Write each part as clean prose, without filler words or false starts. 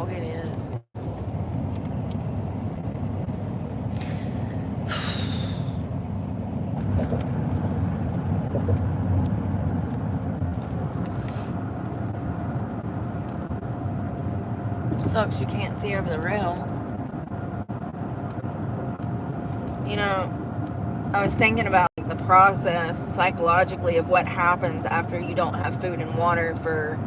fog it is. Sucks you can't see over the rail. You know, I was thinking about the process psychologically of what happens after you don't have food and water for,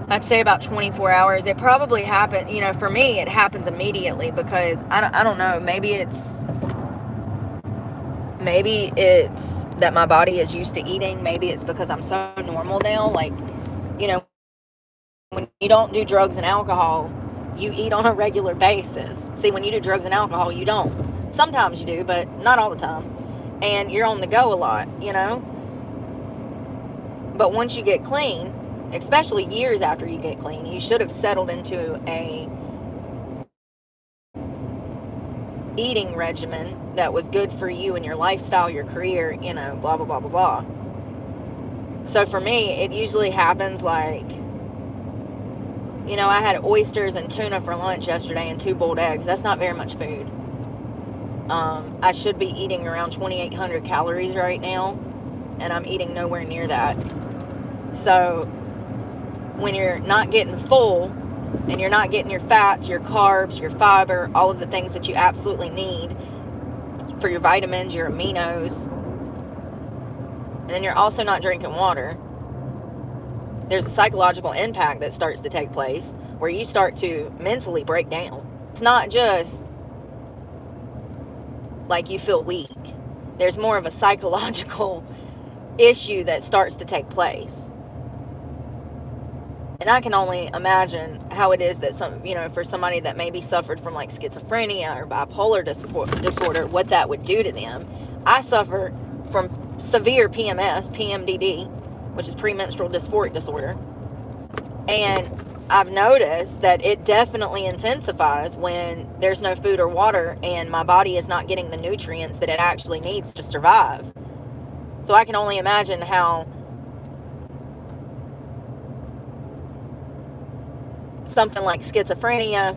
I'd say, about 24 hours. It probably happened, for me, it happens immediately because I don't know, maybe it's that my body is used to eating. Maybe it's because I'm so normal now. Like, when you don't do drugs and alcohol, you eat on a regular basis. See, when you do drugs and alcohol, you don't. Sometimes you do, but not all the time. And you're on the go a lot, But once you get clean, especially years after you get clean, you should have settled into a eating regimen that was good for you and your lifestyle, your career, blah, blah, blah, blah, blah. So for me, it usually happens like, I had oysters and tuna for lunch yesterday and 2 boiled eggs. That's not very much food. I should be eating around 2,800 calories right now, and I'm eating nowhere near that. So when you're not getting full and you're not getting your fats, your carbs, your fiber, all of the things that you absolutely need for your vitamins, your aminos, and then you're also not drinking water, there's a psychological impact that starts to take place where you start to mentally break down. It's not just like you feel weak. There's more of a psychological issue that starts to take place. And I can only imagine how it is that for somebody that maybe suffered from like schizophrenia or bipolar disorder, what that would do to them. I suffer from severe PMS, PMDD, which is premenstrual dysphoric disorder. And I've noticed that it definitely intensifies when there's no food or water and my body is not getting the nutrients that it actually needs to survive. So I can only imagine how something like schizophrenia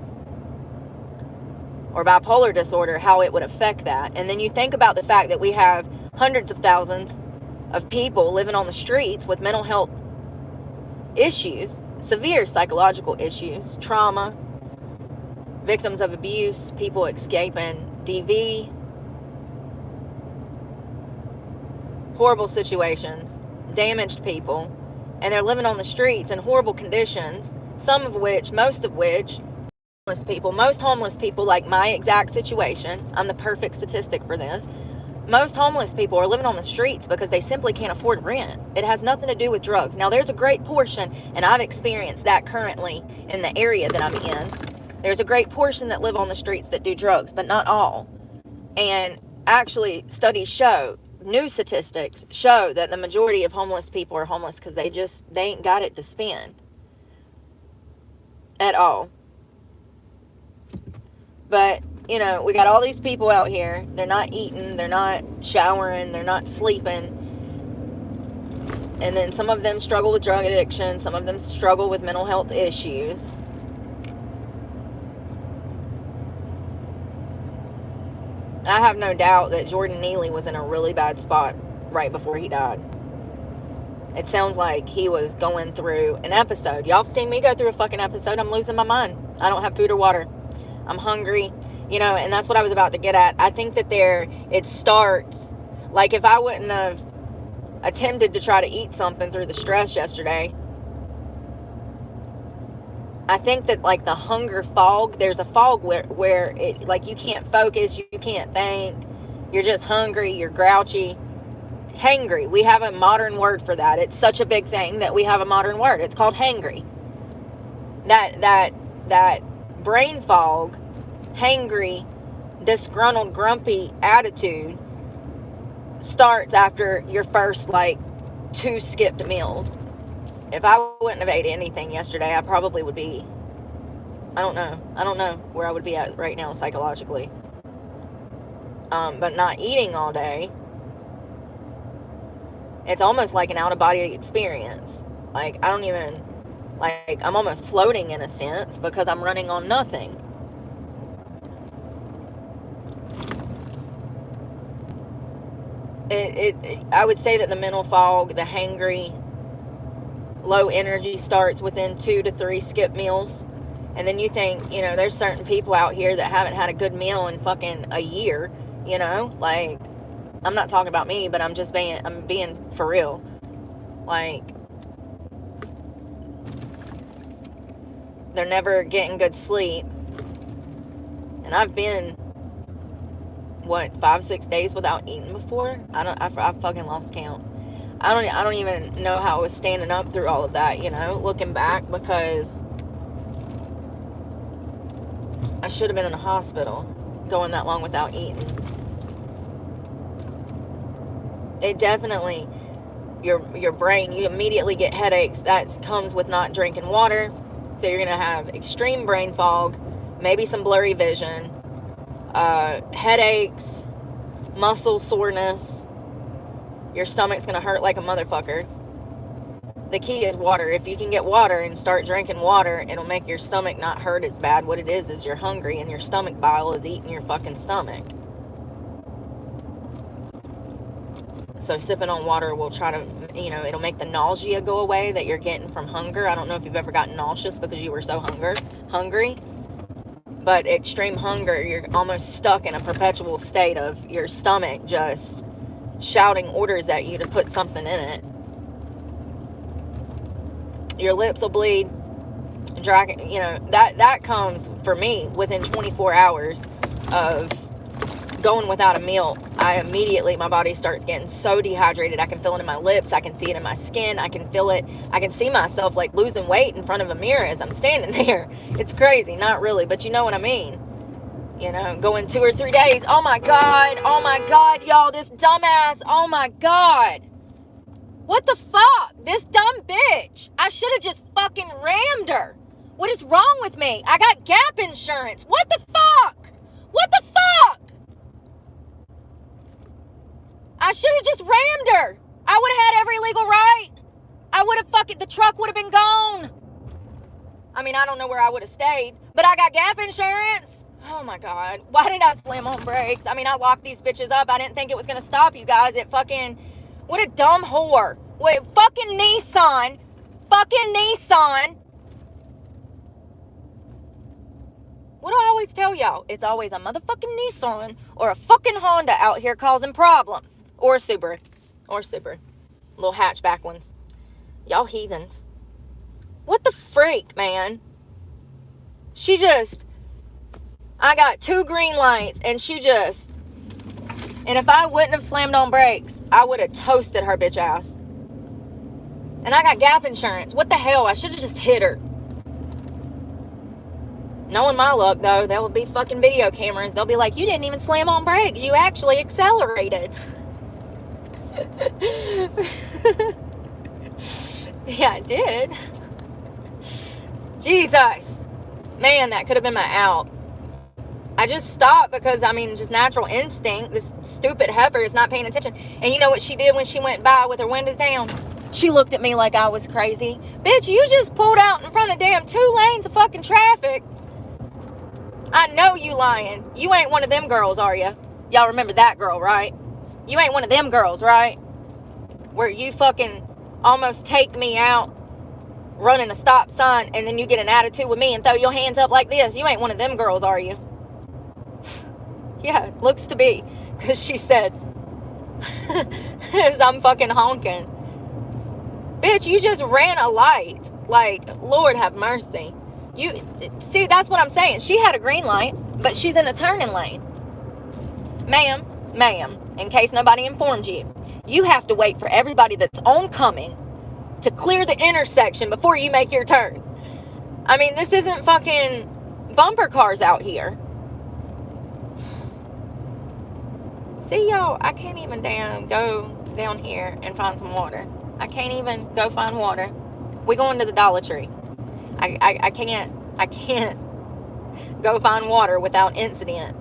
or bipolar disorder, how it would affect that. And then you think about the fact that we have hundreds of thousands of people living on the streets with mental health issues, severe psychological issues, trauma, victims of abuse, people escaping DV, horrible situations, damaged people, and they're living on the streets in horrible conditions, most of which, most homeless people, like my exact situation, I'm the perfect statistic for this, most homeless people are living on the streets because they simply can't afford rent. It has nothing to do with drugs. Now, there's a great portion, and I've experienced that currently in the area that I'm in. There's a great portion that live on the streets that do drugs, but not all. And actually, studies show, new statistics show that the majority of homeless people are homeless because they ain't got it to spend at all. But we got all these people out here. They're not eating, they're not showering, they're not sleeping. And then some of them struggle with drug addiction, some of them struggle with mental health issues. I have no doubt that Jordan Neely was in a really bad spot right before he died. It sounds like he was going through an episode. Y'all have seen me go through a fucking episode. I'm losing my mind. I don't have food or water. I'm hungry. And that's what I was about to get at. I think that it starts, like if I wouldn't have attempted to try to eat something through the stress yesterday, I think that like the hunger fog, there's a fog where it, like you can't focus, you can't think, you're just hungry, you're grouchy, hangry. We have a modern word for that. It's such a big thing that we have a modern word. It's called hangry. That brain fog, hangry, disgruntled, grumpy attitude starts after your first like 2 skipped meals. If I wouldn't have ate anything yesterday, I probably would be, I don't know where I would be at right now psychologically. But not eating all day, it's almost like an out-of-body experience. Like, I don't even Like, I'm almost floating in a sense because I'm running on nothing. I would say that the mental fog, the hangry, low energy starts within 2 to 3 skip meals. And then you think, you know, there's certain people out here that haven't had a good meal in fucking a year, you know? Like, I'm not talking about me, but I'm being for real. Like, they're never getting good sleep. And I've been, 5-6 days without eating before? I fucking lost count. I don't even know how I was standing up through all of that, you know, looking back, because I should have been in a hospital going that long without eating. It definitely, your brain, you immediately get headaches. That comes with not drinking water. So you're going to have extreme brain fog, maybe some blurry vision, headaches, muscle soreness. Your stomach's going to hurt like a motherfucker. The key is water. If you can get water and start drinking water, it'll make your stomach not hurt as bad. What it is you're hungry, and your stomach bile is eating your fucking stomach. So sipping on water will try to, you know, it'll make the nausea go away that you're getting from hunger. I don't know if you've ever gotten nauseous because you were so hungry. But extreme hunger, you're almost stuck in a perpetual state of your stomach just shouting orders at you to put something in it. Your lips will bleed, dragging, you know, that comes for me within 24 hours of going without a meal. My body starts getting so dehydrated. I can feel it in my lips. I can see it in my skin. I can feel it. I can see myself like losing weight in front of a mirror as I'm standing there. It's crazy. Not really, but you know what I mean. You know, going 2 or 3 days. Oh my God, y'all, this dumbass. Oh my God. What the fuck? This dumb bitch. I should have just fucking rammed her. What is wrong with me? I got gap insurance. What the fuck? What the fuck? I should have just rammed her. I would have had every legal right. I would have the truck would have been gone. I mean, I don't know where I would have stayed, but I got gap insurance. Oh my God. Why did I slam on brakes? I mean, I locked these bitches up. I didn't think it was going to stop you guys. What a dumb whore. Wait, fucking Nissan. What do I always tell y'all? It's always a motherfucking Nissan or a fucking Honda out here causing problems. Or a Subaru. Little hatchback ones. Y'all heathens. What the freak, man? I got 2 green lights, and and if I wouldn't have slammed on brakes, I would have toasted her bitch ass. And I got gap insurance. What the hell? I should have just hit her. Knowing my luck, though, there will be fucking video cameras. They'll be like, you didn't even slam on brakes. You actually accelerated. Yeah, I did. Jesus. Man, that could have been my out. I just stopped because, just natural instinct. This stupid heifer is not paying attention. And you know what she did when she went by with her windows down? She looked at me like I was crazy. Bitch, you just pulled out in front of damn 2 lanes of fucking traffic. I know you lying. You ain't one of them girls, are you? Y'all remember that girl, right? You ain't one of them girls, right? Where you fucking almost take me out running a stop sign and then you get an attitude with me and throw your hands up like this. You ain't one of them girls, are you? Yeah, looks to be. Because she said, as I'm fucking honking. Bitch, you just ran a light. Like, Lord have mercy. See, that's what I'm saying. She had a green light, but she's in a turning lane. Ma'am, in case nobody informed you, you have to wait for everybody that's oncoming to clear the intersection before you make your turn. This isn't fucking bumper cars out here. See, y'all, I can't even go down here and find some water. I can't even go find water. We going to the Dollar Tree. I can't go find water without incident.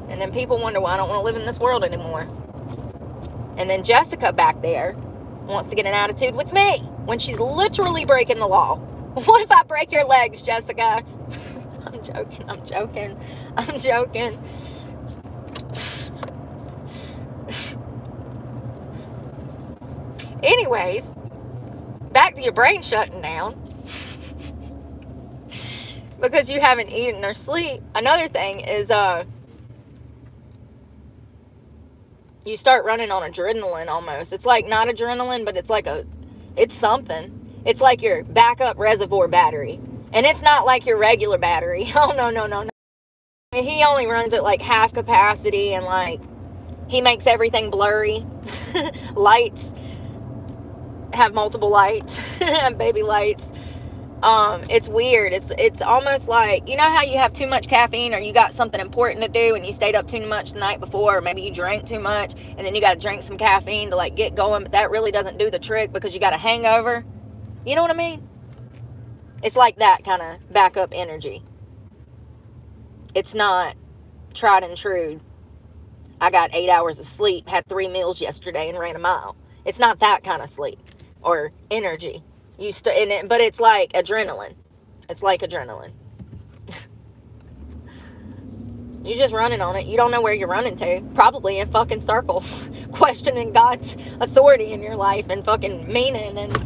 And then people wonder why I don't want to live in this world anymore. And then Jessica back there wants to get an attitude with me when she's literally breaking the law. What if I break your legs, Jessica? I'm joking. Anyways, back to your brain shutting down. Because you haven't eaten or sleep. Another thing is you start running on adrenaline almost. It's like not adrenaline, but it's something. It's like your backup reservoir battery. And it's not like your regular battery. Oh, no. He only runs at like half capacity, and like he makes everything blurry. Lights have multiple lights. Have baby lights. It's weird. It's almost like, you know how you have too much caffeine, or you got something important to do and you stayed up too much the night before, or maybe you drank too much and then you got to drink some caffeine to like get going, but that really doesn't do the trick because you got a hangover. You know what I mean? It's like that kind of backup energy. It's not tried and true. I got 8 hours of sleep, had 3 meals yesterday, and ran a mile. It's not that kind of sleep or energy. But it's like adrenaline. It's like adrenaline. You're just running on it. You don't know where you're running to. Probably in fucking circles. Questioning God's authority in your life and fucking meaning and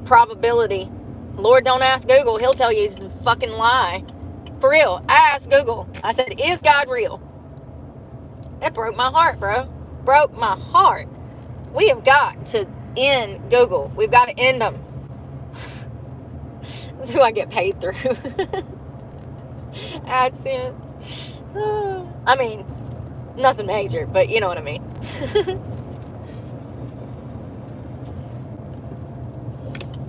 probability. Lord, don't ask Google. He'll tell you he's a fucking lie. For real. I asked Google. I said, is God real? It broke my heart, bro. Broke my heart. We have got to end Google. We've got to end them. That's who I get paid through. AdSense. I mean, nothing major, but you know what I mean.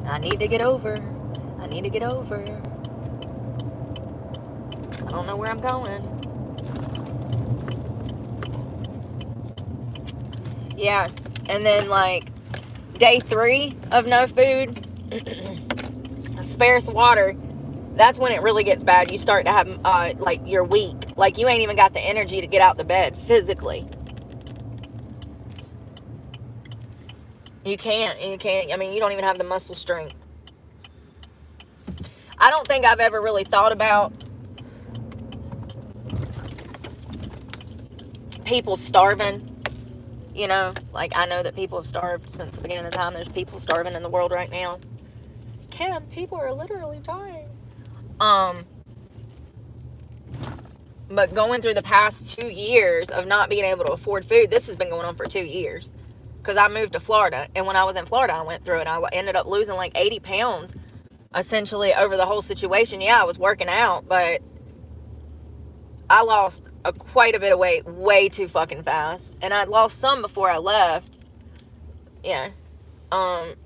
I need to get over. I don't know where I'm going. Yeah. And then like day 3 of no food, sparse water, that's when it really gets bad. You start to have like you're weak. Like you ain't even got the energy to get out the bed physically. You can't. I mean, you don't even have the muscle strength. I don't think I've ever really thought about people starving. You know, like I know that people have starved since the beginning of time. There's people starving in the world right now. Kim, people are literally dying. But going through the past 2 years of not being able to afford food, this has been going on for 2 years. Because I moved to Florida, and when I was in Florida, I went through it. I ended up losing like 80 pounds, essentially, over the whole situation. Yeah, I was working out, but I lost quite a bit of weight way too fucking fast. And I'd lost some before I left. Yeah.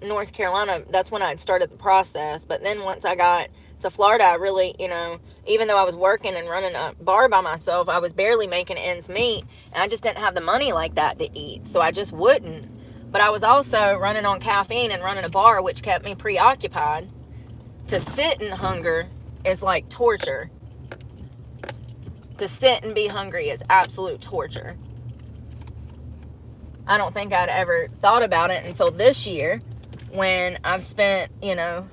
North Carolina, that's when I'd started the process. But then once I got to Florida, I really, you know, even though I was working and running a bar by myself, I was barely making ends meet. And I just didn't have the money like that to eat. So I just wouldn't. But I was also running on caffeine and running a bar, which kept me preoccupied. To sit in hunger is like torture. To sit and be hungry is absolute torture. I don't think I'd ever thought about it until this year when I've spent, you know,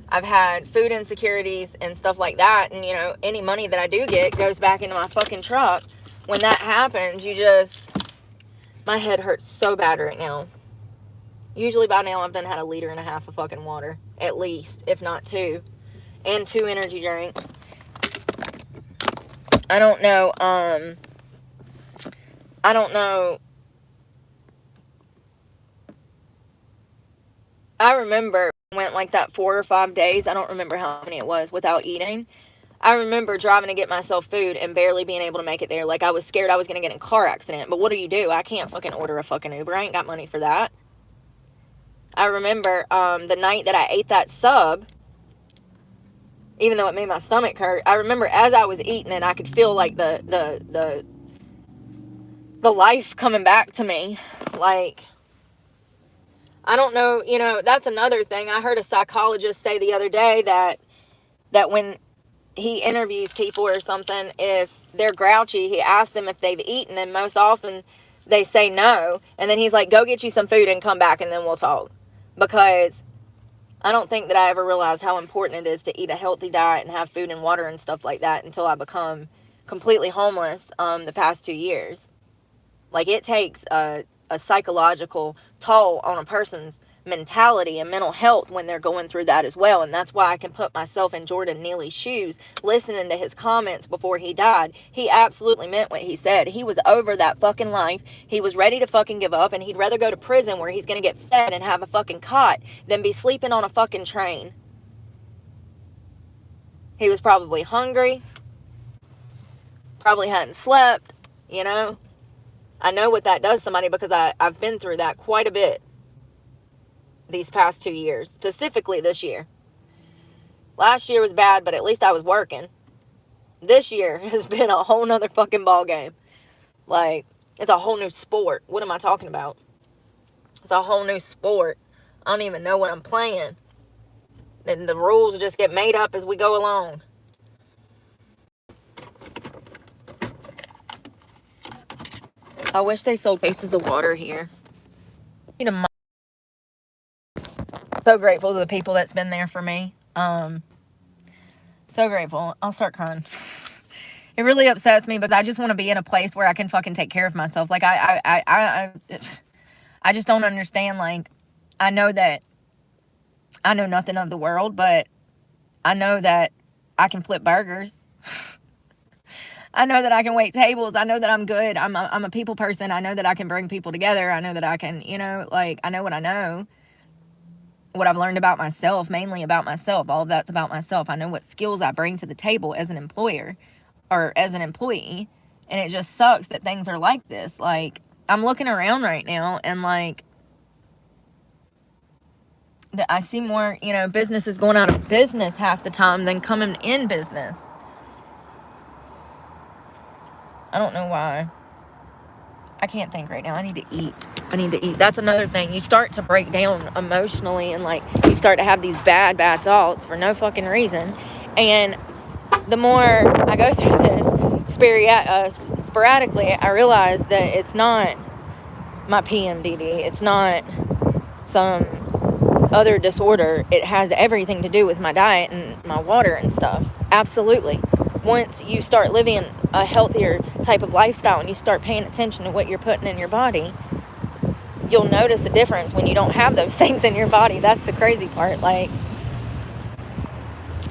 I've had food insecurities and stuff like that. And, you know, any money that I do get goes back into my fucking truck. When that happens, my head hurts so bad right now. Usually by now I've done had 1.5 liters of fucking water. At least, if not 2. And 2 energy drinks. I don't know. I remember went like that 4 or 5 days. I don't remember how many it was without eating. I remember driving to get myself food and barely being able to make it there. Like I was scared I was going to get in a car accident. But what do? I can't fucking order a fucking Uber. I ain't got money for that. I remember the night that I ate that sub, even though it made my stomach hurt, I remember as I was eating it, I could feel like the life coming back to me. Like, I don't know, you know, that's another thing. I heard a psychologist say the other day that when he interviews people or something, if they're grouchy, he asks them if they've eaten, and most often they say no. And then he's like, go get you some food and come back and then we'll talk. Because I don't think that I ever realized how important it is to eat a healthy diet and have food and water and stuff like that until I become completely homeless the past 2 years. Like, it takes a psychological toll on a person's mentality and mental health when they're going through that as well. And that's why I can put myself in Jordan Neely's shoes, listening to his comments before he died. He absolutely meant what he said. He was over that fucking life. He was ready to fucking give up, and he'd rather go to prison where he's going to get fed and have a fucking cot than be sleeping on a fucking train. He was probably hungry, probably hadn't slept, you know. I know what that does to somebody because I've been through that quite a bit these past 2 years, specifically this year. Last year was bad, but at least I was working. This year has been a whole nother fucking ball game. Like, it's a whole new sport. What am I talking about? It's a whole new sport. I don't even know what I'm playing. And the rules just get made up as we go along. I wish they sold cases of water here. So grateful to the people that's been there for me. So grateful. I'll start crying. It really upsets me because I just want to be in a place where I can fucking take care of myself. Like, I just don't understand. Like, I know that I know nothing of the world, but I know that I can flip burgers. I know that I can wait tables. I know that I'm good. I'm a people person. I know that I can bring people together. I know that I can, you know, like, I know what I know. What I've learned about myself, mainly about myself. All of that's about myself. I know what skills I bring to the table as an employer or as an employee. And it just sucks that things are like this. Like, I'm looking around right now and, like, that I see more, you know, businesses going out of business half the time than coming in business. I don't know why. I can't think right now. I need to eat. That's another thing. You start to break down emotionally and, like, you start to have these bad thoughts for no fucking reason. And the more I go through this sporadically, I realize that it's not my PMDD. It's not some other disorder. It has everything to do with my diet and my water and stuff. Absolutely. Once you start living a healthier type of lifestyle and you start paying attention to what you're putting in your body, you'll notice a difference when you don't have those things in your body. That's the crazy part. Like,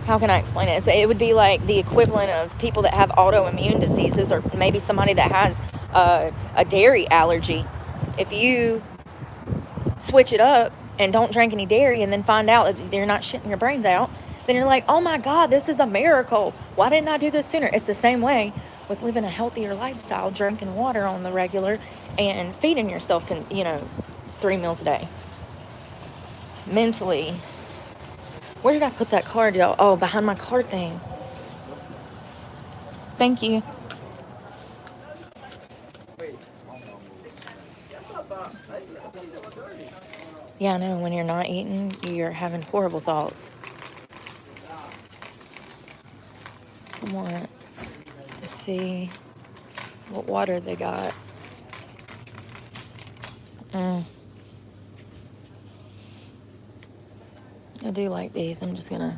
how can I explain it? So it would be like the equivalent of people that have autoimmune diseases, or maybe somebody that has a dairy allergy. If you switch it up and don't drink any dairy and then find out that you're not shitting your brains out, then you're like, oh my God, this is a miracle. Why didn't I do this sooner? It's the same way with living a healthier lifestyle, drinking water on the regular, and feeding yourself, 3 meals a day. Mentally, where did I put that card, y'all? Oh, behind my card thing. Thank you. Yeah, I know. When you're not eating, you're having horrible thoughts. I want to see what water they got. I do like these. I'm just gonna.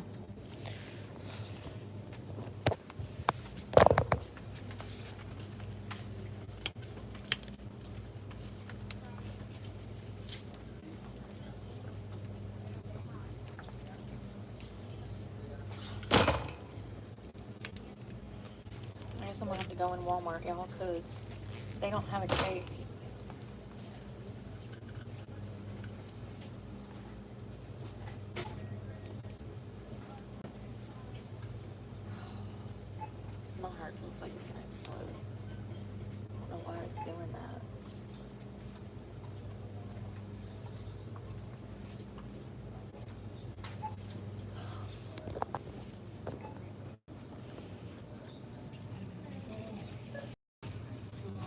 I guess I'm gonna have to go in Walmart, y'all, because they don't have a case. My heart feels like it's gonna explode. I don't know why it's doing that.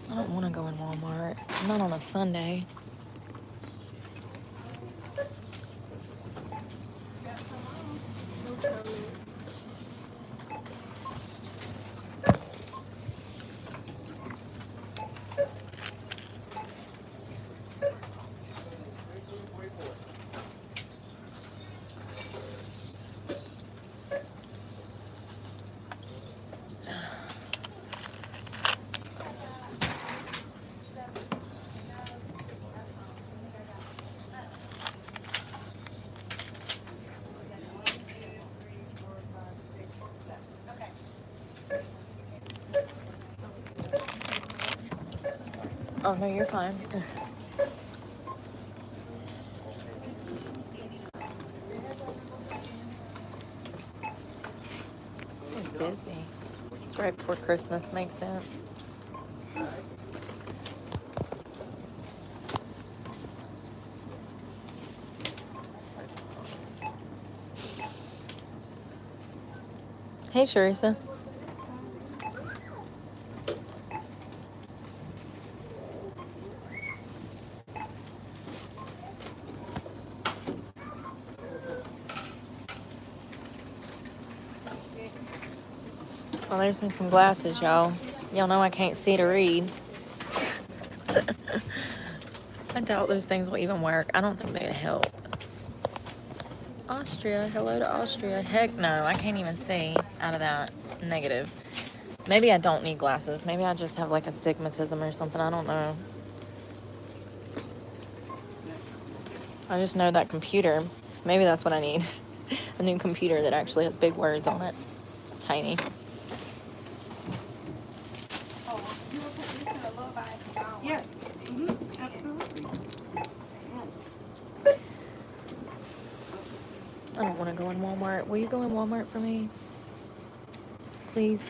I don't want to go in Walmart. Not on a Sunday. Oh, no, you're fine. It's busy. It's right before Christmas. Makes sense. Hey, Teresa. Well, there's me some glasses, y'all. Y'all know I can't see to read. I doubt those things will even work. I don't think they'd help. Austria. Hello to Austria. Heck no. I can't even see out of that. Negative. Maybe I don't need glasses. Maybe I just have like astigmatism or something. I don't know. I just know that computer. Maybe that's what I need. A new computer that actually has big words on it. It's tiny. Yes. Absolutely. Yes. I don't want to go in Walmart. Will you go in Walmart for me? Please.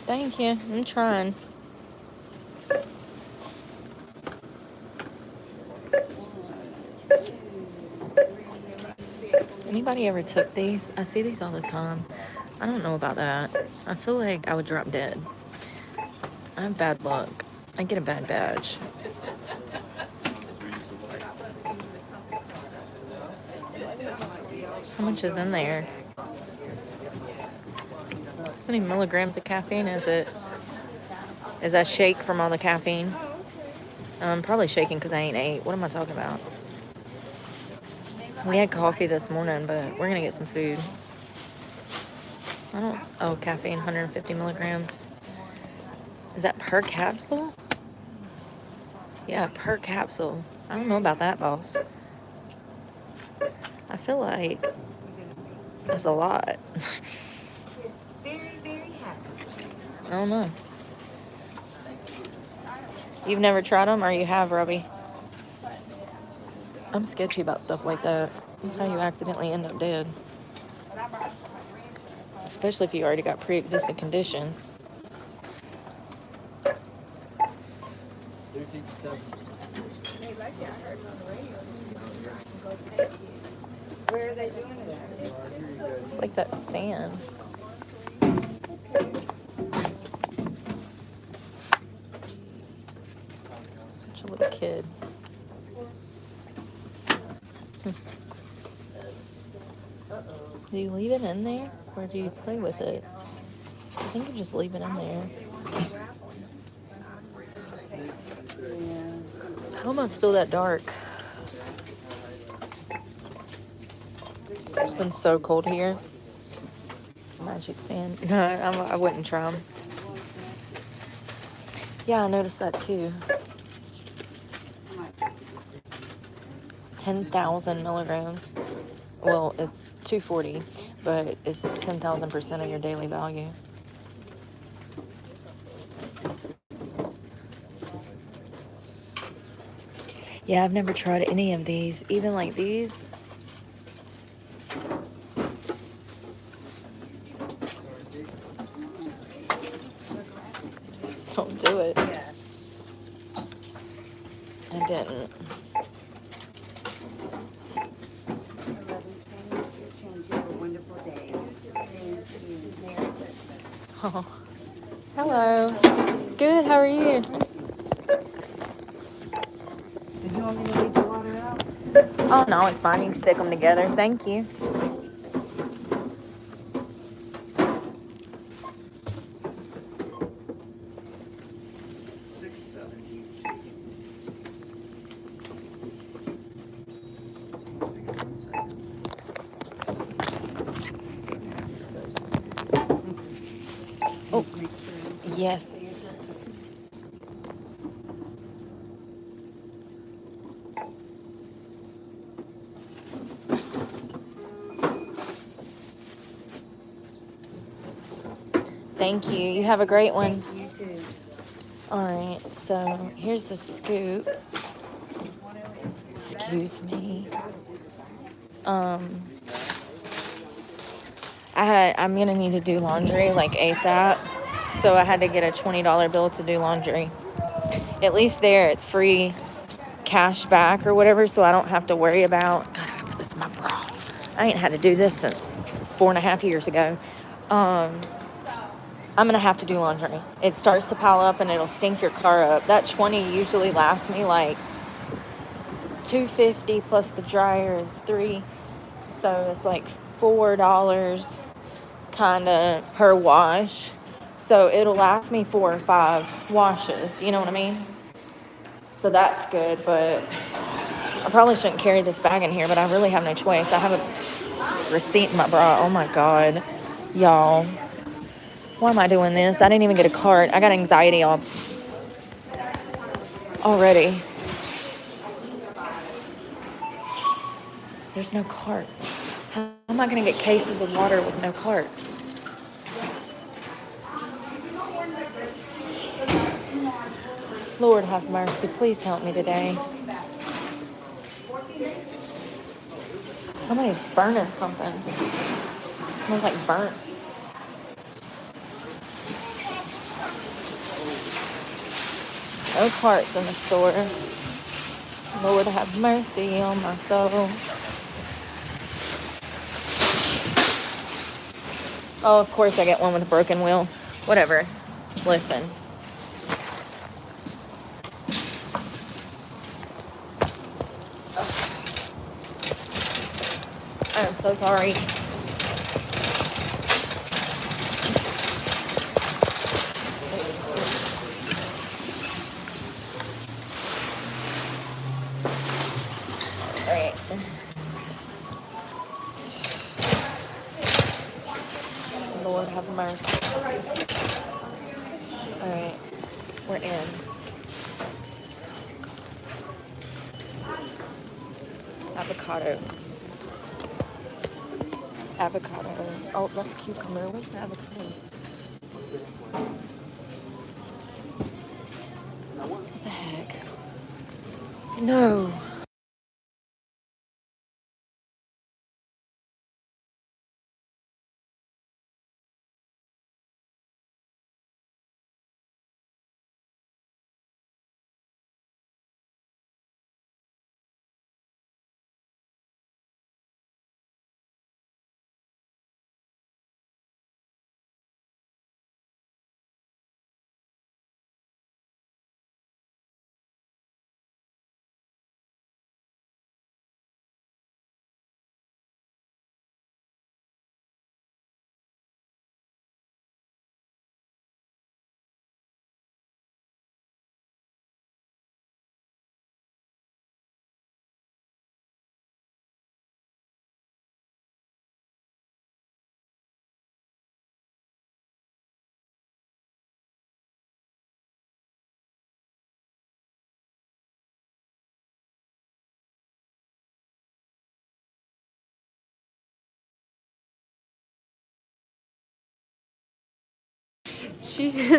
Thank you. I'm trying. Anybody ever took these? I see these all the time. I don't know about that. I feel like I would drop dead. I have bad luck. I get a bad badge. How much is in there? How many milligrams of caffeine is it? Is that shake from all the caffeine? I'm probably shaking because I ain't ate. What am I talking about? We had coffee this morning, but we're going to get some food. Oh, caffeine, 150 milligrams. Is that per capsule? Yeah, per capsule. I don't know about that, boss. I feel like there's a lot. Very, very happy. I don't know. You've never tried them, or you have, Robbie? I'm sketchy about stuff like that. That's how you accidentally end up dead. Especially if you already got pre-existing conditions. Where are they doing it? It's like that sand. Such a little kid. Do you leave it in there, or do you play with it? I think you just leave it in there. How am I still that dark? It's been so cold here. Magic sand. No, I wouldn't try them. Yeah, I noticed that too. 10,000 milligrams. Well, it's 240, but it's 10,000% of your daily value. Yeah, I've never tried any of these. Even like these. Don't do it. I didn't. Oh. Hello. Good, how are you? Did you want me to leave the water out? Oh, no, it's fine. You can stick them together. Thank you. Oh, yes. Thank you. You have a great one. You too. All right, so here's the scoop. Excuse me. I'm gonna need to do laundry like ASAP, so I had to get a $20 bill to do laundry. At least there it's free cash back or whatever, so I don't have to worry about. God, I gotta put this in my bra. I ain't had to do this since 4.5 years ago. I'm gonna have to do laundry. It starts to pile up and it'll stink your car up. That 20 usually lasts me like $2.50 plus the dryer is $3, so it's like $4 kind of per wash. So it'll last me 4 or 5 washes. You know what I mean? So that's good, but I probably shouldn't carry this bag in here, but I really have no choice. I have a receipt in my bra. Oh my God, y'all. Why am I doing this? I didn't even get a cart. I got anxiety already. There's no cart. How am I going to get cases of water with no cart? Lord have mercy. Please help me today. Somebody's burning something. It smells like burnt. No carts in the store. Lord have mercy on my soul. Oh, of course I get one with a broken wheel. Whatever. Listen. I am so sorry. Alright. Lord have mercy. Alright. We're in. Avocado. Oh, that's cucumber. Where's the avocado? What the heck? No.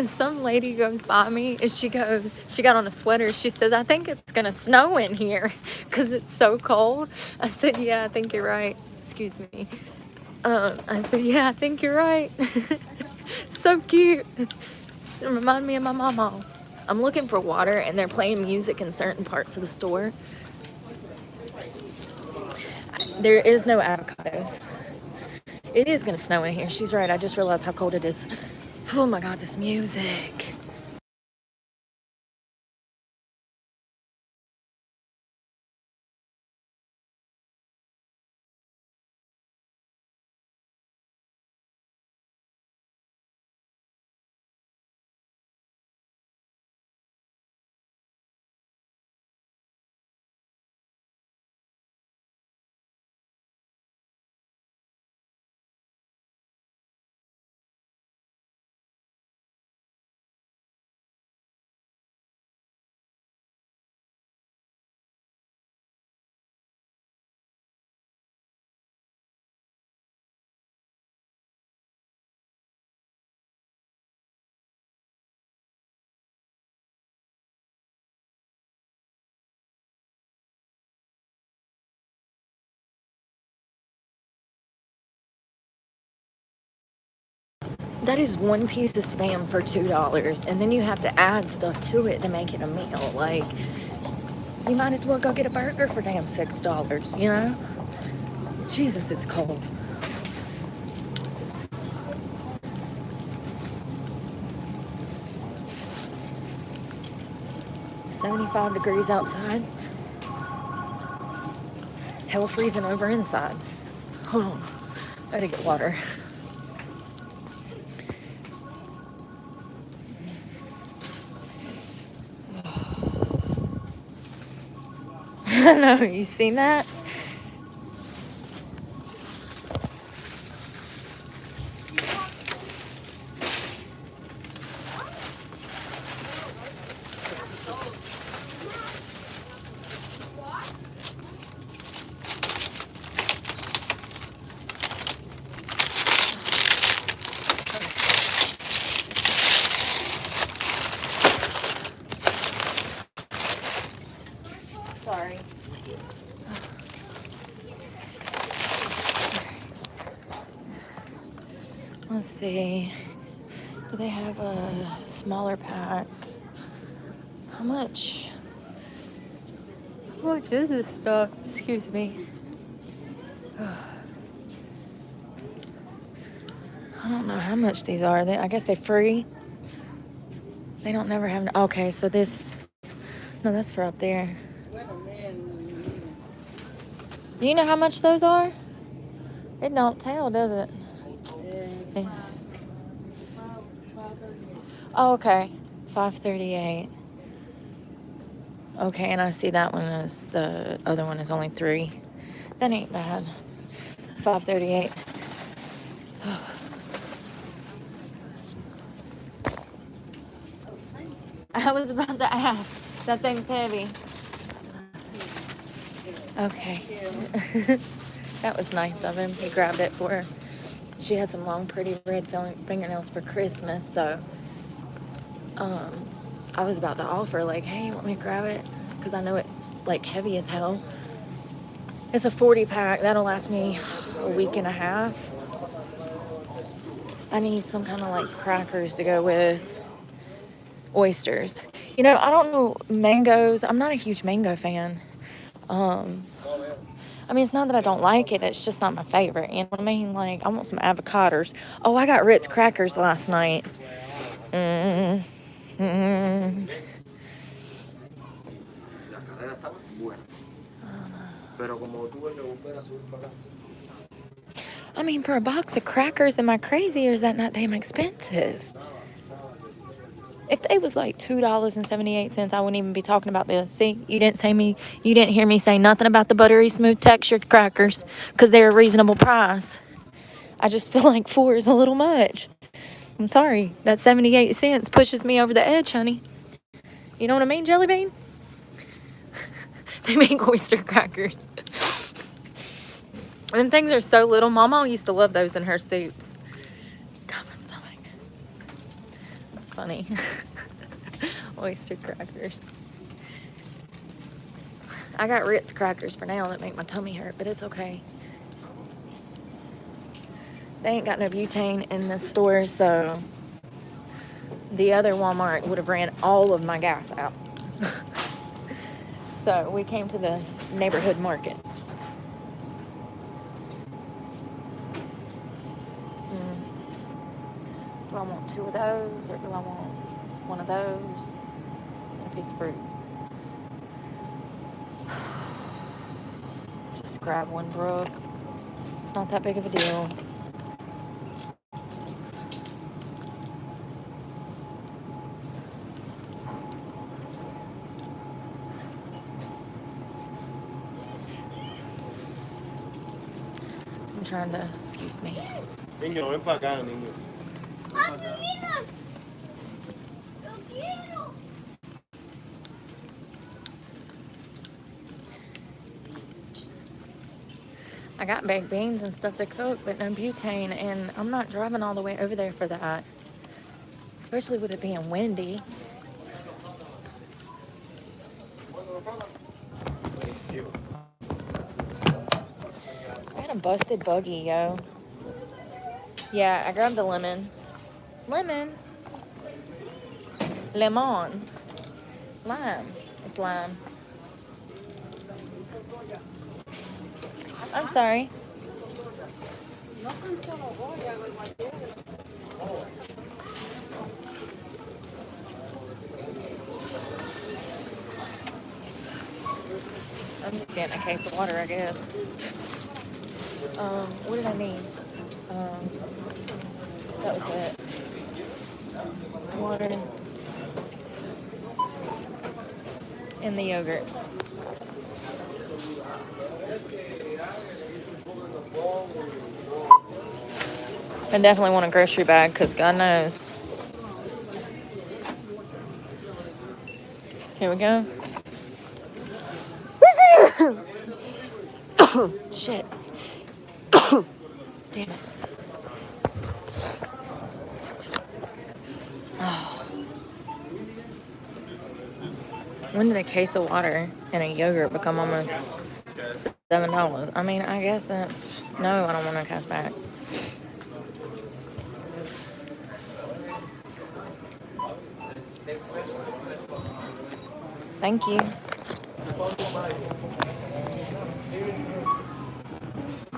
Some lady goes by me and she got on a sweater. She says, I think it's going to snow in here because it's so cold. I said, yeah, I think you're right. Excuse me. I said, yeah, I think you're right. So cute. It remind me of my mama. I'm looking for water and they're playing music in certain parts of the store. There is no avocados. It is going to snow in here. She's right. I just realized how cold it is. Oh my God, this music. That is one piece of Spam for $2, and then you have to add stuff to it to make it a meal. Like, you might as well go get a burger for damn $6, you know? Jesus, it's cold. $75 outside. Hell freezing over inside. Hold on. Better get water. I know, you seen that? Sorry. Let's see. Do they have a smaller pack? How much? How much is this stuff? Excuse me. I don't know how much these are. I guess they're free. They don't never have. Okay, so this. No, that's for up there. Do you know how much those are? It don't tell, does it? Yeah. Oh, okay. $5.38. Okay, and I see that one is the other one is only $3. That ain't bad. $5.38. I was about to ask. That thing's heavy. Okay. That was nice of him. He grabbed it for her. She had some long, pretty red fingernails for Christmas, so I was about to offer, like, hey, you want me to grab it? Because I know it's, like, heavy as hell. It's a 40 pack. That'll last me a week and a half. I need some kind of, like, crackers to go with oysters. You know, I don't know mangoes. I'm not a huge mango fan. I mean, it's not that I don't like it. It's just not my favorite. You know what I mean? Like, I want some avocados. Oh, I got Ritz crackers last night. I mean, for a box of crackers, am I crazy, or is that not damn expensive? If they was like $2.78, I wouldn't even be talking about this. See, you didn't hear me say nothing about the buttery smooth textured crackers because they're a reasonable price. I just feel like 4 is a little much. I'm sorry. That 78 cents pushes me over the edge, honey. You know what I mean, Jelly Bean? They make oyster crackers. Them things are so little. Mama used to love those in her soups. God, my stomach. That's funny. Oyster crackers. I got Ritz crackers for now that make my tummy hurt, but it's okay. They ain't got no butane in this store, so the other Walmart would have ran all of my gas out. So we came to the neighborhood market. Do I want 2 of those, or do I want 1 of those and a piece of fruit? Just grab 1, Brooke. It's not that big of a deal. I'm trying to, excuse me. Niño, ven para acá, niño. I got baked beans and stuff to cook, but no butane, and I'm not driving all the way over there for that, especially with it being windy. I got a busted buggy, yo. Yeah, I grabbed the lemon. Lemon. Lemon. Lime. It's lime. I'm sorry. I'm just getting a case of water, I guess. What did I need? That was it. Water and the yogurt. I definitely want a grocery bag because God knows. Here we go. Shit. Damn it. Oh. When did a case of water and a yogurt become almost $7? I mean, I guess that... No, I don't want no cash back. Thank you.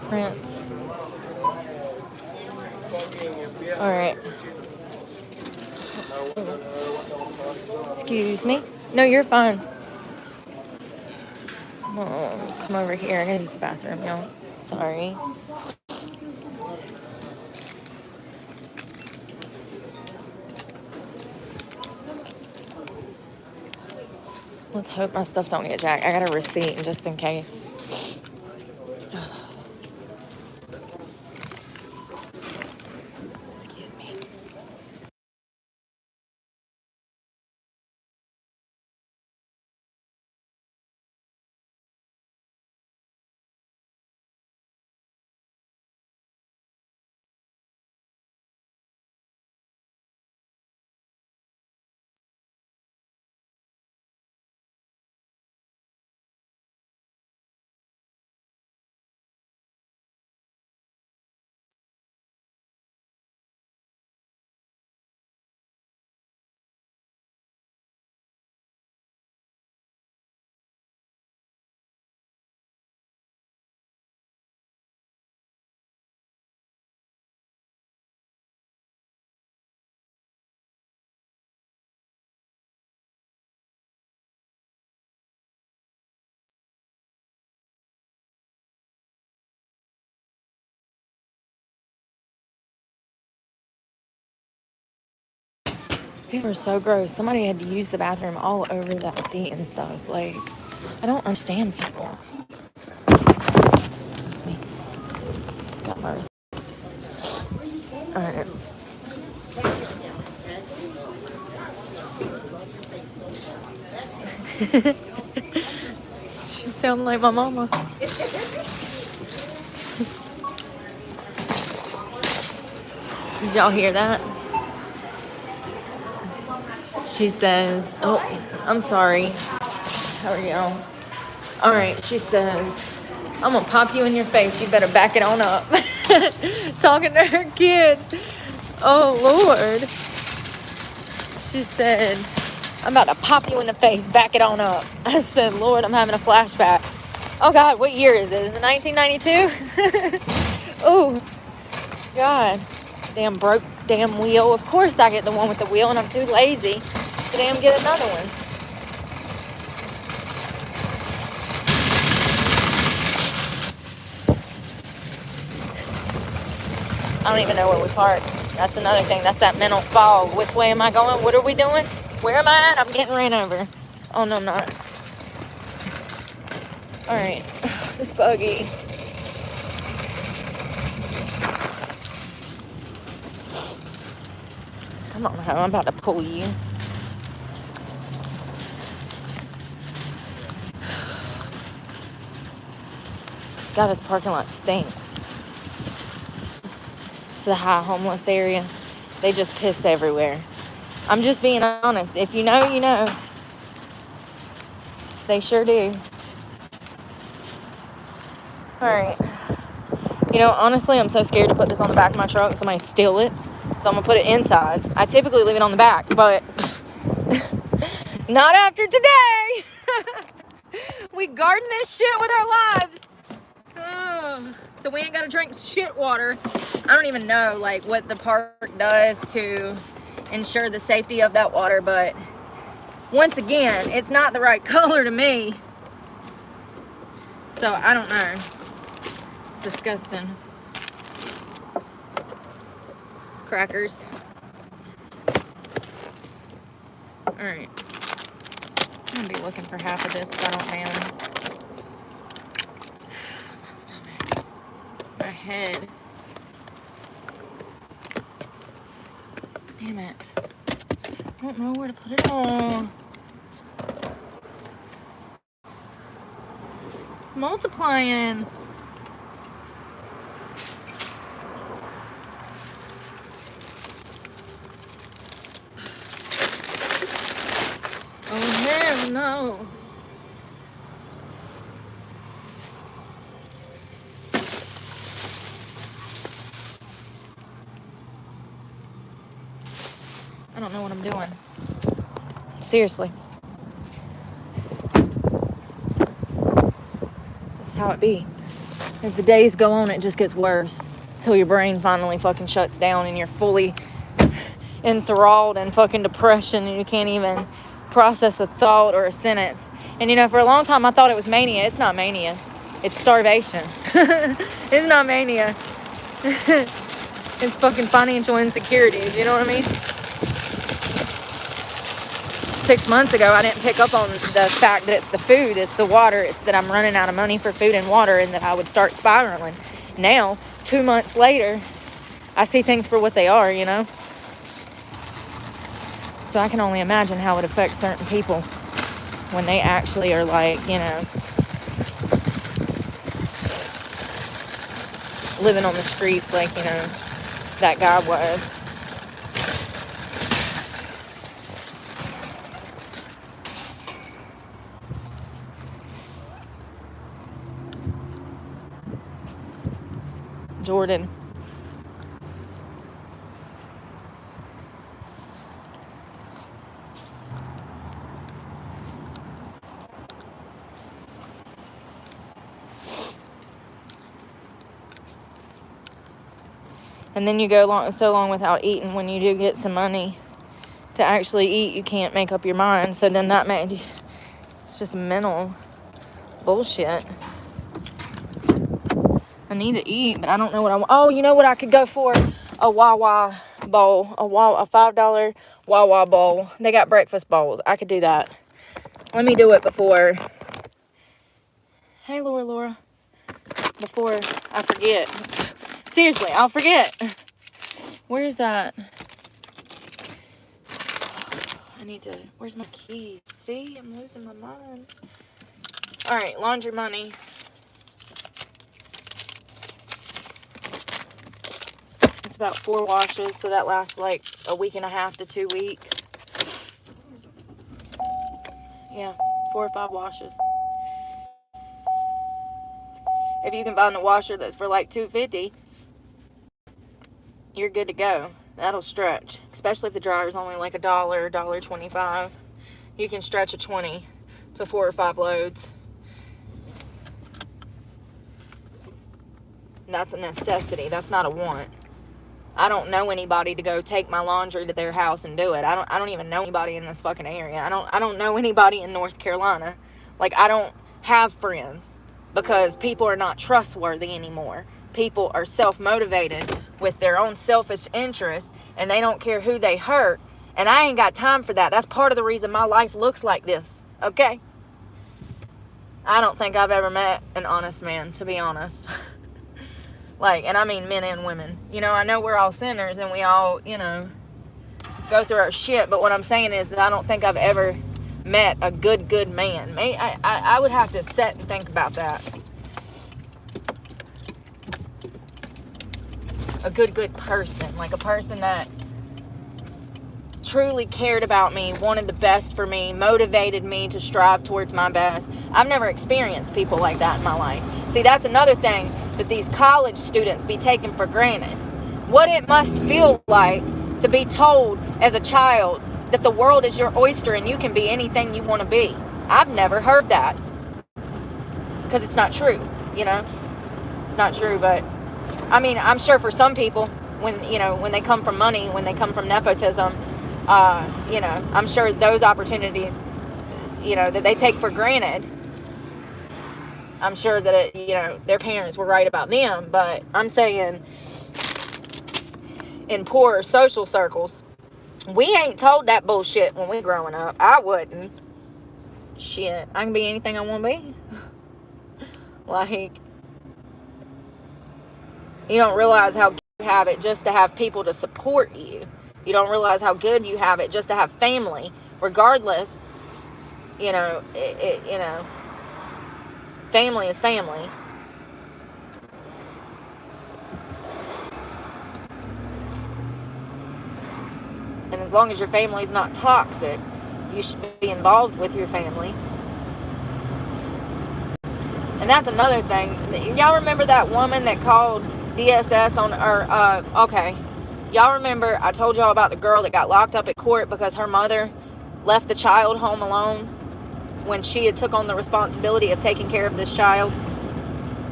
Prince. Alright. Excuse me. No, you're fine. Oh, come over here. I gotta use the bathroom now. Sorry. Let's hope my stuff don't get jacked. I got a receipt just in case. Excuse me. People are so gross. Somebody had to use the bathroom all over that seat and stuff. Like, I don't understand people. Excuse me. Got my receipt. Alright. She sounds like my mama. Did y'all hear that? She says, oh, I'm sorry. How are y'all? Alright, she says, I'm gonna pop you in your face. You better back it on up. Talking to her kid. Oh, Lord. She said, I'm about to pop you in the face. Back it on up. I said, Lord, I'm having a flashback. Oh, God, what year is it? Is it 1992? Oh, God. Damn broke damn wheel. Of course I get the one with the wheel, and I'm too lazy to damn get another one. I don't even know where we parked. That's another thing. That's that mental fog. Which way am I going? What are we doing? Where am I at? I'm getting ran over. Oh, no, I'm not. Alright. This buggy. Come on, I'm about to pull you. God, this parking lot stinks. It's a high homeless area. They just piss everywhere. I'm just being honest. If you know, you know. They sure do. Alright. You know, honestly, I'm so scared to put this on the back of my truck. Somebody steal it. So I'm gonna put it inside. I typically leave it on the back, but not after today. We garden this shit with our lives. So we ain't gotta drink shit water. I don't even know like what the park does to ensure the safety of that water, but once again, it's not the right color to me. So I don't know. It's disgusting. Crackers. Alright. I'm gonna be looking for half of this if I don't ban. My stomach. My head. Damn it. I don't know where to put it all. It's multiplying. Oh hell no. I don't know what I'm doing. Seriously. This is how it be. As the days go on, it just gets worse. Until your brain finally fucking shuts down and you're fully enthralled in fucking depression and you can't even process a thought or a sentence. And you know, for a long time I thought it was mania. It's not mania. It's starvation. It's not mania. It's fucking financial insecurity. You know what I mean? 6 months ago, I didn't pick up on the fact that it's the food, it's the water, it's that I'm running out of money for food and water and that I would start spiraling. Now, 2 months later, I see things for what they are, you know? So I can only imagine how it affects certain people when they actually are like, you know, living on the streets like, you know, that guy was. Jordan. And then you go so long without eating. When you do get some money to actually eat, you can't make up your mind. So then that made you, it's just mental bullshit. I need to eat, but I don't know what I want. Oh, you know what I could go for? A Wawa bowl. A $5 Wawa bowl. They got breakfast bowls. I could do that. Let me do it before. Hey, Laura. Before I forget. Seriously, I'll forget. Where is that? I need to. Where's my keys? See, I'm losing my mind. All right, laundry money. It's about 4 washes, so that lasts like a week and a half to 2 weeks. Yeah, 4 or 5 washes. If you can find a washer that's for like $2.50, you're good to go. That'll stretch, especially if the dryer's only like $1, $1.25. You can stretch a 20 to 4 or 5 loads. And that's a necessity. That's not a want. I don't know anybody to go take my laundry to their house and do it. I don't even know anybody in this fucking area. I don't know anybody in North Carolina. Like, I don't have friends because people are not trustworthy anymore. People are self-motivated with their own selfish interests, and they don't care who they hurt. And I ain't got time for that. That's part of the reason my life looks like this, okay? I don't think I've ever met an honest man, to be honest. Like, and I mean men and women. You know, I know we're all sinners and we all, you know, go through our shit. But what I'm saying is that I don't think I've ever met a good man. I would have to sit and think about that. A good person. Like a person that truly cared about me, wanted the best for me, motivated me to strive towards my best. I've never experienced people like that in my life. See, that's another thing that these college students be taking for granted. What it must feel like to be told as a child that the world is your oyster and you can be anything you want to be. I've never heard that. Because it's not true, you know? It's not true, but I mean, I'm sure for some people, when they come from money, when they come from nepotism, I'm sure those opportunities, that they take for granted, I'm sure that, their parents were right about them. But I'm saying in poorer social circles, we ain't told that bullshit when we growing up. I wouldn't. Shit, I can be anything I want to be. Like, you don't realize how good you have it just to have people to support you. You don't realize how good you have it just to have family, regardless. Family is family. And as long as your family's not toxic, you should be involved with your family. And that's another thing. Y'all remember that woman that called DSS on her? Okay. Y'all remember I told y'all about the girl that got locked up at court because her mother left the child home alone when she had took on the responsibility of taking care of this child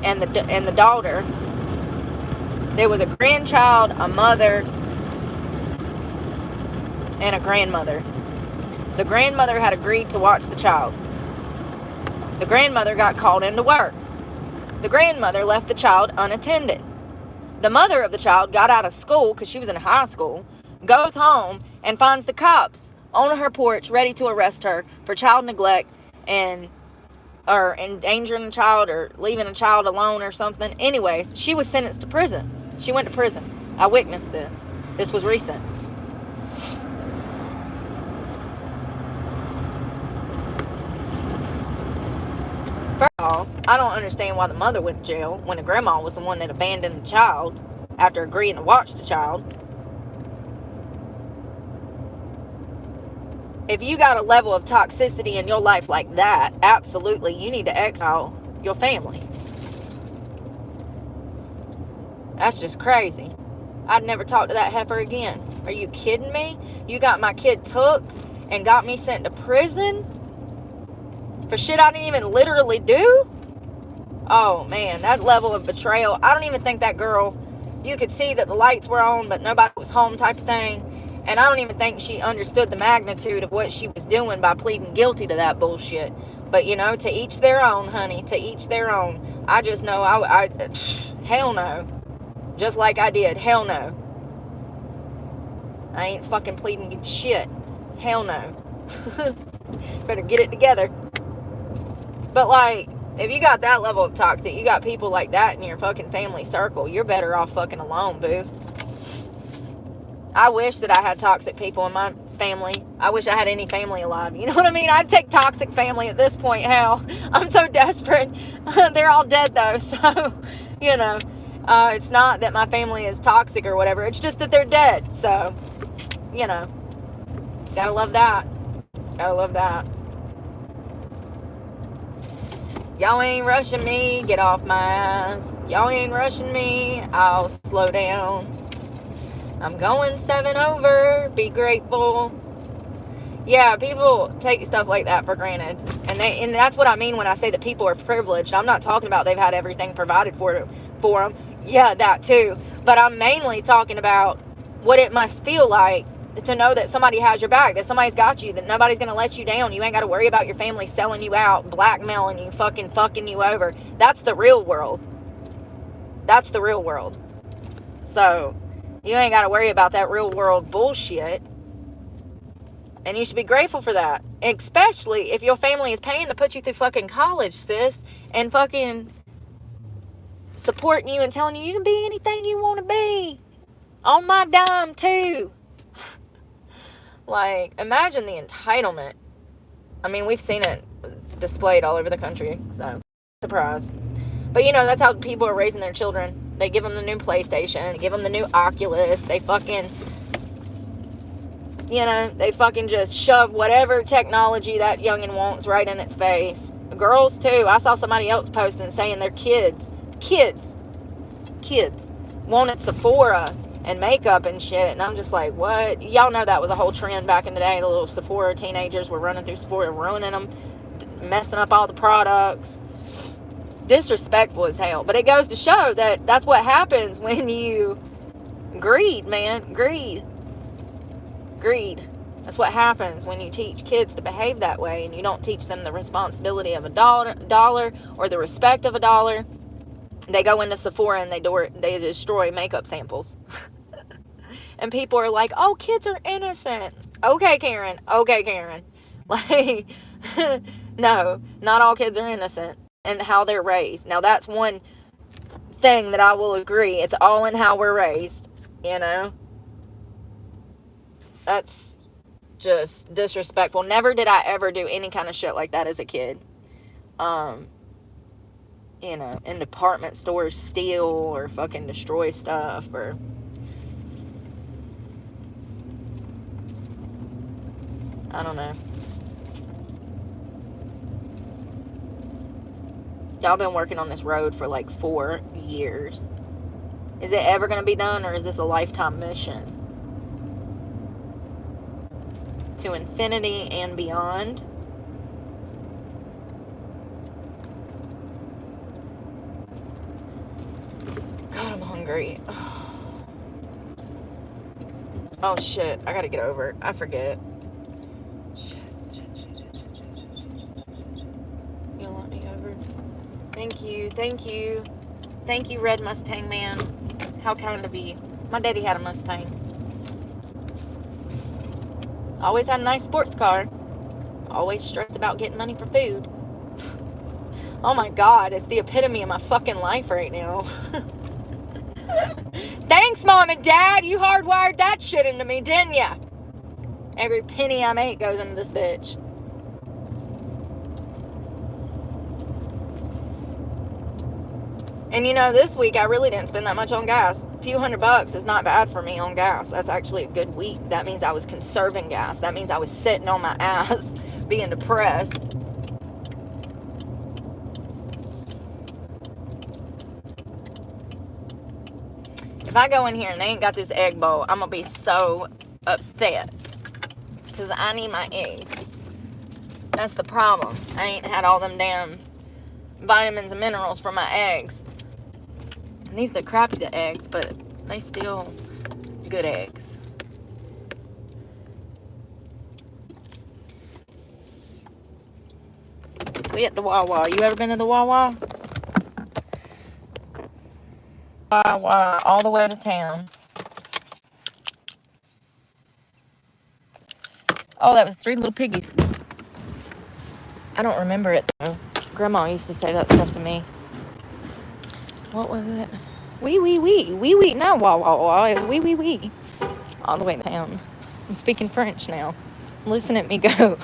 and the daughter. There was a grandchild, a mother, and a grandmother. The grandmother had agreed to watch the child. The grandmother got called into work. The grandmother left the child unattended. The mother of the child got out of school because she was in high school, goes home, and finds the cops on her porch ready to arrest her for child neglect or endangering a child or leaving a child alone or something. Anyways, she was sentenced to prison. She went to prison. I witnessed this. This was recent. First of all, I don't understand why the mother went to jail when the grandma was the one that abandoned the child after agreeing to watch the child. If you got a level of toxicity in your life like that, absolutely, you need to exile your family. That's just crazy. I'd never talk to that heifer again. Are you kidding me? You got my kid took and got me sent to prison for shit I didn't even literally do? Oh, man, that level of betrayal. I don't even think that girl, you could see that the lights were on, but nobody was home type of thing. And I don't even think she understood the magnitude of what she was doing by pleading guilty to that bullshit. But, to each their own, honey. To each their own. I just know, hell no. Just like I did. Hell no. I ain't fucking pleading shit. Hell no. Better get it together. But, like, if you got that level of toxic, you got people like that in your fucking family circle, you're better off fucking alone, boo. I wish that I had toxic people in my family. I wish I had any family alive. You know what I mean? I'd take toxic family at this point. Hell, I'm so desperate. They're all dead, though. So, it's not that my family is toxic or whatever. It's just that they're dead. So, gotta love that. Gotta love that. Y'all ain't rushing me. Get off my ass. Y'all ain't rushing me. I'll slow down. I'm going 7 over. Be grateful. Yeah, people take stuff like that for granted. And that's what I mean when I say that people are privileged. I'm not talking about they've had everything provided for them. Yeah, that too. But I'm mainly talking about what it must feel like to know that somebody has your back, that somebody's got you, that nobody's going to let you down. You ain't got to worry about your family selling you out, blackmailing you, fucking you over. That's the real world. That's the real world. So, you ain't got to worry about that real world bullshit. And you should be grateful for that. Especially if your family is paying to put you through fucking college, sis. And fucking supporting you and telling you can be anything you want to be. On my dime, too. Like, imagine the entitlement. I mean, we've seen it displayed all over the country. So, surprised. But, that's how people are raising their children. They give them the new PlayStation. They give them the new Oculus. They fucking, they fucking just shove whatever technology that youngin' wants right in its face. Girls, too. I saw somebody else posting saying their kids wanted Sephora and makeup and shit. And I'm just like, what? Y'all know that was a whole trend back in the day. The little Sephora teenagers were running through Sephora, ruining them, messing up all the products. Disrespectful as hell. But it goes to show that that's what happens when you greed, man. Greed. That's what happens when you teach kids to behave that way and you don't teach them the responsibility of a dollar or the respect of a dollar. They go into Sephora and they destroy makeup samples. And people are like, oh, kids are innocent. Okay, Karen. Like, no, not all kids are innocent and how they're raised. Now, that's one thing that I will agree. It's all in how we're raised, you know? That's just disrespectful. Never did I ever do any kind of shit like that as a kid. You know, in department stores steal or fucking destroy stuff or... I don't know. Y'all been working on this road for like 4 years. Is it ever going to be done, or is this a lifetime mission? To infinity and beyond. God, I'm hungry. Oh shit, I gotta get over it. I forget. Shit. You'll let me over. Thank you, Red Mustang Man. How kind of you. My daddy had a Mustang. Always had a nice sports car. Always stressed about getting money for food. Oh my god, it's the epitome of my fucking life right now. Thanks, Mom and Dad. You hardwired that shit into me, didn't ya? Every penny I make goes into this bitch. And you know, this week I really didn't spend that much on gas. A few $100 is not bad for me on gas. That's actually a good week. That means I was conserving gas. That means I was sitting on my ass being depressed. If I go in here and they ain't got this egg bowl, I'm gonna be so upset. Because I need my eggs. That's the problem. I ain't had all them damn vitamins and minerals from my eggs. And these are the crappy eggs, but they still good eggs. We at the Wawa. You ever been to the Wawa? Wawa, all the way to town. Oh, that was 3 little piggies. I don't remember it though. Grandma used to say that stuff to me. What was it? Wee. No, Wawa. It was wee. All the way to town. I'm speaking French now. Listen at me go.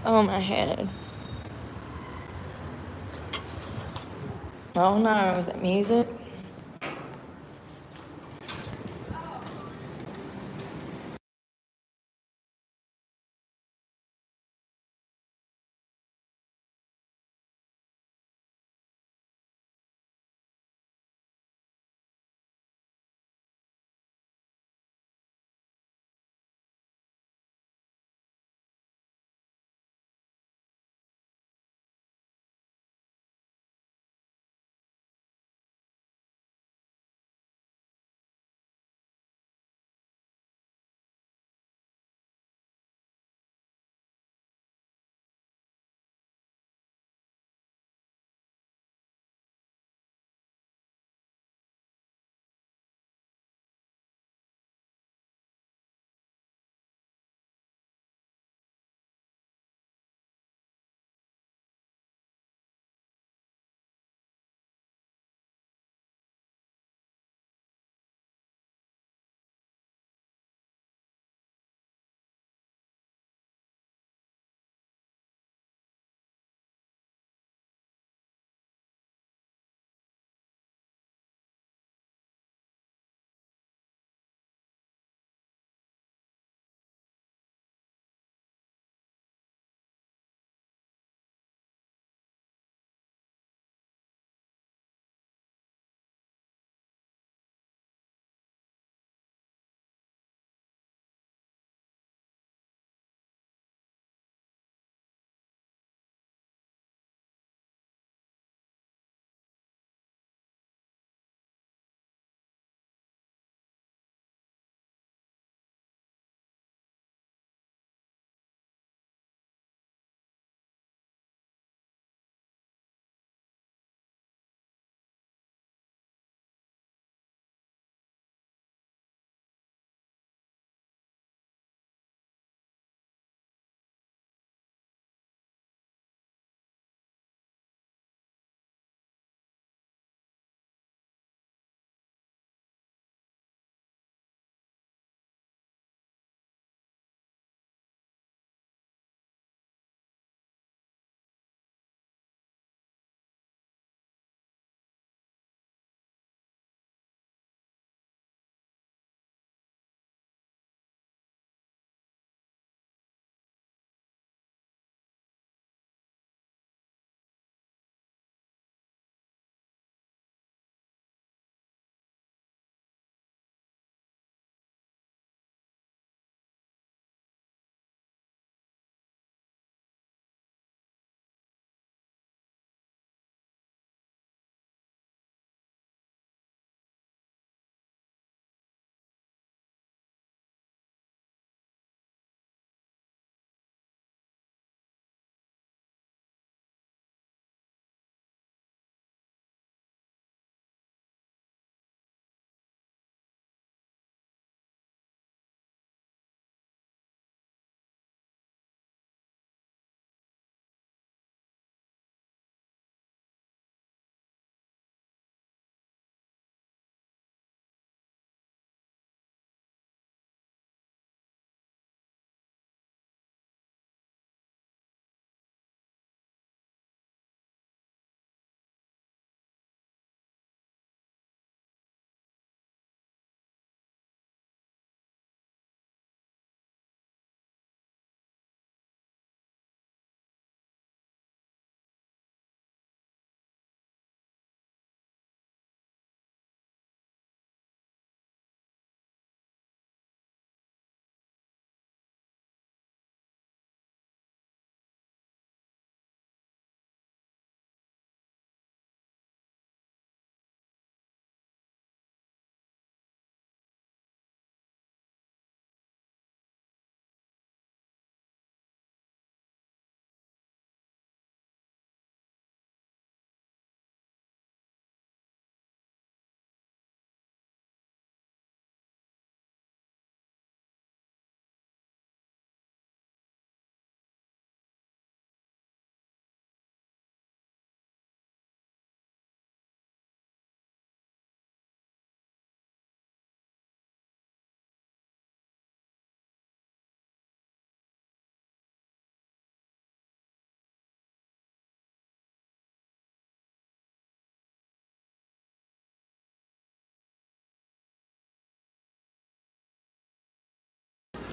Oh, my head. Oh no, is it music?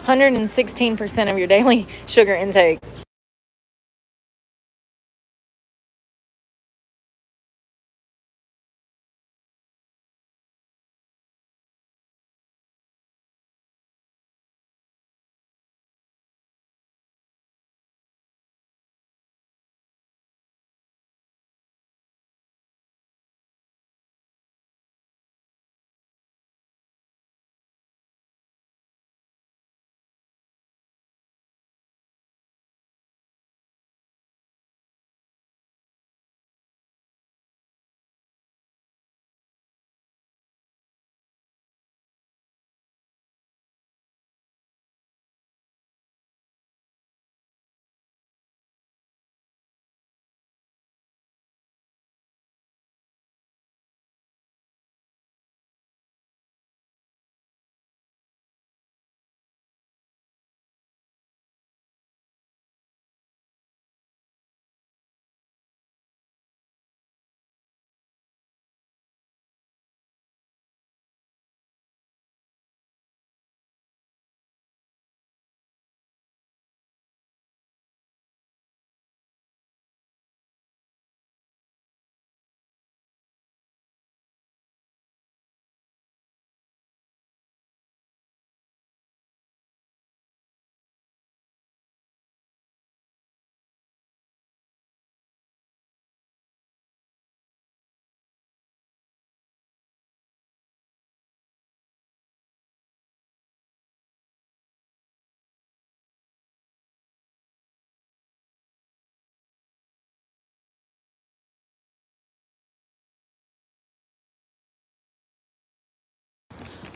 116% of your daily sugar intake.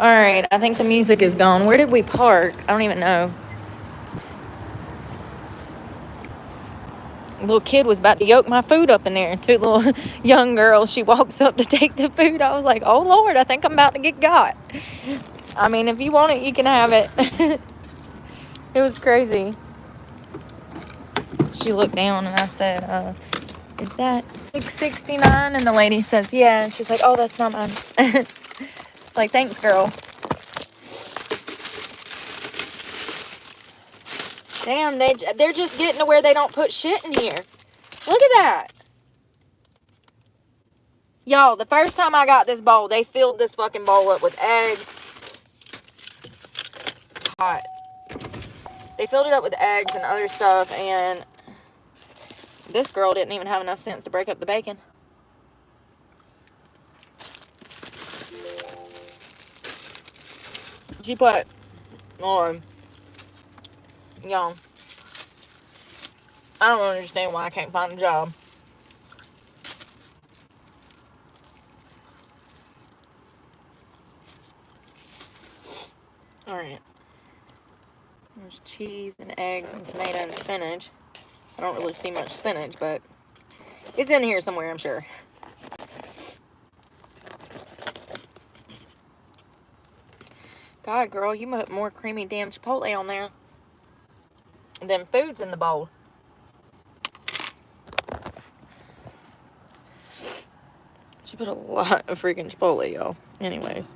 All right, I think the music is gone. Where did we park? I don't even know. A little kid was about to yoke my food up in there. Two little young girls. She walks up to take the food. I was like, oh Lord, I think I'm about to get got. I mean, if you want it, you can have it. It was crazy. She looked down and I said, is that $6.69? And the lady says, yeah. And she's like, oh, that's not mine. Like, thanks, girl. Damn, they're just getting to where they don't put shit in here. Look at that. Y'all, the first time I got this bowl, they filled this fucking bowl up with eggs. Hot. They filled it up with eggs and other stuff, and this girl didn't even have enough sense to break up the bacon. She put on, y'all, I don't understand why I can't find a job. Alright. There's cheese and eggs and tomato and spinach. I don't really see much spinach, but it's in here somewhere, I'm sure. God, girl, you put more creamy damn chipotle on there than food's in the bowl. She put a lot of freaking chipotle, y'all. Anyways.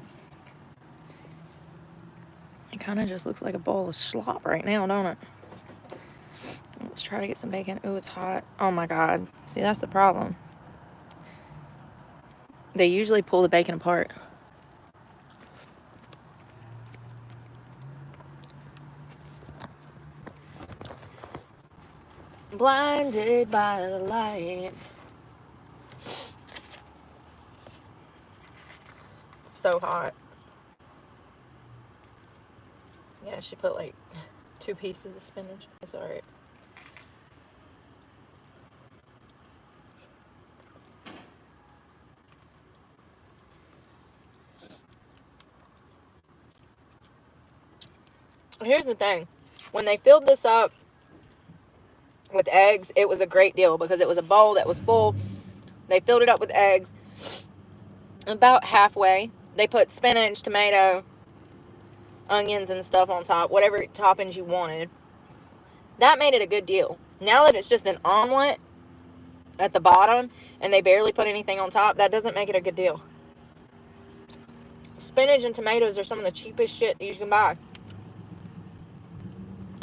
It kind of just looks like a bowl of slop right now, don't it? Let's try to get some bacon. Ooh, it's hot. Oh my God. See, that's the problem. They usually pull the bacon apart. Blinded by the light. It's so hot. Yeah, she put like 2 pieces of spinach. It's alright. Here's the thing. When they filled this up with eggs, it was a great deal because it was a bowl that was full. They filled it up with eggs. About halfway, they put spinach, tomato, onions and stuff on top, whatever toppings you wanted. That made it a good deal. Now that it's just an omelet at the bottom and they barely put anything on top, that doesn't make it a good deal. Spinach and tomatoes are some of the cheapest shit that you can buy.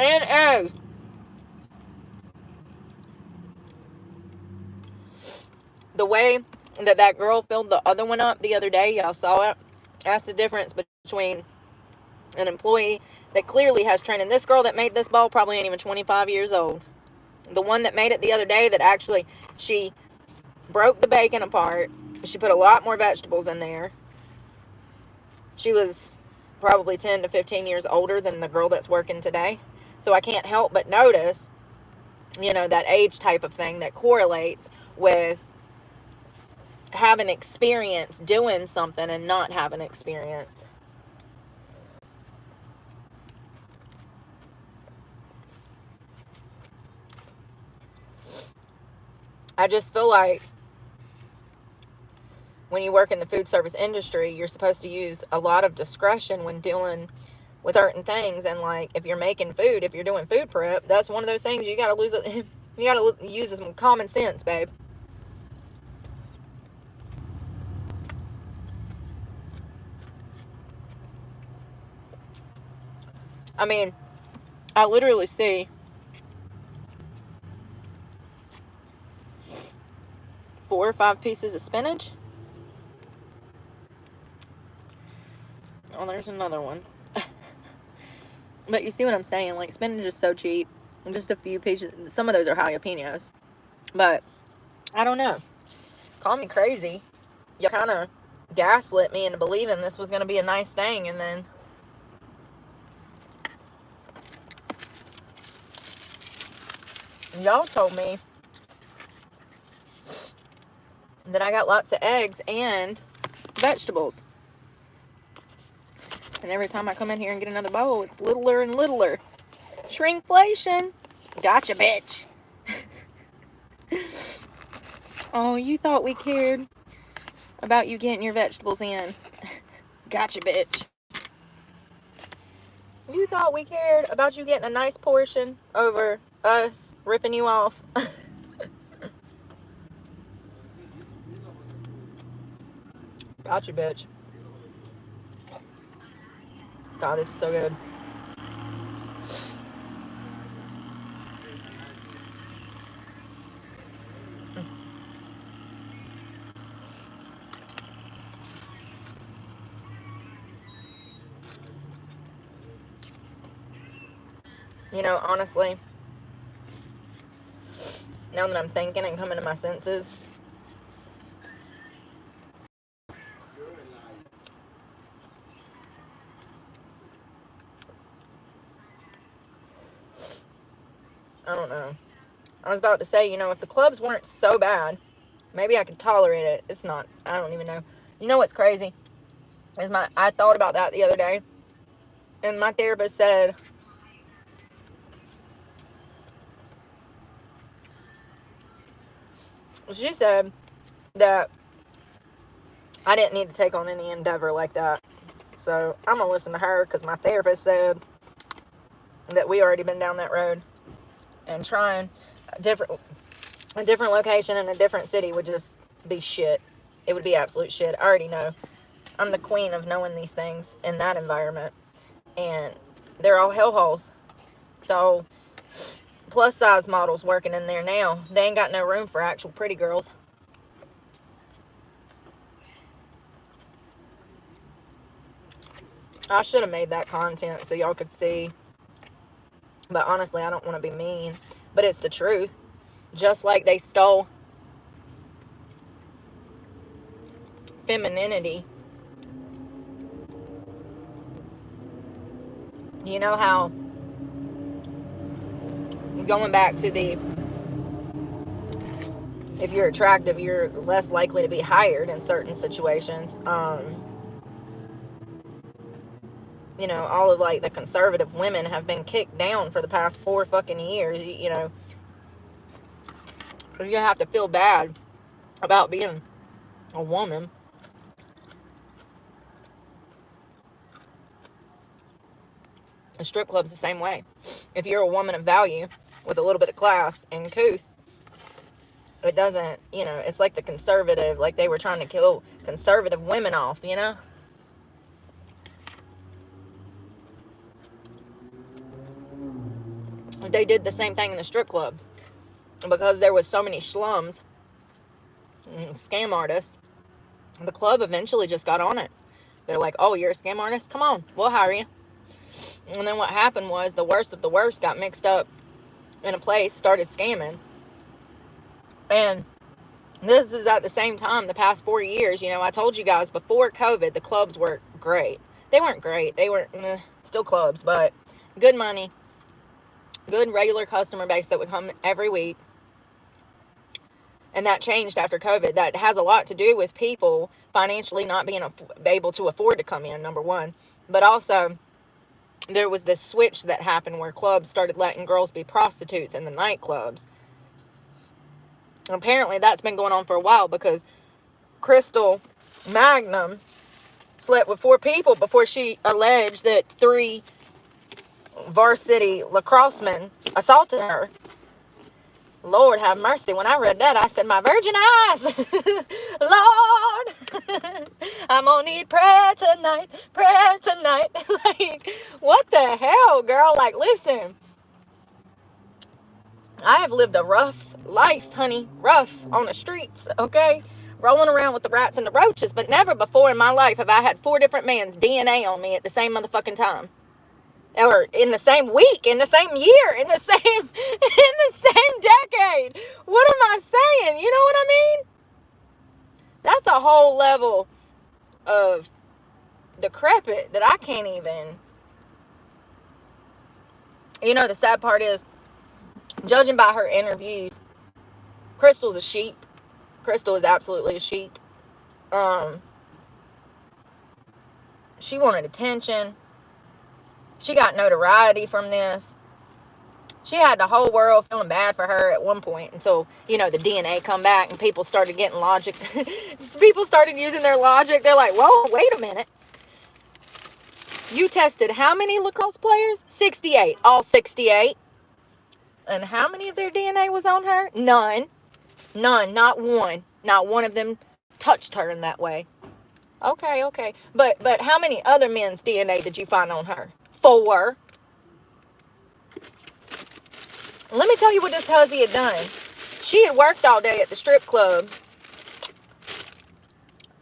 And eggs. The way that girl filled the other one up the other day, y'all saw it. That's the difference between an employee that clearly has training. This girl that made this bowl probably ain't even 25 years old. The one that made it the other day, that actually, she broke the bacon apart. She put a lot more vegetables in there. She was probably 10 to 15 years older than the girl that's working today. So I can't help but notice, that age type of thing that correlates with having experience doing something and not having experience. I just feel like when you work in the food service industry, you're supposed to use a lot of discretion when dealing with certain things. And like, if you're making food, if you're doing food prep, that's one of those things you gotta use some common sense, babe. I mean, I literally see 4 or 5 pieces of spinach. Oh, there's another one. But you see what I'm saying? Like, spinach is so cheap. Just a few pieces. Some of those are jalapenos. But, I don't know. Call me crazy. You kind of gaslit me into believing this was going to be a nice thing. And then y'all told me that I got lots of eggs and vegetables. And every time I come in here and get another bowl, it's littler and littler. Shrinkflation. Gotcha, bitch. Oh, you thought we cared about you getting your vegetables in. Gotcha, bitch. You thought we cared about you getting a nice portion over us ripping you off. Gotcha, bitch. God, this is so good. Honestly, now that I'm thinking and coming to my senses, I don't know. I was about to say, if the clubs weren't so bad, maybe I could tolerate it. It's not. I don't even know. You know what's crazy? I thought about that the other day, and my therapist said, she said that I didn't need to take on any endeavor like that. So I'm going to listen to her, because my therapist said that we already been down that road, and trying a different location in a different city would just be shit. It would be absolute shit. I already know. I'm the queen of knowing these things in that environment. And they're all hellholes. So plus size models working in there now. They ain't got no room for actual pretty girls. I should have made that content so y'all could see. But honestly, I don't want to be mean. But it's the truth. Just like they stole femininity. You know how, going back to if you're attractive, you're less likely to be hired in certain situations. All of like the conservative women have been kicked down for the past 4 fucking years. You have to feel bad about being a woman. A strip club's the same way. If you're a woman of value with a little bit of class and couth, it doesn't, it's like the conservative, like they were trying to kill conservative women off, they did the same thing in the strip clubs. Because there was so many schlums, scam artists, the club eventually just got on it. They're like, oh, you're a scam artist? Come on, we'll hire you. And then what happened was the worst of the worst got mixed up in a place, started scamming. And this is at the same time, the past 4 years, you know, I told you guys before COVID, the clubs were great. They weren't great. They weren't, still clubs, but good money, good regular customer base that would come every week. And that changed after COVID. That has a lot to do with people financially not being able to afford to come in, number one. But also, there was this switch that happened where clubs started letting girls be prostitutes in the nightclubs. Apparently, that's been going on for a while because Crystal Magnum slept with 4 people before she alleged that 3 varsity lacrossemen assaulted her. Lord have mercy. When I read that, I said, my virgin eyes. Lord, I'm gonna need prayer tonight. Like, what the hell, girl? Like, listen. I have lived a rough life, honey. Rough on the streets, okay? Rolling around with the rats and the roaches. But never before in my life have I had 4 different men's DNA on me at the same motherfucking time. Or in the same week, in the same year, in the same decade. What am I saying? You know what I mean? That's a whole level of decrepit that I can't even. You know, the sad part is, judging by her interviews, Crystal's a sheep. Crystal is absolutely a sheep. She wanted attention. She got notoriety from this. She had the whole world feeling bad for her at one point until, you know, the DNA come back and people started getting logic. People started using their logic. They're like, whoa, wait a minute. You tested how many lacrosse players? 68. All 68. And how many of their DNA was on her? None. None. Not one. Not one of them touched her in that way. Okay. But how many other men's DNA did you find on her? 4. Let me tell you what this hussy had done. She had worked all day at the strip club.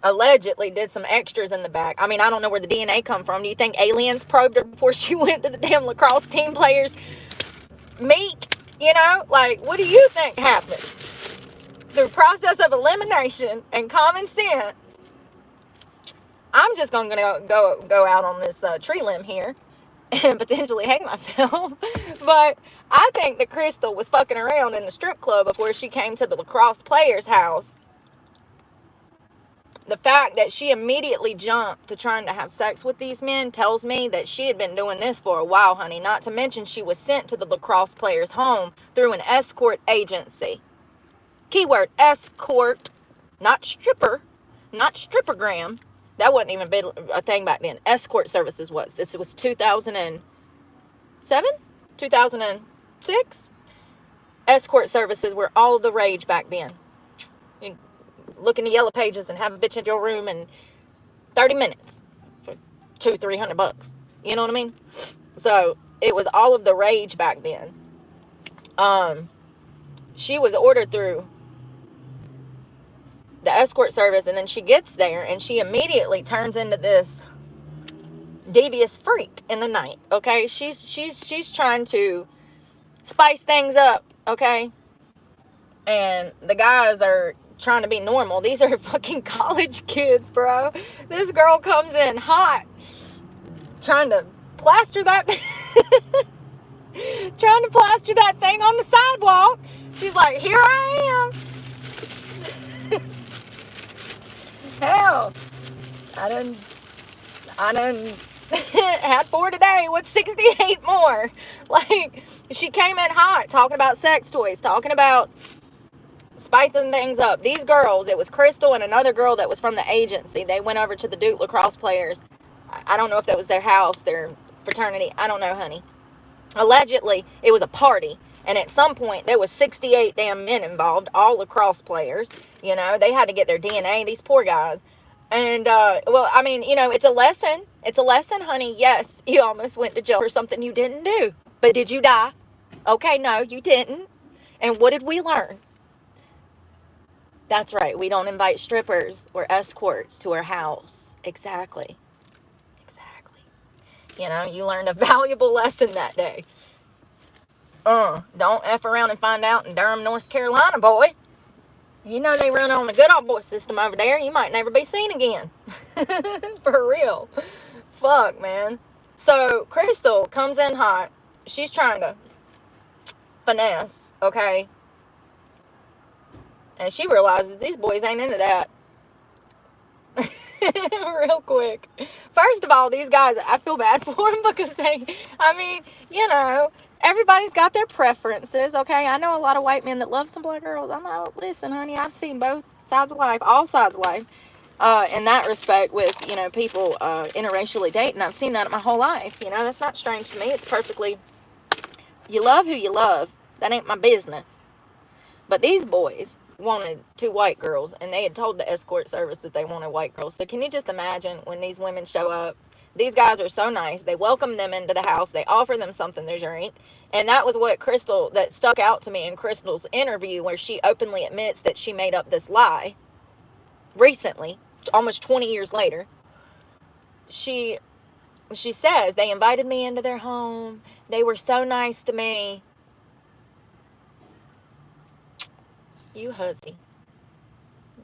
Allegedly did some extras in the back. I mean, I don't know where the DNA come from. Do you think aliens probed her before she went to the damn lacrosse team players' meet? You know, like, what do you think happened? Through process of elimination and common sense, I'm just going to go out on this tree limb here and potentially hang myself. But I think that Crystal was fucking around in the strip club before she came to the lacrosse player's house. The fact that she immediately jumped to trying to have sex with these men tells me that she had been doing this for a while, honey. Not to mention she was sent to the lacrosse player's home through an escort agency. Keyword, escort, not stripper, not strippergram. That wasn't even a thing back then. Escort services was. This was 2007? 2006? Escort services were all the rage back then. You look in the yellow pages and have a bitch in your room in 30 minutes for $200-300. You know what I mean? So it was all of the rage back then. She was ordered through the escort service, and then she gets there and she immediately turns into this devious freak in the night. Okay, she's trying to spice things up. Okay, and the guys are trying to be normal. These are fucking college kids, bro. This girl comes in hot, trying to plaster that thing on the sidewalk. She's like, here I am. Hell, I done had 4 today with 68 more. Like, she came in hot, talking about sex toys, talking about spicing things up. These girls, it was Crystal and another girl that was from the agency. They went over to the Duke lacrosse players. I don't know if that was their house, their fraternity. I don't know, honey. Allegedly, it was a party. And at some point, there was 68 damn men involved, all lacrosse players. You know, they had to get their DNA, these poor guys. And, well, I mean, you know, it's a lesson. It's a lesson, honey. Yes, you almost went to jail for something you didn't do. But did you die? Okay, no, you didn't. And what did we learn? That's right. We don't invite strippers or escorts to our house. Exactly. Exactly. You know, you learned a valuable lesson that day. Don't F around and find out in Durham, North Carolina, boy. You know they run on the good old boy system over there. You might never be seen again. For real. Fuck, man. So, Crystal comes in hot. She's trying to finesse, okay? And she realizes these boys ain't into that. Real quick. First of all, these guys, I feel bad for them because you know, everybody's got their preferences, okay? I know a lot of white men that love some black girls. I know, listen, honey, I've seen both sides of life, all sides of life, in that respect with, you know, people interracially dating. I've seen that my whole life. You know, that's not strange to me. It's perfectly, you love who you love. That ain't my business. But these boys wanted 2 white girls, and they had told the escort service that they wanted white girls. So can you just imagine when these women show up? These guys are so nice. They welcome them into the house. They offer them something to drink. And that was what that stuck out to me in Crystal's interview, where she openly admits that she made up this lie recently, almost 20 years later. She says, they invited me into their home. They were so nice to me. You hussy.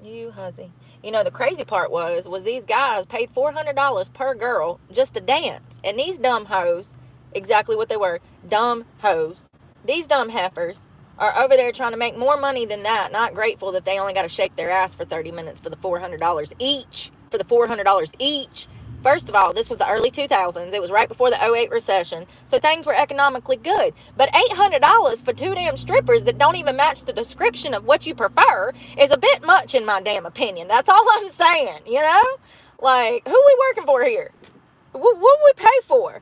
You hussy. You know, the crazy part was these guys paid $400 per girl just to dance. And these dumb hoes, exactly what they were, dumb hoes, these dumb heifers are over there trying to make more money than that, not grateful that they only got to shake their ass for 30 minutes for the $400 each. For the $400 each. First of all, this was the early 2000s. It was right before the '08 recession. So things were economically good. But $800 for 2 damn strippers that don't even match the description of what you prefer is a bit much in my damn opinion. That's all I'm saying, you know? Like, who we working for here? What we pay for?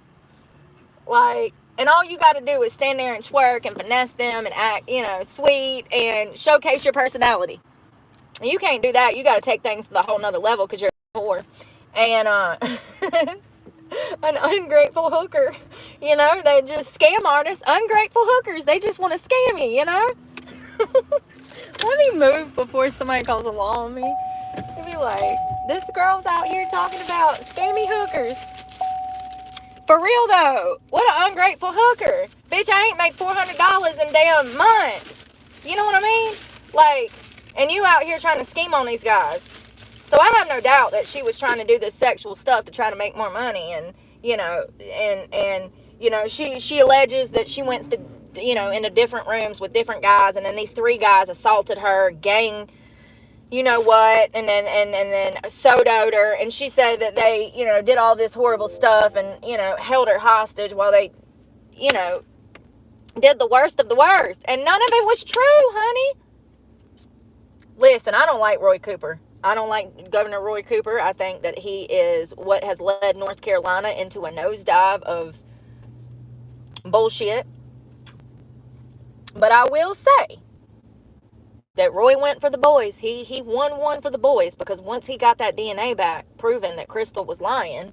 Like, and all you got to do is stand there and twerk and finesse them and act, you know, sweet and showcase your personality. And you can't do that. You got to take things to the whole nother level because you're a whore. And an ungrateful hooker, you know, they just scam artists, ungrateful hookers, they just want to scam you, you know. Let me move before somebody calls the law on me. It'd be like, this girl's out here talking about scammy hookers. For real though, what an ungrateful hooker. Bitch, I ain't made $400 in damn months. You know what I mean? Like, and you out here trying to scheme on these guys. So I have no doubt that she was trying to do this sexual stuff to try to make more money. And, you know, and you know, she alleges that she went to, you know, into different rooms with different guys. And then these 3 guys assaulted her, gang, you know what, and then sodoed her. And she said that they, you know, did all this horrible stuff and, you know, held her hostage while they, you know, did the worst of the worst. And none of it was true, honey. Listen, I don't like Roy Cooper. I don't like Governor Roy Cooper. I think that he is what has led North Carolina into a nosedive of bullshit. But I will say that Roy went for the boys. He won one for the boys, because once he got that DNA back proving that Crystal was lying,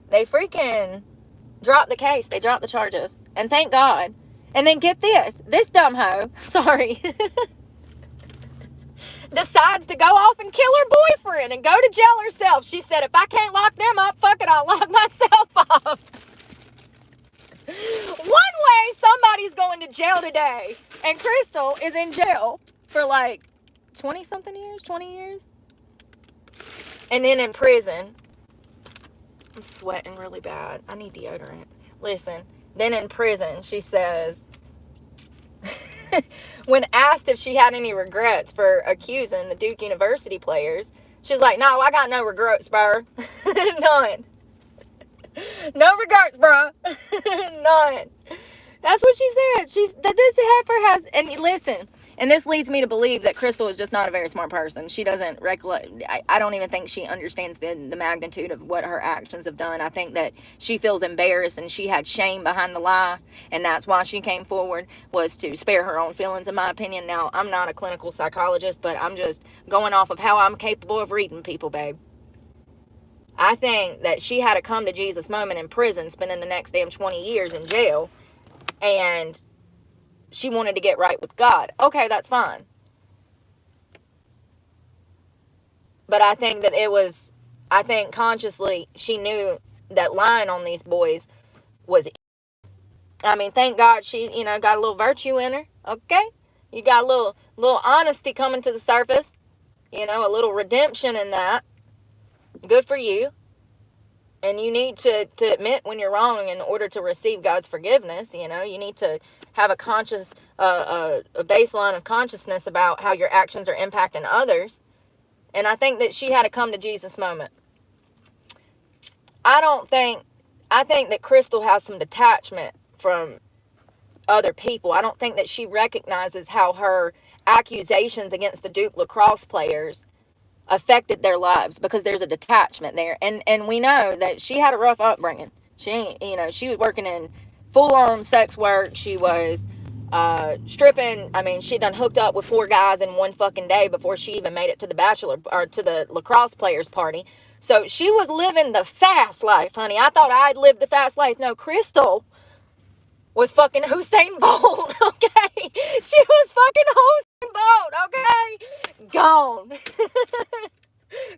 they freaking dropped the case. They dropped the charges. And thank God. And then get this dumb hoe, sorry, decides to go off and kill her boyfriend and go to jail herself. She said, if I can't lock them up, fuck it, I'll lock myself up. One way, somebody's going to jail today. And Crystal is in jail for like 20-something years, 20 years. And then in prison. I'm sweating really bad. I need deodorant. Listen, then in prison, she says, when asked if she had any regrets for accusing the Duke University players, she's like, no, I got no regrets, bro. None. No regrets, bro. None. That's what she said. This heifer has, and listen, and this leads me to believe that Crystal is just not a very smart person. She doesn't recollect. I don't even think she understands the magnitude of what her actions have done. I think that she feels embarrassed and she had shame behind the lie, and that's why she came forward, was to spare her own feelings, in my opinion. Now, I'm not a clinical psychologist, but I'm just going off of how I'm capable of reading people, babe. I think that she had a come to Jesus moment in prison, spending the next damn 20 years in jail, and she wanted to get right with God. Okay, that's fine. But I think that I think consciously she knew that lying on these boys was, I mean, thank God she, got a little virtue in her. Okay? You got a little honesty coming to the surface. A little redemption in that. Good for you. And you need to admit when you're wrong in order to receive God's forgiveness. You need to have a conscious, a baseline of consciousness about how your actions are impacting others. And I think that she had a come to Jesus moment. I think that Crystal has some detachment from other people. I don't think that she recognizes how her accusations against the Duke lacrosse players affected their lives, because there's a detachment there. And we know that she had a rough upbringing. She was working in full-on sex work. She was stripping. I mean, she'd done hooked up with 4 guys in one fucking day before she even made it to the bachelor or to the lacrosse players party. So she was living the fast life, honey. I thought I'd lived the fast life. No, Crystal was fucking Usain Bolt, okay? She was fucking Usain Bolt, okay? Gone.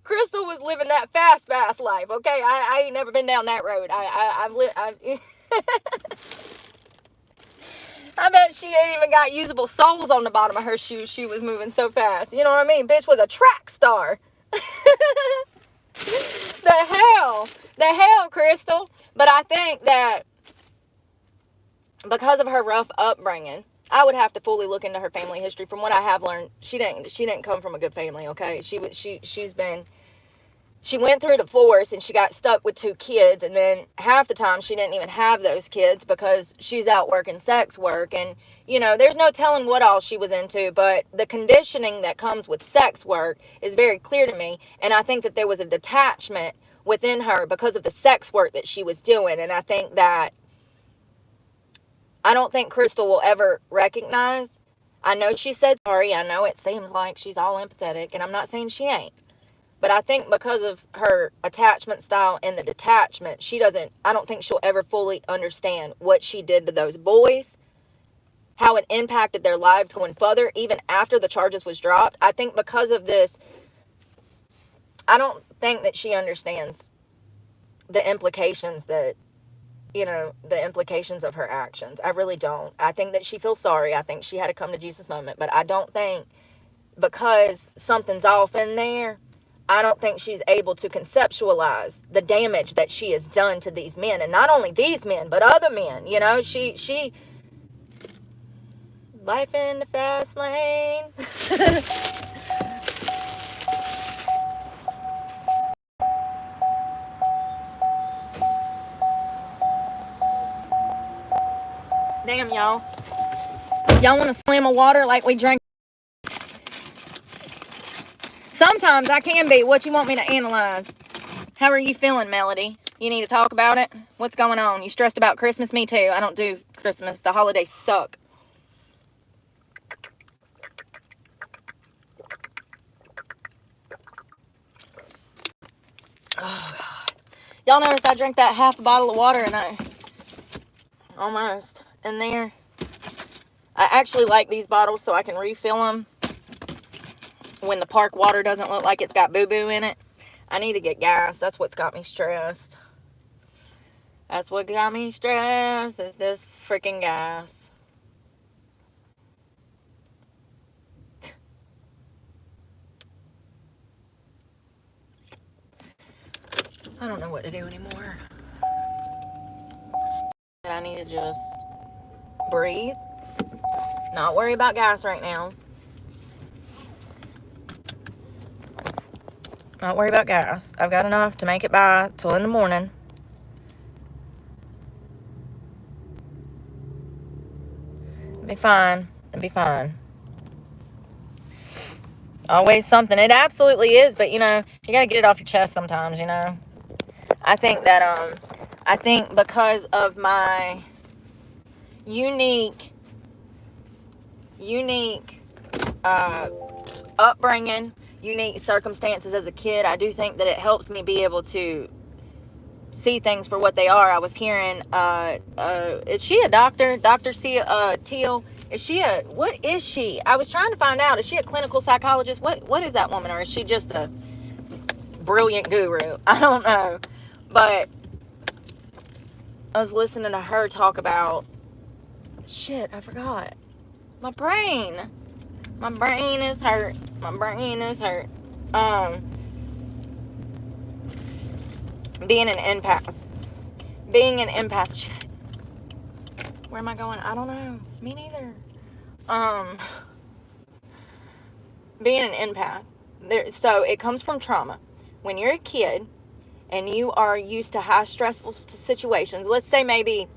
Crystal was living that fast life, okay? I ain't never been down that road. I've lived. I bet she ain't even got usable soles on the bottom of her shoes. She was moving so fast. You know what I mean? Bitch was a track star. The hell, Crystal. But I think that because of her rough upbringing, I would have to fully look into her family history. From what I have learned, she didn't come from a good family, okay? She went through divorce and she got stuck with 2 kids, and then half the time she didn't even have those kids because she's out working sex work. And there's no telling what all she was into, but the conditioning that comes with sex work is very clear to me. And I think that there was a detachment within her because of the sex work that she was doing. And I think that I don't think Crystal will ever recognize. I know she said sorry. I know it seems like she's all empathetic, and I'm not saying she ain't. But I think because of her attachment style and the detachment, I don't think she'll ever fully understand what she did to those boys, how it impacted their lives going further, even after the charges was dropped. I think because of this, I don't think that she understands the implications the implications of her actions. I really don't. I think that she feels sorry. I think she had a come to Jesus moment, but I don't think, because something's off in there, I don't think she's able to conceptualize the damage that she has done to these men. And not only these men, but other men. She life in the fast lane. Damn, y'all. Y'all want to slam a water like we drank? Sometimes I can be. What you want me to analyze? How are you feeling, Melody? You need to talk about it? What's going on? You stressed about Christmas? Me too. I don't do Christmas. The holidays suck. Oh, God. Y'all notice I drank that half a bottle of water and I almost in there. I actually like these bottles so I can refill them when the park water doesn't look like it's got boo-boo in it. I need to get gas. That's what's got me stressed. That's what got me stressed, is this freaking gas. I don't know what to do anymore. I need to just breathe. Not worry about gas right now. Not worry about gas. I've got enough to make it by till in the morning. It'll be fine. It'll be fine. Always something. It absolutely is, but you gotta get it off your chest sometimes, I think that I think because of my unique upbringing, unique circumstances as a kid, I do think that it helps me be able to see things for what they are. I was hearing, is she a doctor? Dr. Teal. what is she? I was trying to find out. Is she a clinical psychologist? What is that woman? Or is she just a brilliant guru? I don't know. But I was listening to her talk about, shit, I forgot. My brain is hurt. Being an empath. Shit. Where am I going? I don't know. Me neither. Being an empath. So it comes from trauma. When you're a kid and you are used to high stressful situations, let's say maybe,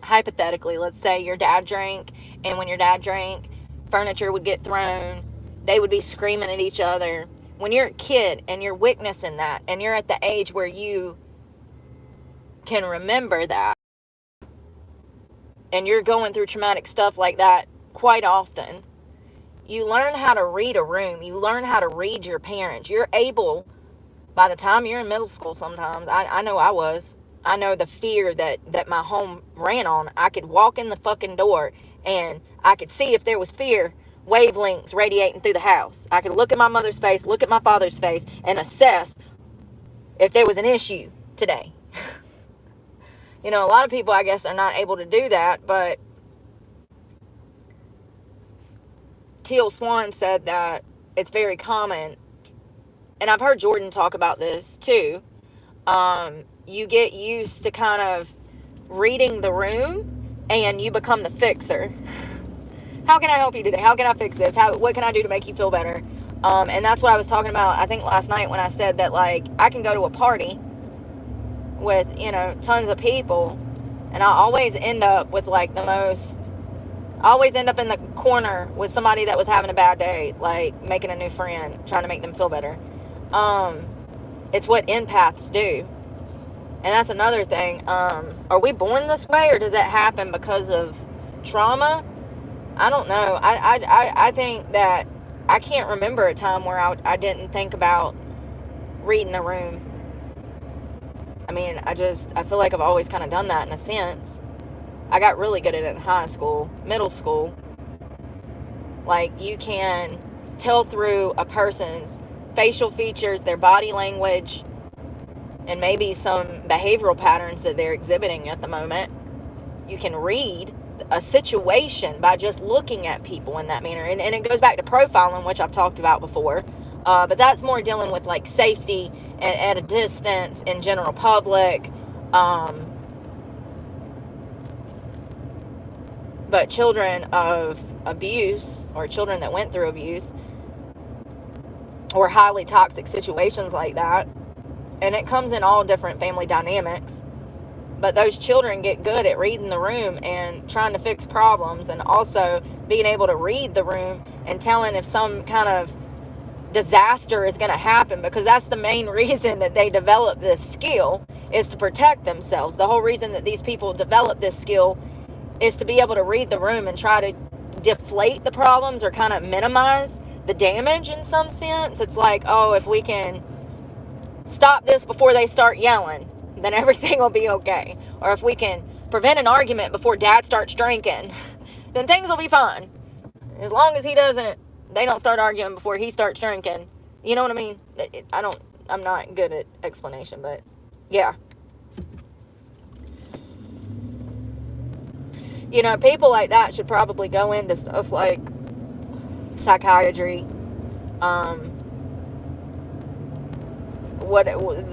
hypothetically, let's say your dad drank, and when your dad drank, furniture would get thrown. They would be screaming at each other. When you're a kid and you're witnessing that, and you're at the age where you can remember that, and you're going through traumatic stuff like that quite often, you learn how to read a room. You learn how to read your parents. You're able, by the time you're in middle school sometimes, I know I was. I know the fear that my home ran on. I could walk in the fucking door and I could see if there was fear wavelengths radiating through the house. I could look at my mother's face, look at my father's face, and assess if there was an issue today. You know, a lot of people, I guess, are not able to do that, but Teal Swan said that it's very common, and I've heard Jordan talk about this too. You get used to kind of reading the room and you become the fixer. How can I help you today? How can I fix this? What can I do to make you feel better? And that's what I was talking about, I think, last night when I said that, like, I can go to a party with, you know, tons of people, and I always end up with, like, I always end up in the corner with somebody that was having a bad day, like, making a new friend, trying to make them feel better. It's what empaths do. And that's another thing. Are we born this way, or does that happen because of trauma? I don't know. I think that I can't remember a time where I didn't think about reading a room. I mean, I feel like I've always kind of done that in a sense. I got really good at it in high school, middle school. Like, you can tell through a person's facial features, their body language, and maybe some behavioral patterns that they're exhibiting at the moment. You can read a situation by just looking at people in that manner. And it goes back to profiling, which I've talked about before. But that's more dealing with, like, safety at a distance in general public. But children of abuse, or children that went through abuse, or highly toxic situations like that, and it comes in all different family dynamics, but those children get good at reading the room and trying to fix problems, and also being able to read the room and telling if some kind of disaster is going to happen, because that's the main reason that they develop this skill, is to protect themselves. The whole reason that these people develop this skill is to be able to read the room and try to deflate the problems, or kind of minimize the damage in some sense. It's like, oh, if we can stop this before they start yelling, then everything will be okay. Or if we can prevent an argument before dad starts drinking, then things will be fine. As long as they don't start arguing before he starts drinking. You know what I mean? I'm not good at explanation, but yeah. You know, people like that should probably go into stuff like psychiatry, the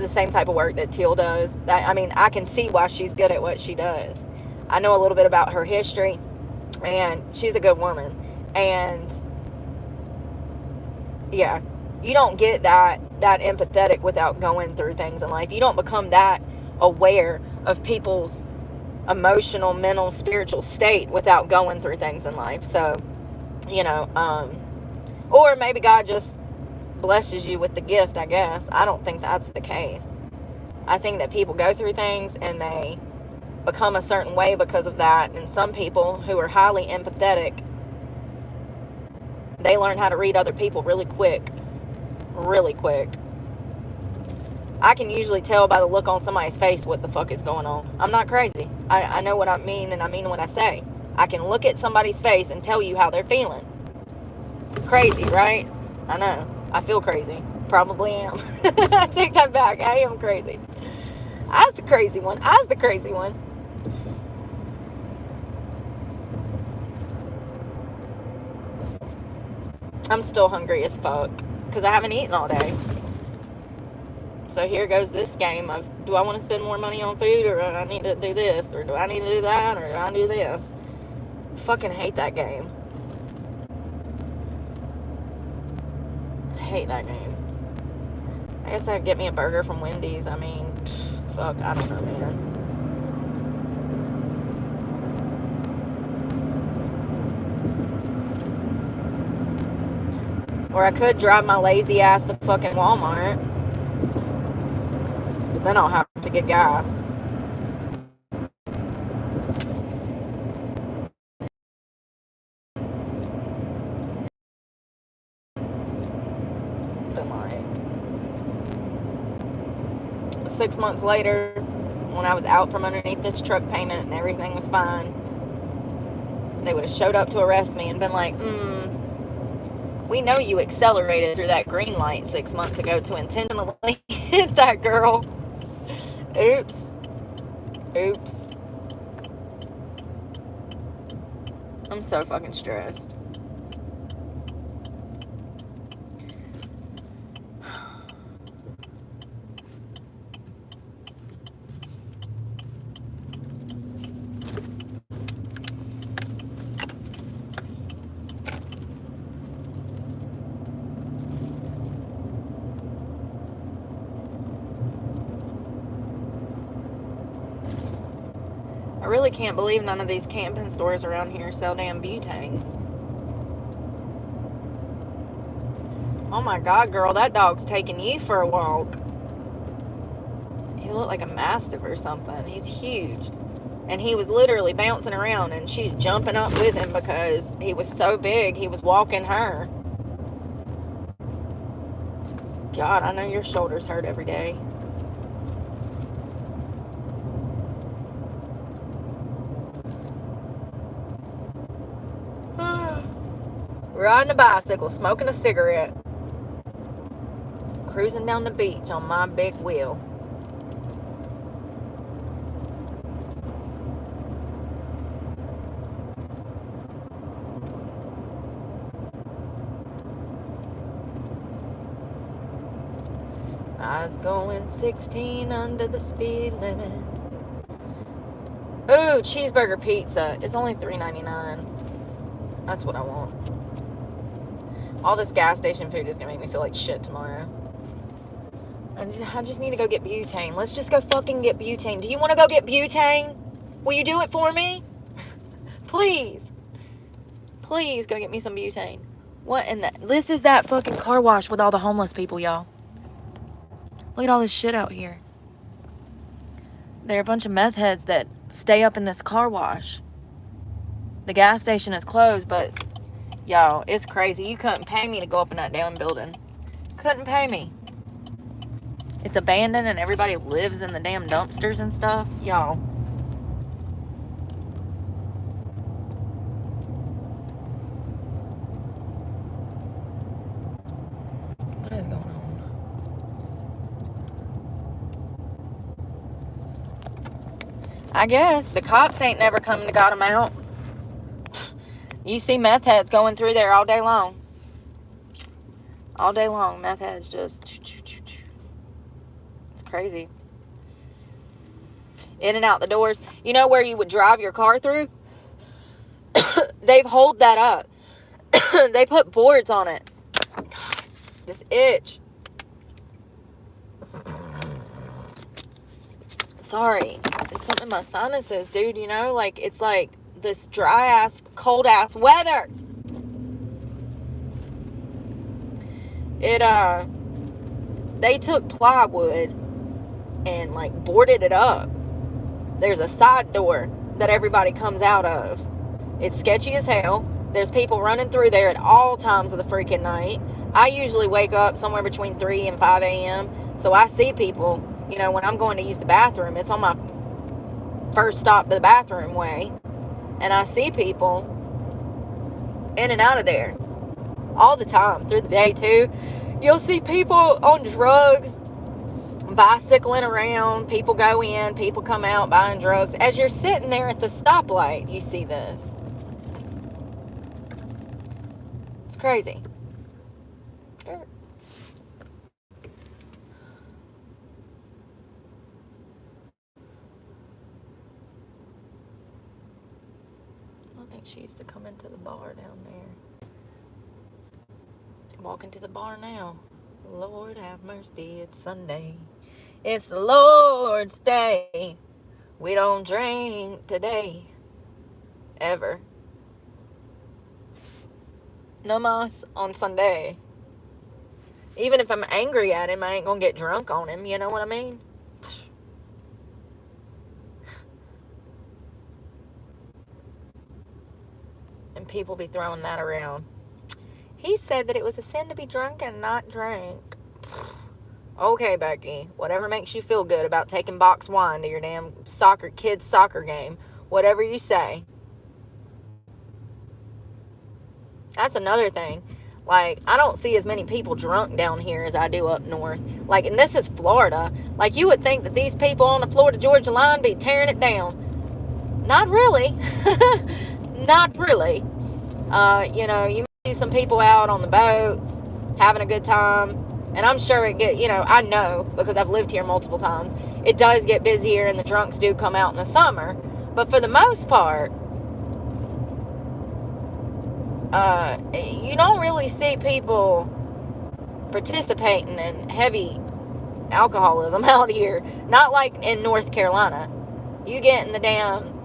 same type of work that Teal does. I mean, I can see why she's good at what she does. I know a little bit about her history, and she's a good woman. And yeah, you don't get that empathetic without going through things in life. You don't become that aware of people's emotional, mental, spiritual state without going through things in life. So, you know, or maybe God just blesses you with the gift, I guess. I don't think that's the case. I think that people go through things and they become a certain way because of that. And some people who are highly empathetic, they learn how to read other people really quick. Really quick. I can usually tell by the look on somebody's face what the fuck is going on. I'm not crazy. I know what I mean, and I mean what I say. I can look at somebody's face and tell you how they're feeling. Crazy, right? I know. I feel crazy. Probably am. I take that back. I am crazy. I was the crazy one. I'm still hungry as fuck because I haven't eaten all day. So here goes this game of, do I want to spend more money on food, or do I need to do this, or do I need to do that, or do I do this? I fucking hate that game. I hate that game. I guess I'd get me a burger from Wendy's. I mean, fuck, I don't know, man. Or I could drive my lazy ass to fucking Walmart. But then I'll have to get gas. Been like 6 months later, when I was out from underneath this truck payment and everything was fine, they would have showed up to arrest me and been like, we know you accelerated through that green light 6 months ago to intentionally hit that girl. Oops. I'm so fucking stressed. I really can't believe none of these camping stores around here sell damn butane. Oh my god, girl, that dog's taking you for a walk. He looked like a mastiff or something. He's huge. And he was literally bouncing around, and she's jumping up with him because he was so big, he was walking her. God, I know your shoulders hurt every day. Riding a bicycle, smoking a cigarette, cruising down the beach on my big wheel. I was going 16 under the speed limit. Ooh, cheeseburger pizza. It's only $3.99. That's what I want. All this gas station food is going to make me feel like shit tomorrow. I just need to go get butane. Let's just go fucking get butane. Do you want to go get butane? Will you do it for me? Please. Please go get me some butane. What in the... This is that fucking car wash with all the homeless people, y'all. Look at all this shit out here. There are a bunch of meth heads that stay up in this car wash. The gas station is closed, but... Y'all, it's crazy. You couldn't pay me to go up in that damn building. Couldn't pay me. It's abandoned and everybody lives in the damn dumpsters and stuff. Y'all. What is going on? I guess the cops ain't never come to got them out. You see meth heads going through there all day long. All day long, meth heads just... It's crazy. In and out the doors. You know where you would drive your car through? They've holed that up. They put boards on it. God, this itch. Sorry. It's something in my sinuses, dude, you know? Like, it's like... this dry ass, cold ass weather. They took plywood and like boarded it up. There's a side door that everybody comes out of. It's sketchy as hell. There's people running through there at all times of the freaking night. I usually wake up somewhere between 3 and 5 a.m. So I see people, you know, when I'm going to use the bathroom. It's on my first stop to the bathroom way. And I see people in and out of there all the time through the day too. You'll see people on drugs, bicycling around. People go in, people come out buying drugs. As you're sitting there at the stoplight, you see this. It's crazy. I think she used to come into the bar down there. Walking to the bar now. Lord have mercy, it's Sunday. It's the Lord's day. We don't drink today. Ever. No mas on Sunday. Even if I'm angry at him, I ain't gonna get drunk on him. You know what I mean? And people be throwing that around. He said that it was a sin to be drunk and not drink. Okay, Becky. Whatever makes you feel good about taking box wine to your damn kids' soccer game. Whatever you say. That's another thing. Like, I don't see as many people drunk down here as I do up north. Like, and this is Florida. Like, you would think that these people on the Florida-Georgia line be tearing it down. Not really. Not really. You know, you see some people out on the boats having a good time. And I'm sure I know because I've lived here multiple times. It does get busier and the drunks do come out in the summer. But for the most part, you don't really see people participating in heavy alcoholism out here. Not like in North Carolina. You get in the damn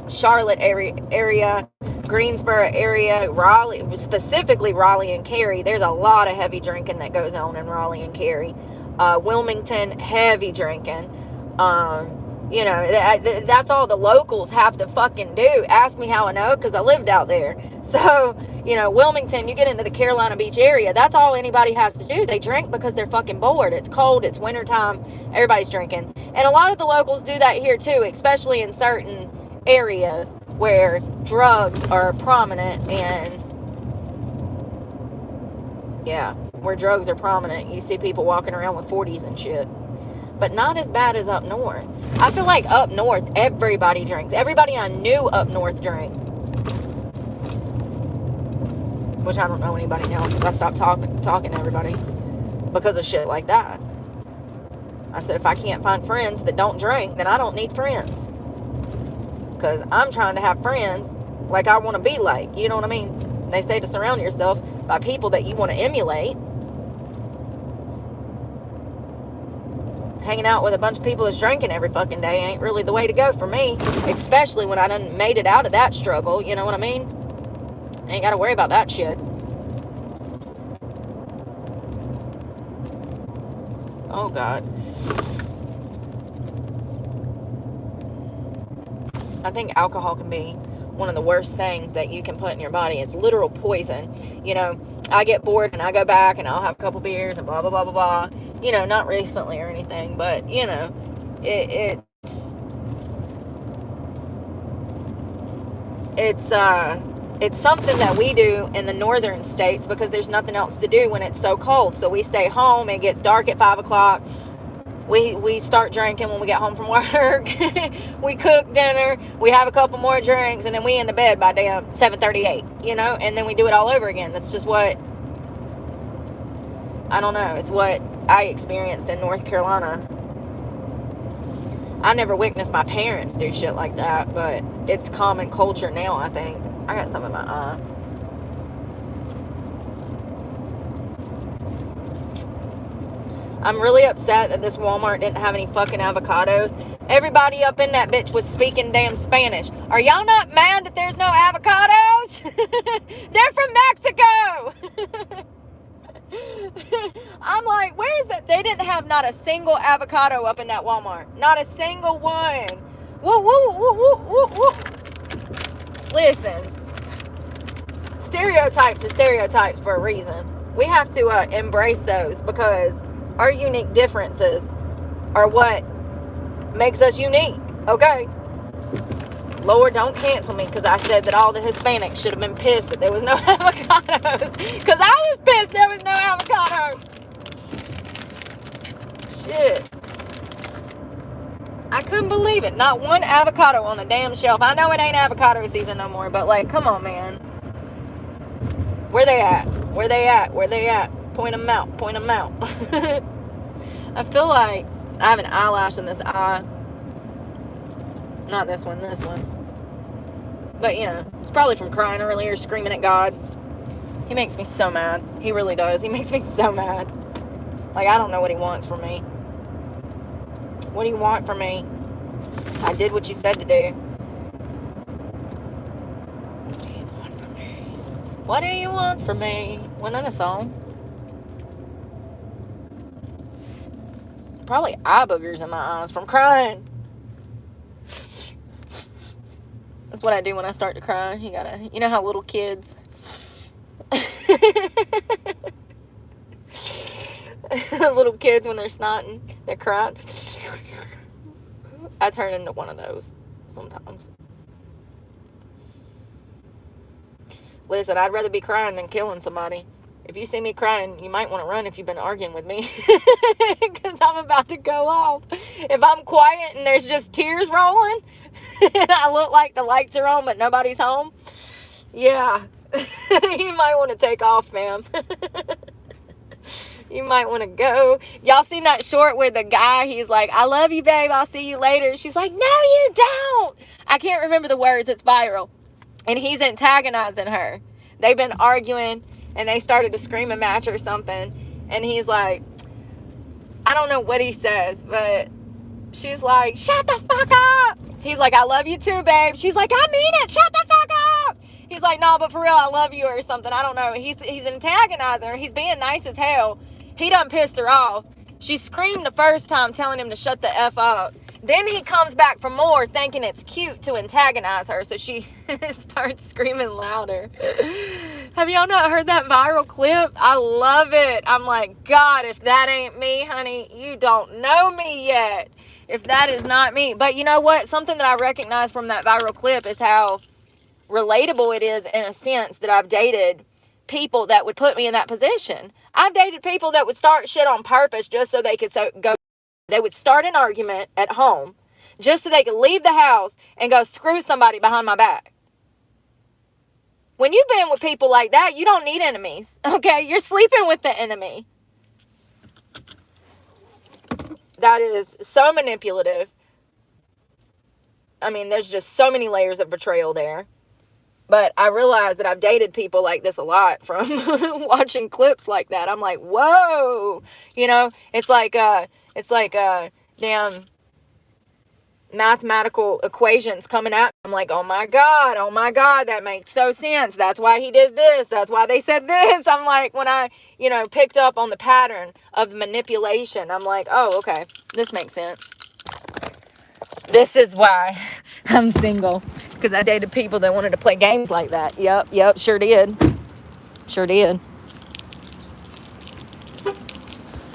Charlotte area, Greensboro area, Raleigh, specifically Raleigh and Cary. There's a lot of heavy drinking that goes on in Raleigh and Cary. Wilmington, heavy drinking. That's all the locals have to fucking do. Ask me how I know, because I lived out there. So, Wilmington, you get into the Carolina Beach area, that's all anybody has to do. They drink because they're fucking bored. It's cold, it's wintertime, everybody's drinking. And a lot of the locals do that here too, especially in certain areas where drugs are prominent and where drugs are prominent. You see people walking around with 40s and shit. But not as bad as up north. I feel like up north, everybody drinks. Everybody I knew up north drank. Which I don't know anybody now because I stopped talking to everybody because of shit like that. I said, if I can't find friends that don't drink, then I don't need friends. Because I'm trying to have friends like I want to be like. You know what I mean? They say to surround yourself by people that you want to emulate. Hanging out with a bunch of people that's drinking every fucking day ain't really the way to go for me. Especially when I done made it out of that struggle. You know what I mean? Ain't got to worry about that shit. Oh, God. I think alcohol can be one of the worst things that you can put in your body. It's literal poison. I get bored and I go back and I'll have a couple beers and blah, blah, blah, blah, blah. Not recently or anything, but, it's something that we do in the northern states because there's nothing else to do when it's so cold. So we stay home. It gets dark at 5 o'clock. We start drinking when we get home from work. We cook dinner. We have a couple more drinks, and then we into bed by damn 7:38. And then we do it all over again. That's just what, I don't know. It's what I experienced in North Carolina. I never witnessed my parents do shit like that, but it's common culture now, I think. I got some in my eye. I'm really upset that this Walmart didn't have any fucking avocados. Everybody up in that bitch was speaking damn Spanish. Are y'all not mad that there's no avocados? They're from Mexico! I'm like, where is that? They didn't have not a single avocado up in that Walmart. Not a single one. Woo, woo, woo, woo, woo, woo. Listen. Stereotypes are stereotypes for a reason. We have to embrace those because our unique differences are what makes us unique, okay? Lord, don't cancel me because I said that all the Hispanics should have been pissed that there was no avocados. Because I was pissed there was no avocados. Shit. I couldn't believe it. Not one avocado on the damn shelf. I know it ain't avocado season no more, but like, come on, man. Where they at? Where they at? Where they at? Point them out. Point them out. I feel like I have an eyelash in this eye. Not this one, this one. But, you know, it's probably from crying earlier, screaming at God. He makes me so mad. He really does. He makes me so mad. Like, I don't know what he wants from me. What do you want from me? I did what you said to do. What do you want from me? What do you want from me? Wasn't that a song? Probably eye boogers in my eyes from crying. That's what I do when I start to cry. You know how little kids. Little kids when they're snotting, they're crying. I turn into one of those sometimes. Listen, I'd rather be crying than killing somebody. If you see me crying, you might want to run if you've been arguing with me. Because I'm about to go off. If I'm quiet and there's just tears rolling, and I look like the lights are on but nobody's home, yeah, you might want to take off, fam. You might want to go. Y'all seen that short where the guy, he's like, I love you, babe, I'll see you later. She's like, no, you don't. I can't remember the words. It's viral. And he's antagonizing her. They've been arguing, and they started to scream a match or something. And he's like, I don't know what he says, but she's like, shut the fuck up. He's like, I love you too, babe. She's like, I mean it. Shut the fuck up. He's like, no, but for real, I love you or something. I don't know. He's antagonizing her. He's being nice as hell. He done pissed her off. She screamed the first time telling him to shut the F up. Then he comes back for more thinking it's cute to antagonize her. So she starts screaming louder. Have y'all not heard that viral clip? I love it. I'm like, God, if that ain't me, honey, you don't know me yet. If that is not me. But you know what? Something that I recognize from that viral clip is how relatable it is in a sense that I've dated people that would put me in that position. I've dated people that would start shit on purpose just so they could go. They would start an argument at home just so they could leave the house and go screw somebody behind my back. When you've been with people like that, you don't need enemies, okay? You're sleeping with the enemy. That is so manipulative. I mean, there's just so many layers of betrayal there. But I realize that I've dated people like this a lot from watching clips like that. I'm like, whoa, you know, it's like damn mathematical equations coming out. I'm like, oh my God, that makes so sense. That's why he did this. That's why they said this. I'm like, when I, picked up on the pattern of manipulation, I'm like, oh, okay, this makes sense. This is why I'm single, because I dated people that wanted to play games like that. Yep, sure did.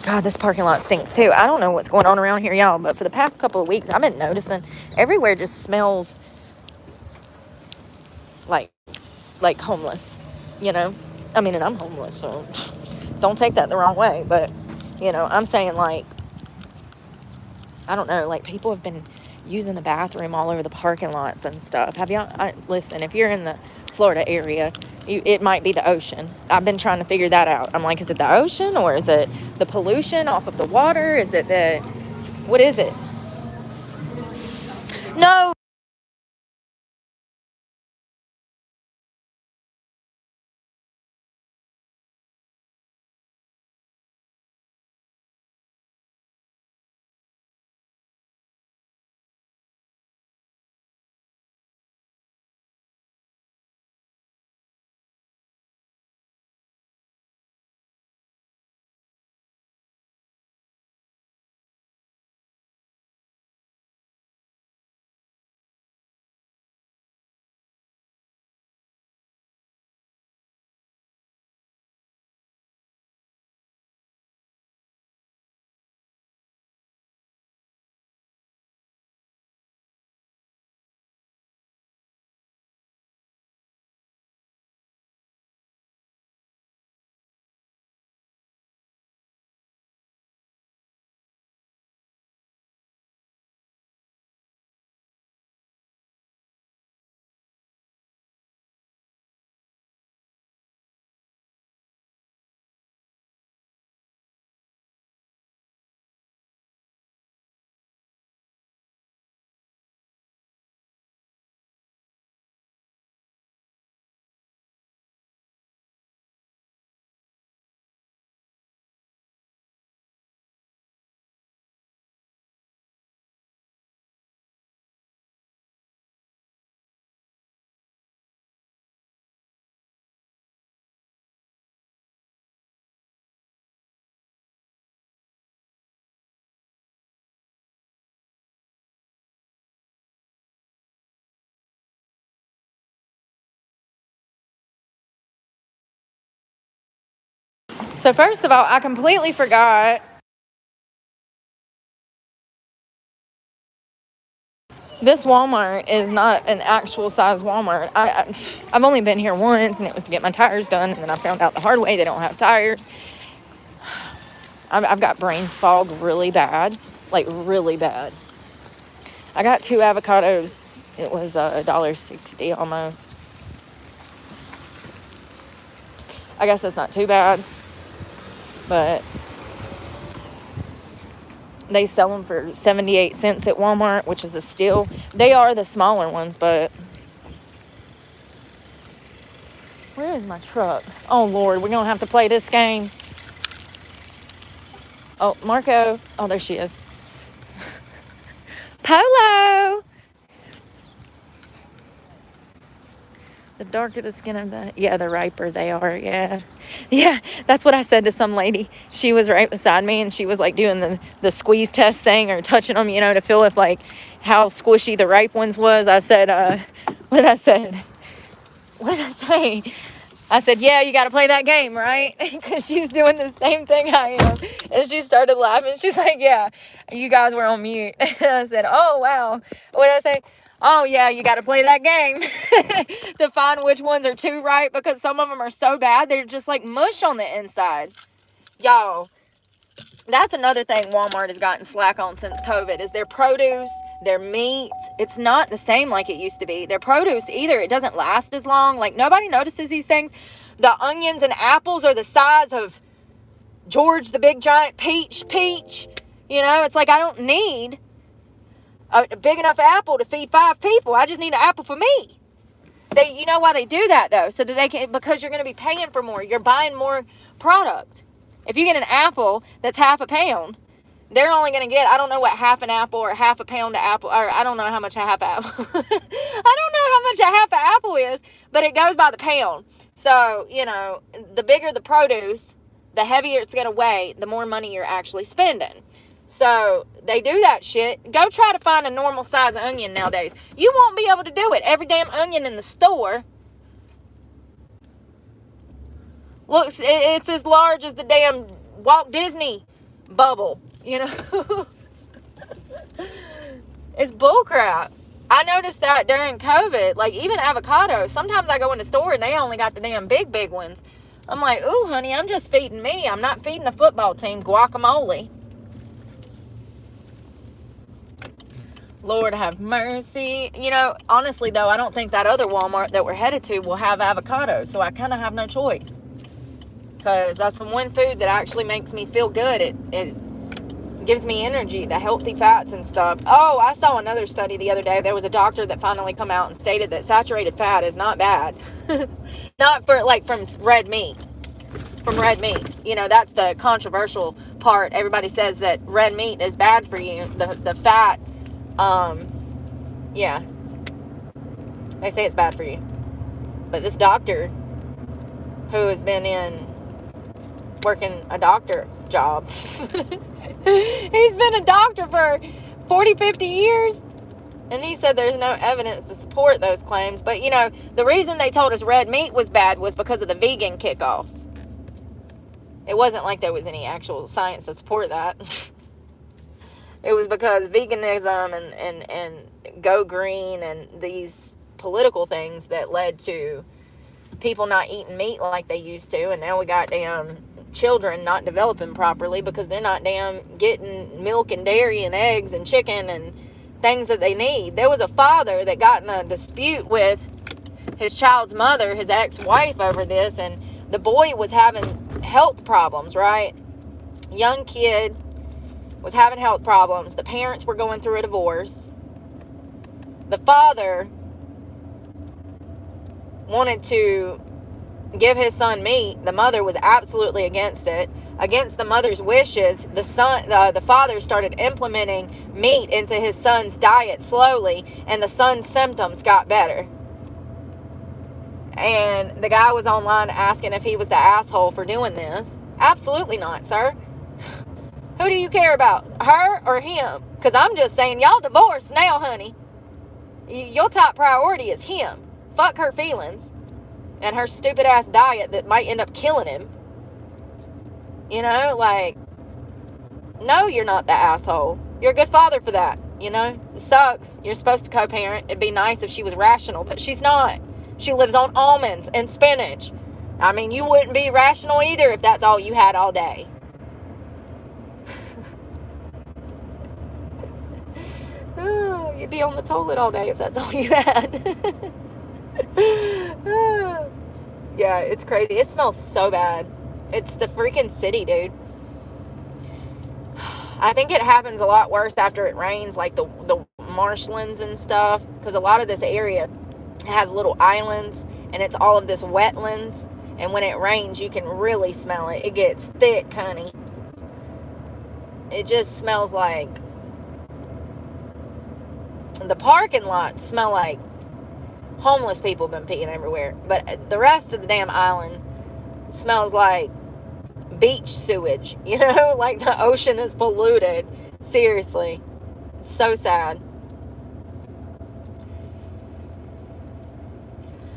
God, this parking lot stinks too. I don't know what's going on around here, y'all, but for the past couple of weeks, I've been noticing everywhere just smells like homeless, I mean, and I'm homeless, so don't take that the wrong way, but, I'm saying, like, I don't know, like, people have been using the bathroom all over the parking lots and stuff. Have y'all, listen, if you're in the Florida area, it might be the ocean. I've been trying to figure that out. I'm like, is it the ocean, or is it the pollution off of the water? Is it what is it? No. So first of all, I completely forgot. This Walmart is not an actual size Walmart. I've only been here once, and it was to get my tires done, and then I found out the hard way they don't have tires. I've got brain fog really bad, like really bad. I got 2 avocados. It was $1.60 almost. I guess that's not too bad, but they sell them for 78 cents at Walmart, which is a steal. They are the smaller ones, but where is my truck? Oh, Lord, we're going to have to play this game. Oh, Marco. Oh, there she is. Polo. The darker the skin of the... Yeah, the riper they are, yeah. Yeah, that's what I said to some lady. She was right beside me, and she was, like, doing the squeeze test thing or touching them, you know, to feel if, like, how squishy the ripe ones was. I said, what did I say? What did I say? I said, yeah, you got to play that game, right? Because she's doing the same thing I am. And she started laughing. She's like, yeah, you guys were on mute. And I said, oh, wow. What did I say? Oh, yeah, you got to play that game to find which ones are too ripe, because some of them are so bad, they're just like mush on the inside. Y'all, that's another thing Walmart has gotten slack on since COVID is their produce, their meat. It's not the same like it used to be. Their produce either, it doesn't last as long. Like, nobody notices these things. The onions and apples are the size of George the big giant peach. You know, it's like I don't need a big enough apple to feed 5 people. I just need an apple for me. You know why they do that, though? So that they can, because you're going to be paying for more. You're buying more product. If you get an apple that's half a pound, they're only going to get, I don't know what half an apple or half a pound of apple, or I don't know how much a half apple. I don't know how much a half an apple is, but it goes by the pound. So, you know, the bigger the produce, the heavier it's going to weigh, the more money you're actually spending. So they do that shit. Go try to find a normal size onion nowadays. You won't be able to do it. Every damn onion in the store looks, it's as large as the damn Walt Disney bubble, you know. It's bullcrap. I noticed that during COVID, like even avocados, sometimes I go in the store and they only got the damn big ones. I'm like, ooh, honey, I'm just feeding me. I'm not feeding the football team guacamole. Lord have mercy. You know, honestly, though, I don't think that other Walmart that we're headed to will have avocados. So I kind of have no choice. Because that's the one food that actually makes me feel good. It gives me energy, the healthy fats and stuff. Oh, I saw another study the other day. There was a doctor that finally come out and stated that saturated fat is not bad. Not for, like, from red meat. From red meat. You know, that's the controversial part. Everybody says that red meat is bad for you. The fat... yeah, they say it's bad for you, but this doctor who has been working a doctor's job, he's been a doctor for 40-50 years, and he said there's no evidence to support those claims. But you know, the reason they told us red meat was bad was because of the vegan kickoff. It wasn't like there was any actual science to support that. It was because veganism and go green and these political things that led to people not eating meat like they used to. And now we got damn children not developing properly because they're not damn getting milk and dairy and eggs and chicken and things that they need. There was a father that got in a dispute with his child's mother, his ex-wife, over this. And the boy was having health problems, right? Young kid. Was having health problems. The parents were going through a divorce. The father wanted to give his son meat. The mother was absolutely against it. Against the mother's wishes, the father started implementing meat into his son's diet slowly, and the son's symptoms got better. And the guy was online asking if he was the asshole for doing this. Absolutely not, sir. Who do you care about, her or him? Because I'm just saying, y'all divorced now, honey. Your top priority is him. Fuck her feelings and her stupid ass diet that might end up killing him. You know, like, no, you're not the asshole. You're a good father for that, you know? It sucks. You're supposed to co-parent. It'd be nice if she was rational, but she's not. She lives on almonds and spinach. I mean, you wouldn't be rational either if that's all you had all day. Oh, you'd be on the toilet all day if that's all you had. Yeah, it's crazy. It smells so bad. It's the freaking city, dude. I think it happens a lot worse after it rains, like the marshlands and stuff, because a lot of this area has little islands, and it's all of this wetlands, and when it rains, you can really smell it. It gets thick, honey. It just smells like... The parking lots smell like homeless people been peeing everywhere, but the rest of the damn island smells like beach sewage, you know, like the ocean is polluted. Seriously, it's so sad.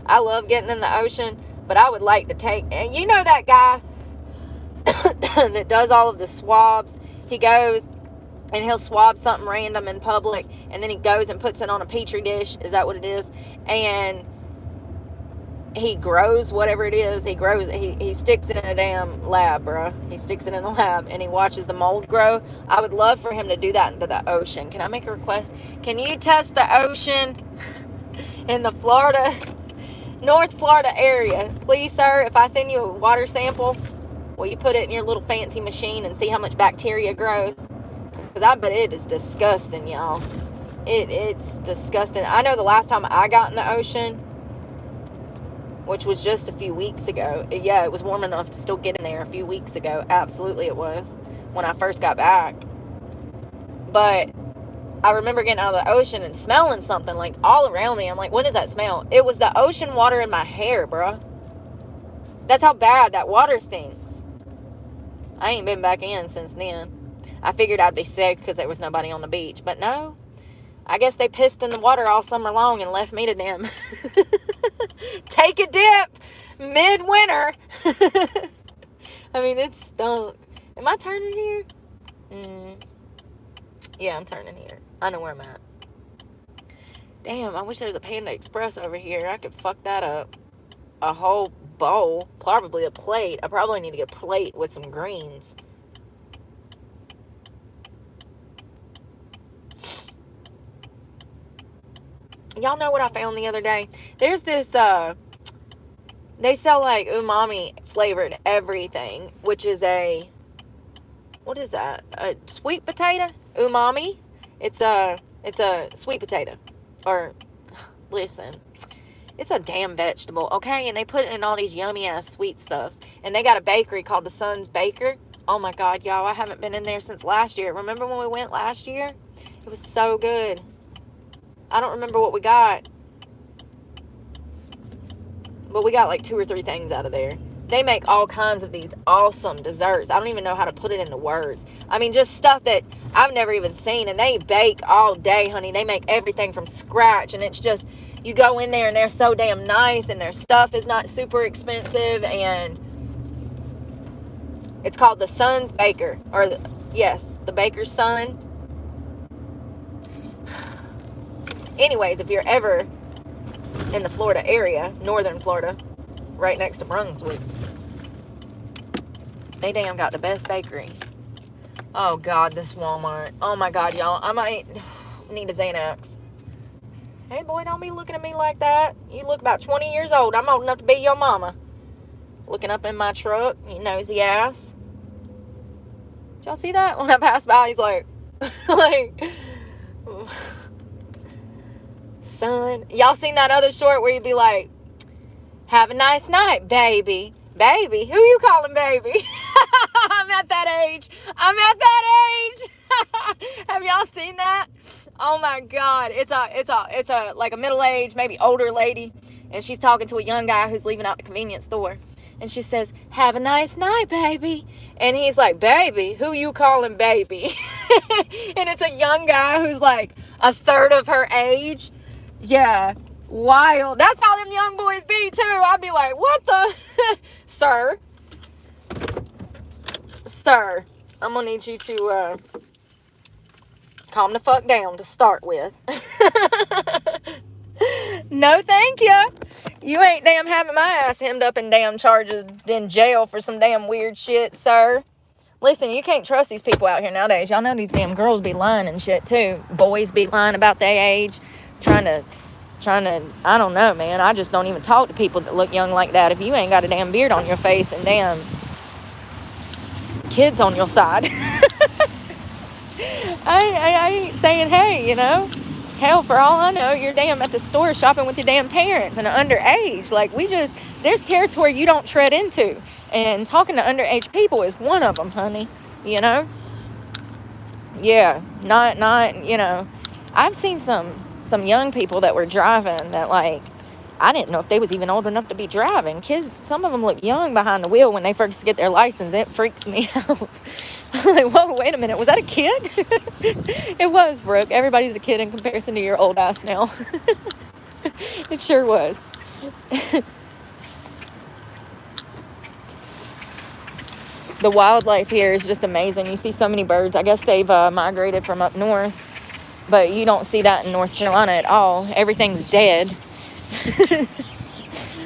I love getting in the ocean, but I would like to take, and you know that guy that does all of the swabs, he goes and he'll swab something random in public, and then he goes and puts it on a petri dish. Is that what it is? And he grows whatever it is. He sticks it in a damn lab, bro. He sticks it in a lab, and he watches the mold grow. I would love for him to do that into the ocean. Can I make a request? Can you test the ocean in the North Florida area? Please, sir, if I send you a water sample, will you put it in your little fancy machine and see how much bacteria grows? Because I bet it is disgusting, y'all. It's disgusting. I know the last time I got in the ocean, which was just a few weeks ago. Yeah, it was warm enough to still get in there a few weeks ago. Absolutely it was, when I first got back. But I remember getting out of the ocean and smelling something, like, all around me. I'm like, what is that smell? It was the ocean water in my hair, bruh. That's how bad that water stinks. I ain't been back in since then. I figured I'd be sick because there was nobody on the beach. But no. I guess they pissed in the water all summer long and left me to damn take a dip midwinter. I mean, it stunk. Am I turning here? Yeah, I'm turning here. I know where I'm at. Damn, I wish there was a Panda Express over here. I could fuck that up. A whole bowl. Probably a plate. I probably need to get a plate with some greens. Y'all know what I found the other day? There's this, they sell like umami flavored everything, which is what is that? A sweet potato? Umami? It's a sweet potato. Or, listen, it's a damn vegetable, okay? And they put it in all these yummy ass sweet stuffs. And they got a bakery called the Sun's Baker. Oh my God, y'all, I haven't been in there since last year. Remember when we went last year? It was so good. I don't remember what we got, but we got like 2 or 3 things out of there. They make all kinds of these awesome desserts. I don't even know how to put it into words. I mean, just stuff that I've never even seen, and they bake all day, honey. They make everything from scratch, and it's just, you go in there and they're so damn nice, and their stuff is not super expensive, and it's called the Sun's Baker, or the Baker's Son. Anyways, if you're ever in the Florida area, northern Florida, right next to Brunswick, they damn got the best bakery. Oh God, this Walmart. Oh my God, y'all, I might need a Xanax. Hey boy, don't be looking at me like that. You look about 20 years old. I'm old enough to be your mama. Looking up in my truck, you nosy ass. Did y'all see that? When I passed by, he's like, son. Y'all seen that other short where you'd be like, have a nice night, baby. Baby? Who you calling baby? I'm at that age. Have y'all seen that? Oh my God. It's a like a middle-aged, maybe older lady, and she's talking to a young guy who's leaving out the convenience store. And she says, have a nice night, baby. And he's like, baby? Who you calling baby? And it's a young guy who's like a third of her age. Yeah, wild. That's how them young boys be too. I'd be like, what the? Sir, Sir, I'm gonna need you to calm the fuck down to start with. No, thank you. You ain't damn having my ass hemmed up in damn charges in jail for some damn weird shit, sir. Listen, you can't trust these people out here nowadays. Y'all know these damn girls be lying and shit too. Boys be lying about their age, trying to, I don't know, man. I just don't even talk to people that look young like that if you ain't got a damn beard on your face and damn kids on your side. I ain't saying, hey, you know. Hell, for all I know, you're damn at the store shopping with your damn parents and are underage. Like, there's territory you don't tread into. And talking to underage people is one of them, honey. You know? Yeah, not, you know. I've seen some young people that were driving that, like, I didn't know if they was even old enough to be driving. Kids, some of them look young behind the wheel when they first get their license. It freaks me out. I'm like, whoa, wait a minute. Was that a kid? It was, Brooke. Everybody's a kid in comparison to your old ass now. It sure was. The wildlife here is just amazing. You see so many birds. I guess they've migrated from up north, but you don't see that in North Carolina at all. Everything's dead.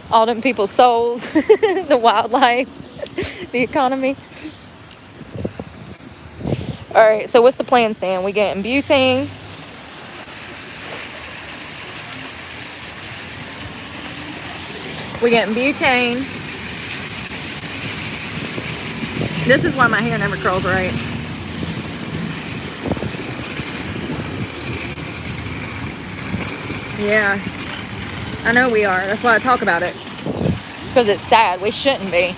All them people's souls, the wildlife, the economy. All right, so what's the plan, Stan? We getting butane. We getting butane. This is why my hair never curls right. Yeah, I know we are. That's why I talk about it. Because it's sad. We shouldn't be.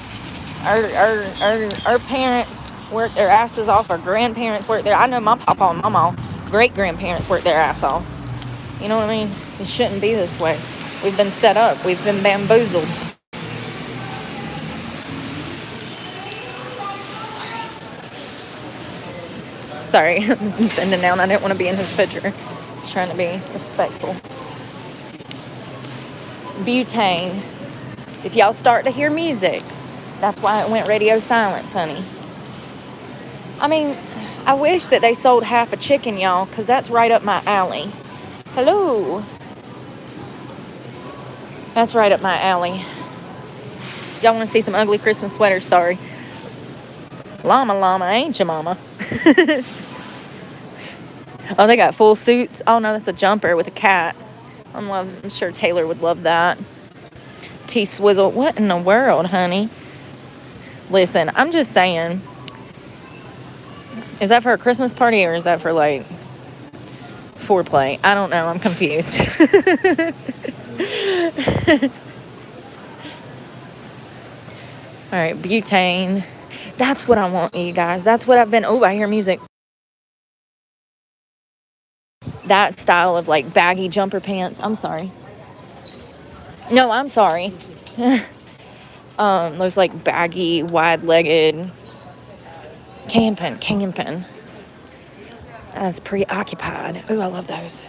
Our parents worked their asses off. Our grandparents worked their... I know my papa and mama, great-grandparents worked their ass off. You know what I mean? It shouldn't be this way. We've been set up. We've been bamboozled. Sorry. I'm bending down. I didn't want to be in his picture. Just trying to be respectful. Butane. If y'all start to hear music, that's why it went radio silence, honey. I mean, I wish that they sold half a chicken, y'all, because that's right up my alley. Hello. That's right up my alley. Y'all want to see some ugly Christmas sweaters? Sorry. Llama, ain't ya, mama? Oh, they got full suits. Oh, no, that's a jumper with a cat. I'm sure Taylor would love that. T-Swizzle. What in the world, honey? Listen, I'm just saying. Is that for a Christmas party or is that for, like, foreplay? I don't know. I'm confused. All right, butane. That's what I want, you guys. That's what I've been... Oh, I hear music. That style of, like, baggy jumper pants. I'm sorry. No, I'm sorry. Those, like, baggy, wide-legged... Camping. That's preoccupied. Ooh, I love those.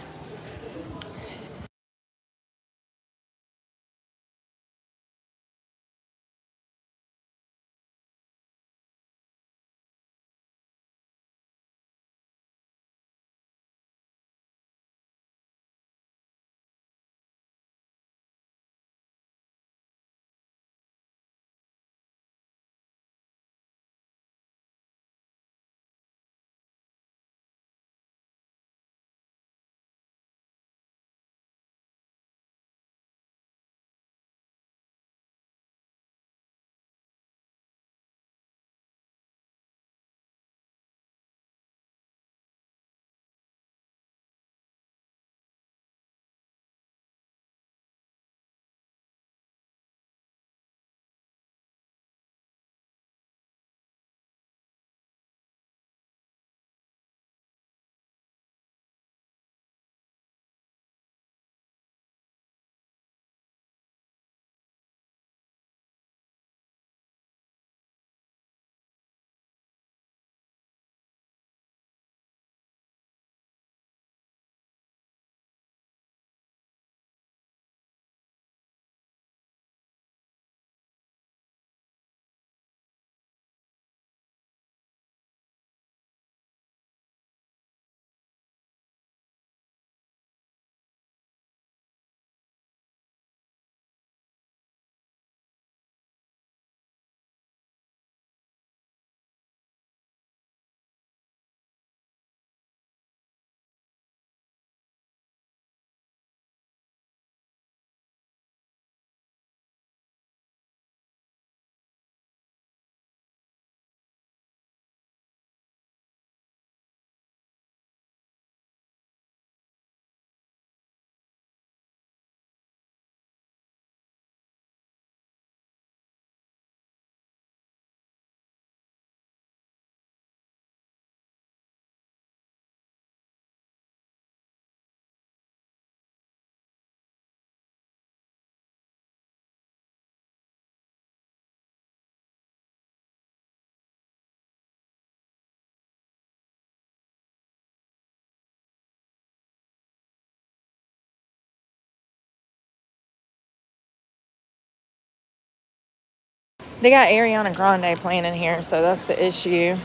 They got Ariana Grande playing in here, so that's the issue.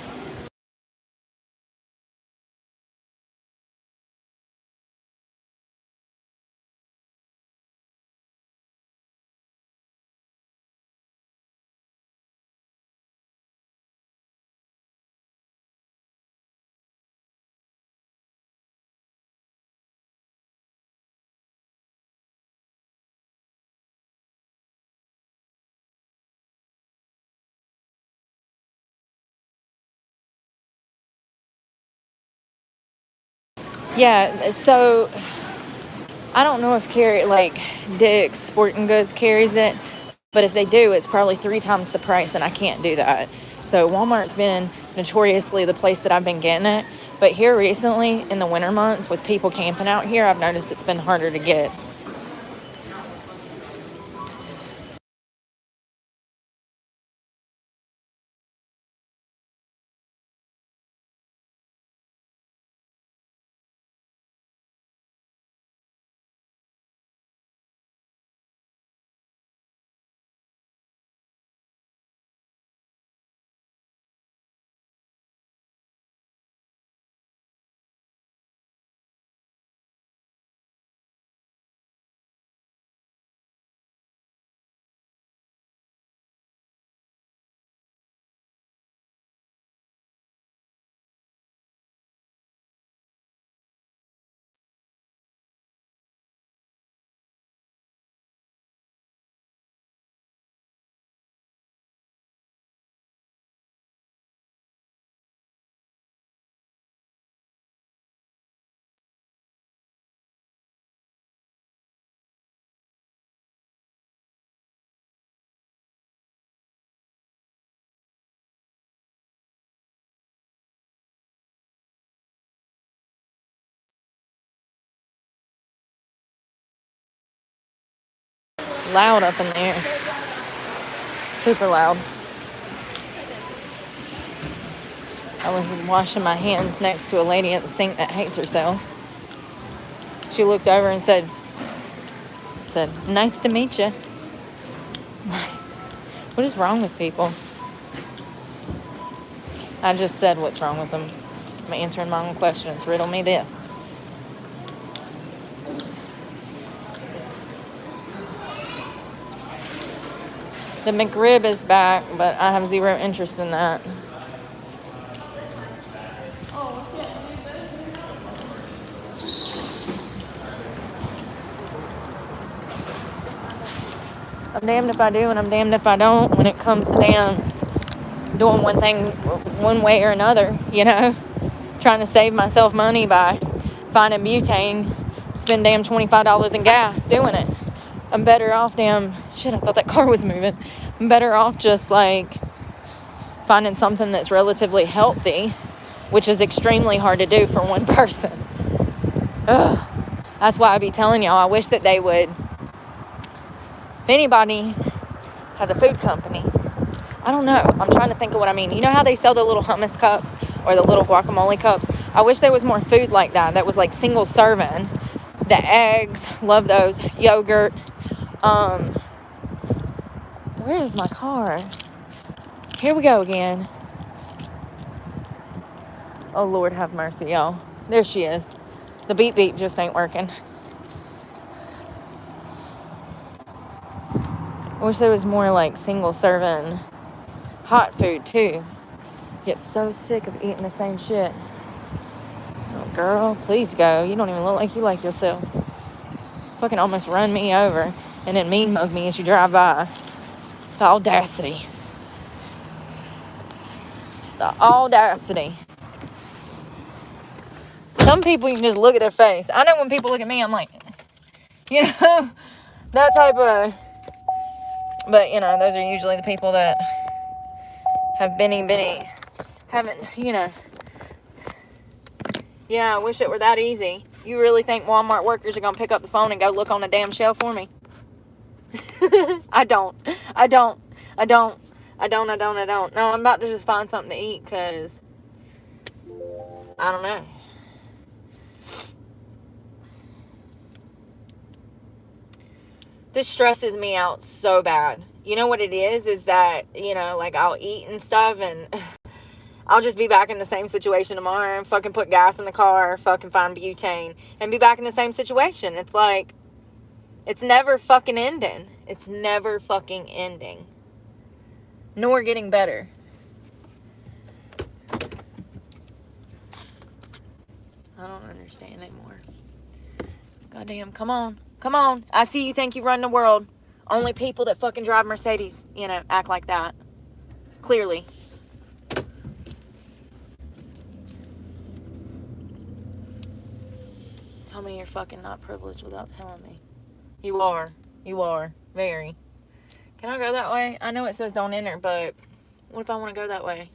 Yeah, so I don't know if Dick's Sporting Goods carries it, but if they do, it's probably 3 times the price, and I can't do that. So Walmart's been notoriously the place that I've been getting it. But here recently, in the winter months, with people camping out here, I've noticed it's been harder to get. Loud up in there. Super loud. I was washing my hands next to a lady at the sink that hates herself. She looked over and said, "Nice to meet you." What is wrong with people? I just said what's wrong with them. I'm answering my own questions. Riddle me this. The McRib is back, but I have zero interest in that. I'm damned if I do and I'm damned if I don't when it comes to damn doing one thing one way or another, trying to save myself money by finding butane, spend damn $25 in gas doing it. I'm better off I thought that car was moving. I'm better off just finding something that's relatively healthy, which is extremely hard to do for one person. Ugh. That's why I be telling y'all, I wish that they would, if anybody has a food company, I don't know, I'm trying to think of what I mean. You know how they sell the little hummus cups or the little guacamole cups? I wish there was more food like that was like single serving. The eggs, love those. Yogurt. Where is my car? Here we go again. Oh, Lord have mercy, y'all. There she is. The beep beep just ain't working. I wish there was more single serving hot food too. Get so sick of eating the same shit. Oh, girl, please go. You don't even look like you like yourself. Fucking almost run me over and then mean mug me as you drive by. The audacity. The audacity. Some people, you can just look at their face. I know when people look at me, I'm like, that type of, but, those are usually the people that have haven't, yeah, I wish it were that easy. You really think Walmart workers are going to pick up the phone and go look on the damn shelf for me? I don't. No, I'm about to just find something to eat because I don't know. This stresses me out so bad. you know what it is that, you know, like I'll eat and stuff and I'll just be back in the same situation tomorrow and fucking put gas in the car, fucking find butane, and be back in the same situation. It's like, it's never fucking ending. It's never fucking ending. Nor getting better. I don't understand anymore. Goddamn, come on. Come on. I see you think you run the world. Only people that fucking drive Mercedes, you know, act like that. Clearly. Tell me you're fucking not privileged without telling me. You are. You are. Very. Can I go that way? I know it says don't enter, but what if I want to go that way?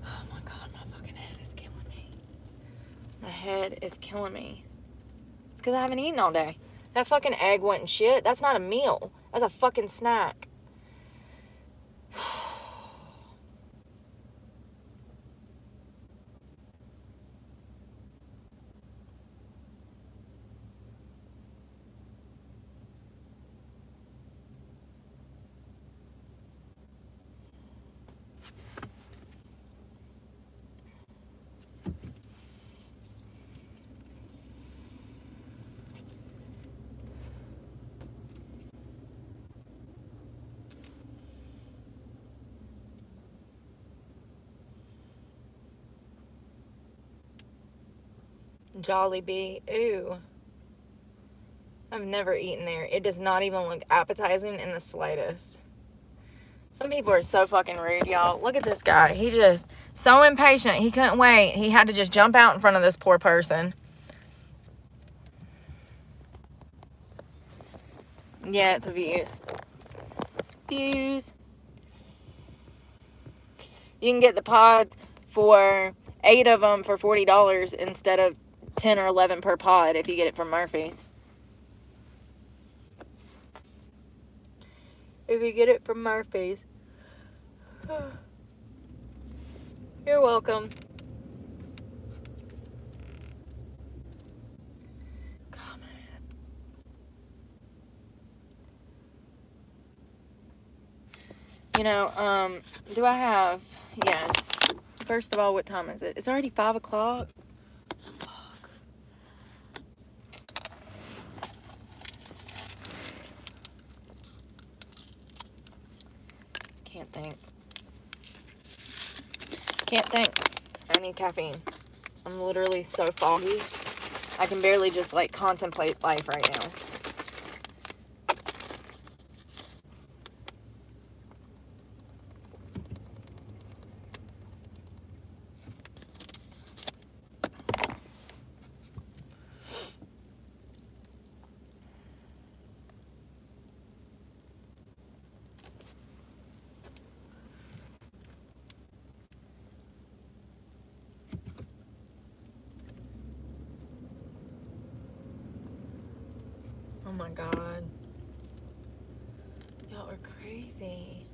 Oh my God, my fucking head is killing me. My head is killing me. It's because I haven't eaten all day. That fucking egg went and shit. That's not a meal. That's a fucking snack. Jollibee. Ooh. I've never eaten there. It does not even look appetizing in the slightest. Some people are so fucking rude, y'all. Look at this guy. He just so impatient. He couldn't wait. He had to just jump out in front of this poor person. Yeah, it's a Views. Views. You can get the pods for 8 of them for $40 instead of 10 or 11 per pod if you get it from Murphy's. If you get it from Murphy's. You're welcome. God, man. You know, do I have... Yes. First of all, what time is it? It's already 5 o'clock. Fuck. Can't think. Can't think. I need caffeine. I'm literally so foggy. I can barely just, like, contemplate life right now. Oh my God. Y'all are crazy.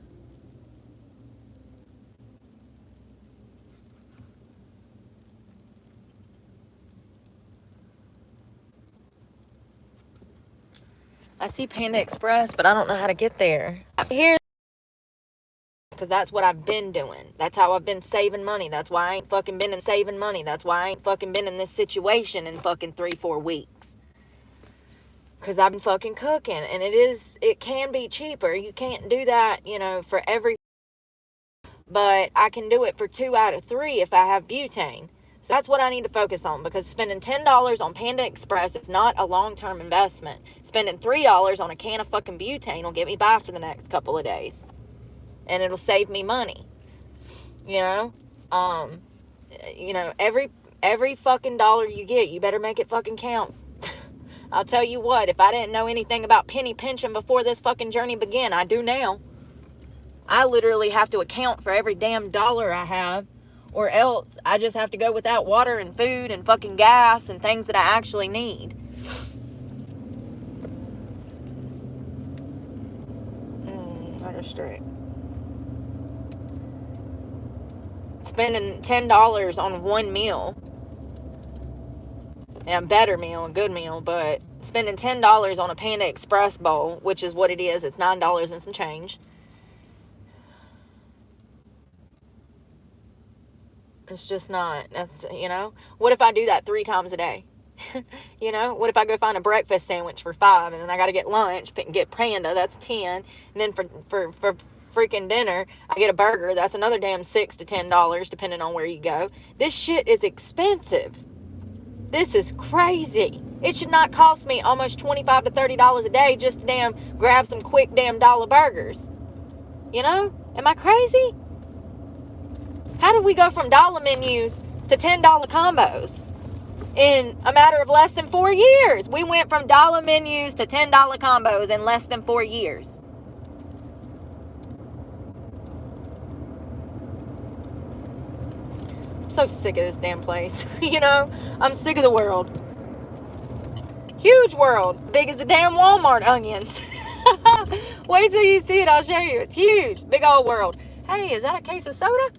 I see Panda Express, but I don't know how to get there. Here's because that's what I've been doing. That's how I've been saving money. That's why I ain't fucking been in saving money. That's why I ain't fucking been in this situation in fucking 3-4 weeks. Because I've been fucking cooking. And it can be cheaper. You can't do that, you know, for every... But I can do it for 2 out of 3 if I have butane. So that's what I need to focus on. Because spending $10 on Panda Express is not a long-term investment. Spending $3 on a can of fucking butane will get me by for the next couple of days. And it'll save me money. You know? You know, every fucking dollar you get, you better make it fucking count. I'll tell you what, if I didn't know anything about penny pinching before this fucking journey began, I do now. I literally have to account for every damn dollar I have, or else I just have to go without water and food and fucking gas and things that I actually need. That is straight. Spending $10 on one meal and a better meal, a good meal, but spending $10 on a Panda Express bowl, which is what it is, it's $9 and some change. It's just not, that's, you know, what if I do that 3 times a day? You know, what if I go find a breakfast sandwich for $5, and then I got to get lunch, get Panda, that's 10, and then for freaking dinner, I get a burger, that's another damn $6 to $10, depending on where you go. This shit is expensive. This is crazy. It should not cost me almost $25 to $30 a day just to damn grab some quick damn dollar burgers. You know, am I crazy? How did we go from dollar menus to $10 combos in a matter of less than 4 years? We went from dollar menus to $10 combos in less than 4 years. I'm so sick of this damn place. You know, I'm sick of the world. Huge world. Big as the damn Walmart onions. Wait till you see it. I'll show you. It's huge. Big old world. Hey, is that a case of soda?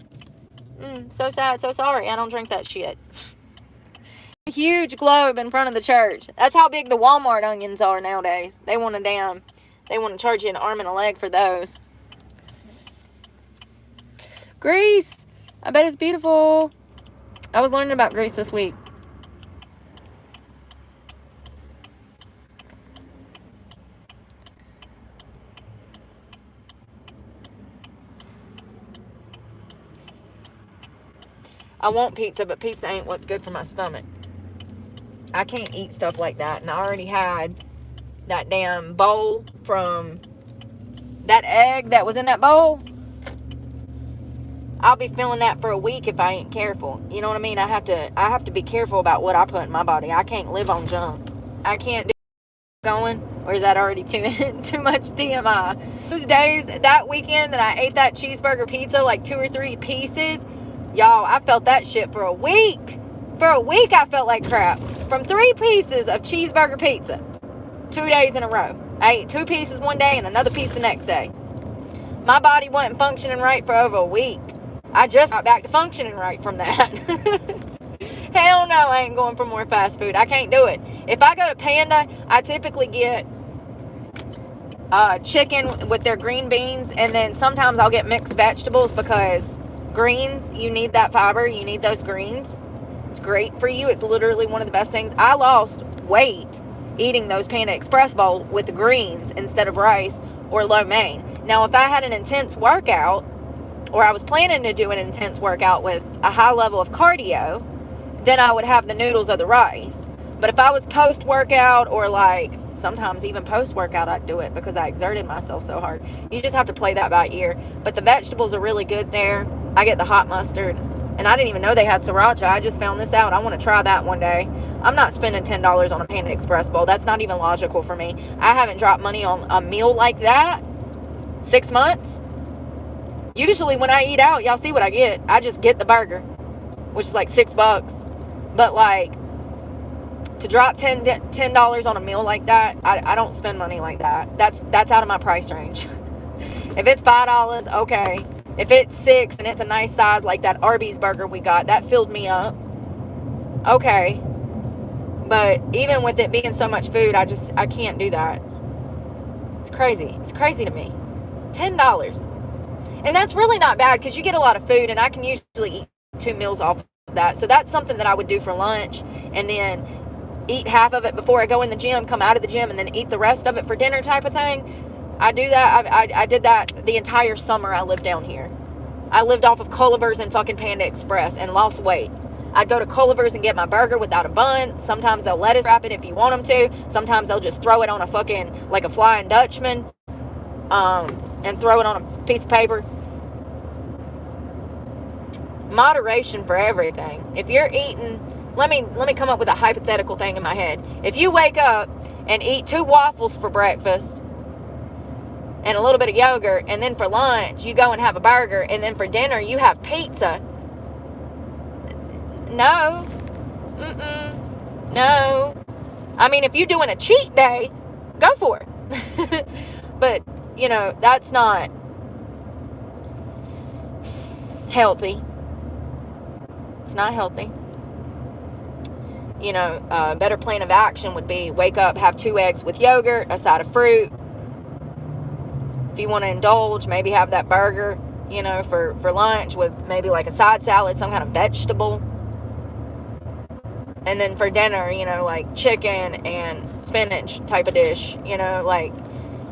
So sad, so sorry. I don't drink that shit. Huge globe in front of the church. That's how big the Walmart onions are nowadays. They want to charge you an arm and a leg for those. Greece. I bet it's beautiful. I was learning about Greece this week. I want pizza, but pizza ain't what's good for my stomach. I can't eat stuff like that. And I already had that damn bowl from that egg that was in that bowl. I'll be feeling that for a week if I ain't careful. You know what I mean? I have to be careful about what I put in my body. I can't live on junk. I can't do going, or is that already too much TMI? Those days, that weekend that I ate that cheeseburger pizza, like 2 or 3 pieces, y'all, I felt that shit for a week. For a week, I felt like crap. From 3 pieces of cheeseburger pizza, 2 days in a row. I ate 2 pieces one day and another piece the next day. My body wasn't functioning right for over a week. I just got back to functioning right from that. Hell no, I ain't going for more fast food. I can't do it. If I go to Panda, I typically get chicken with their green beans, and then sometimes I'll get mixed vegetables because greens, you need that fiber, you need those greens. It's great for you. It's literally one of the best things. I lost weight eating those Panda Express bowl with the greens instead of rice or lo mein. Now, if I had an intense workout, or I was planning to do an intense workout with a high level of cardio, then I would have the noodles or the rice. But if I was post-workout, or like sometimes even post-workout, I'd do it because I exerted myself so hard. You just have to play that by ear. But the vegetables are really good there. I get the hot mustard, and I didn't even know they had sriracha. I just found this out. I want to try that one day. I'm not spending $10 on a Panda Express bowl. That's not even logical for me. I haven't dropped money on a meal like that 6 months. Usually when I eat out, y'all see what I get. I just get the burger, which is like $6. But like, to drop $10 on a meal like that, I don't spend money like that. That's out of my price range. If it's $5, okay. If it's $6 and it's a nice size like that Arby's burger we got, that filled me up, okay. But even with it being so much food, I can't do that. It's crazy. It's crazy to me. $10. And that's really not bad because you get a lot of food, and I can usually eat 2 meals off of that. So that's something that I would do for lunch, and then eat half of it before I go in the gym, come out of the gym, and then eat the rest of it for dinner type of thing. I do that. I did that the entire summer I lived down here. I lived off of Culliver's and fucking Panda Express and lost weight. I'd go to Culliver's and get my burger without a bun. Sometimes they'll lettuce wrap it if you want them to. Sometimes they'll just throw it on a fucking, like a Flying Dutchman, and throw it on a piece of paper. Moderation for everything. If you're eating, let me come up with a hypothetical thing in my head. If you wake up and eat 2 waffles for breakfast and a little bit of yogurt, and then for lunch you go and have a burger, and then for dinner you have pizza, no. No. I mean, if you're doing a cheat day, go for it. But, you know, that's not healthy. It's not healthy. you know, a better plan of action would be wake up, have 2 eggs with yogurt, a side of fruit. If you want to indulge, maybe have that burger, you know, for lunch with maybe like a side salad, some kind of vegetable. And then for dinner, you know, like chicken and spinach type of dish, you know, like,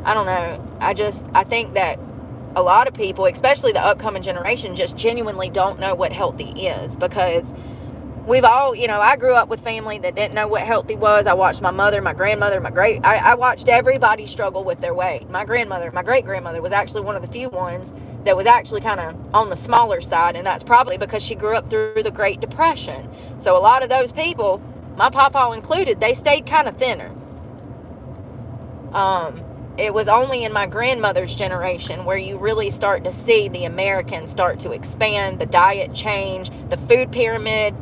I don't know. I think that a lot of people, especially the upcoming generation, just genuinely don't know what healthy is, because we've all, you know, I grew up with family that didn't know what healthy was. I watched my mother, my grandmother, I watched everybody struggle with their weight. My grandmother, my great-grandmother was actually one of the few ones that was actually kind of on the smaller side, and that's probably because she grew up through the Great Depression. So a lot of those people, my papa included, they stayed kind of thinner. It was only in my grandmother's generation where you really start to see the Americans start to expand, the diet change, the food pyramid.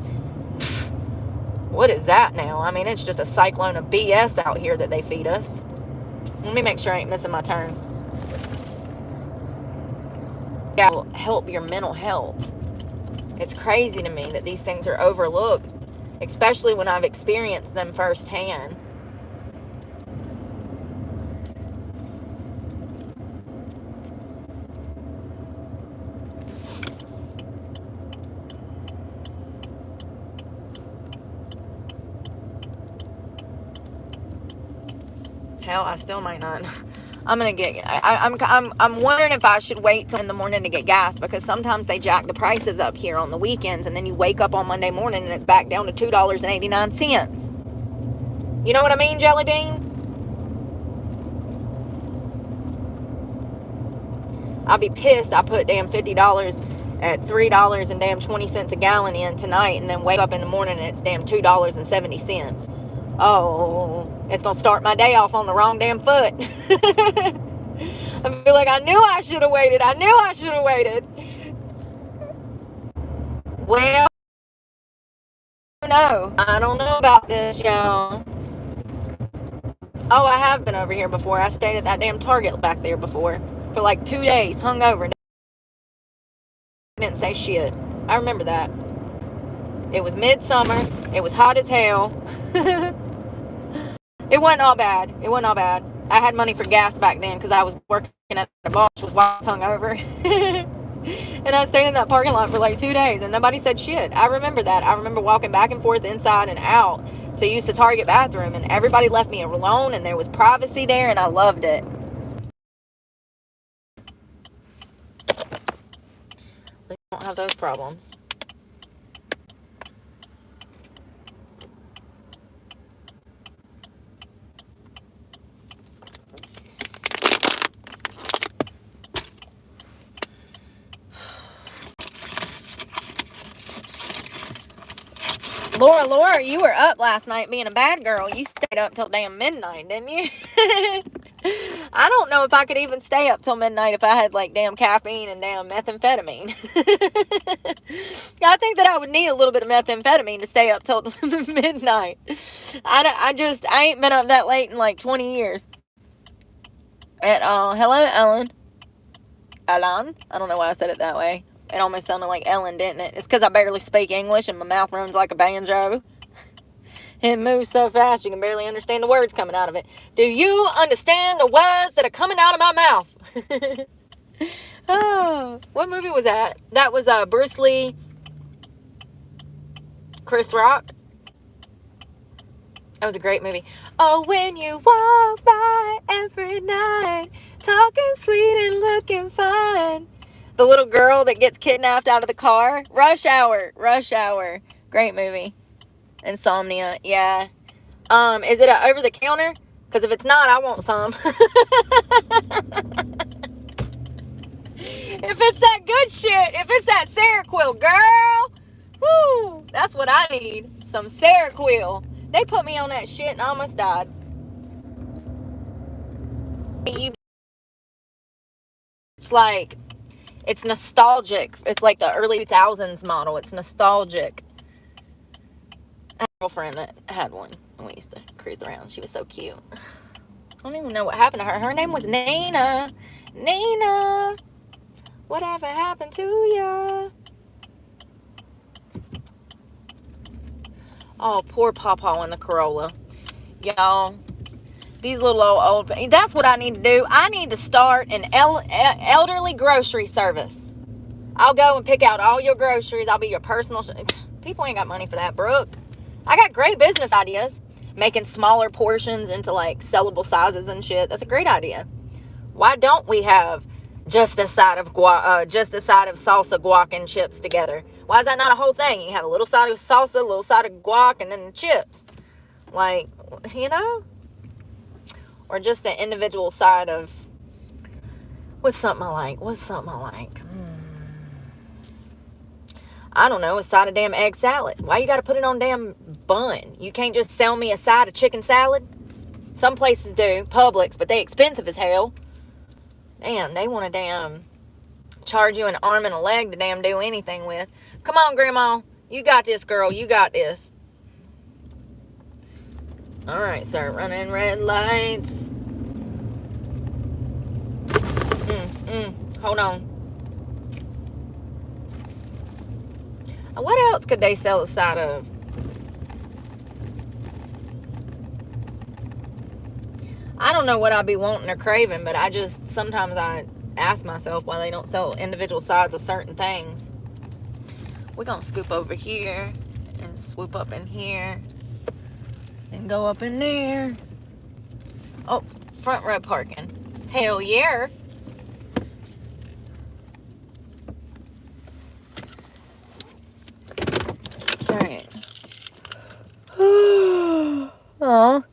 What is that now? I mean, it's just a cyclone of BS out here that they feed us. Let me make sure I ain't missing my turn. Yeah, will help your mental health. It's crazy to me that these things are overlooked, especially when I've experienced them firsthand. Hell, I still might not. I'm wondering if I should wait till in the morning to get gas, because sometimes they jack the prices up here on the weekends, and then you wake up on Monday morning and it's back down to $2.89. You know what I mean, Jelly Bean? I'll be pissed. I put damn $50 at $3 and damn 20 cents a gallon in tonight, and then wake up in the morning and it's damn $2.70. Oh, it's gonna start my day off on the wrong damn foot. I feel like I knew I should have waited. Well, no, I don't know about this, y'all. Oh, I have been over here before. I stayed at that damn Target back there before for like 2 days, hungover. Didn't say shit. I remember that. It was midsummer. It was hot as hell. It wasn't all bad. I had money for gas back then because I was working at a bar, which was why I was hungover. And I stayed in that parking lot for like 2 days, and nobody said shit. I remember that. I remember walking back and forth inside and out to use the Target bathroom, and everybody left me alone, and there was privacy there, and I loved it. We don't have those problems. Laura, you were up last night being a bad girl. You stayed up till damn midnight, didn't you? I don't know if I could even stay up till midnight if I had like damn caffeine and damn methamphetamine. I think that I would need a little bit of methamphetamine to stay up till midnight. I ain't been up that late in like 20 years. And hello, Ellen. Alan? I don't know why I said it that way. It almost sounded like Ellen, didn't it? It's because I barely speak English and my mouth runs like a banjo. It moves so fast you can barely understand the words coming out of it. Do you understand the words that are coming out of my mouth? Oh, what movie was that? That was Bruce Lee, Chris Rock. That was a great movie. Oh, when you walk by every night, talking sweet and looking fine. The little girl that gets kidnapped out of the car. Rush Hour. Great movie. Insomnia. Yeah. Is it over the counter? Because if it's not, I want some. If it's that good shit, if it's that Seroquel, girl, whoo, that's what I need. Some Seroquel. They put me on that shit and I almost died. It's like, it's nostalgic. It's like the early 2000s model. It's nostalgic. I had a girlfriend that had one, and we used to cruise around. She was so cute. I don't even know what happened to her. Her name was Nina. Nina, whatever happened to ya? Oh, poor Pawpaw in the Corolla. Y'all, these little old, that's what I need to do. I need to start an elderly grocery service. I'll go and pick out all your groceries. I'll be your personal. People ain't got money for that, Brooke. I got great business ideas. Making smaller portions into like sellable sizes and shit. That's a great idea. Why don't we have just a side of salsa, guac, and chips together? Why is that not a whole thing? You have a little side of salsa, a little side of guac, and then the chips. Like, you know? Or just an individual side of, what's something I like? I don't know, a side of damn egg salad. Why you gotta put it on damn bun? You can't just sell me a side of chicken salad? Some places do, Publix, but they expensive as hell. Damn, they want to damn charge you an arm and a leg to damn do anything with. Come on, Grandma. You got this, girl. You got this. All right, sir. Running red lights. Hold on. What else could they sell a side of? I don't know what I'd be wanting or craving, but sometimes I ask myself why they don't sell individual sides of certain things. We're going to scoop over here and swoop up in here and go up in there. Oh, front row parking. Hell yeah. All right. Oh.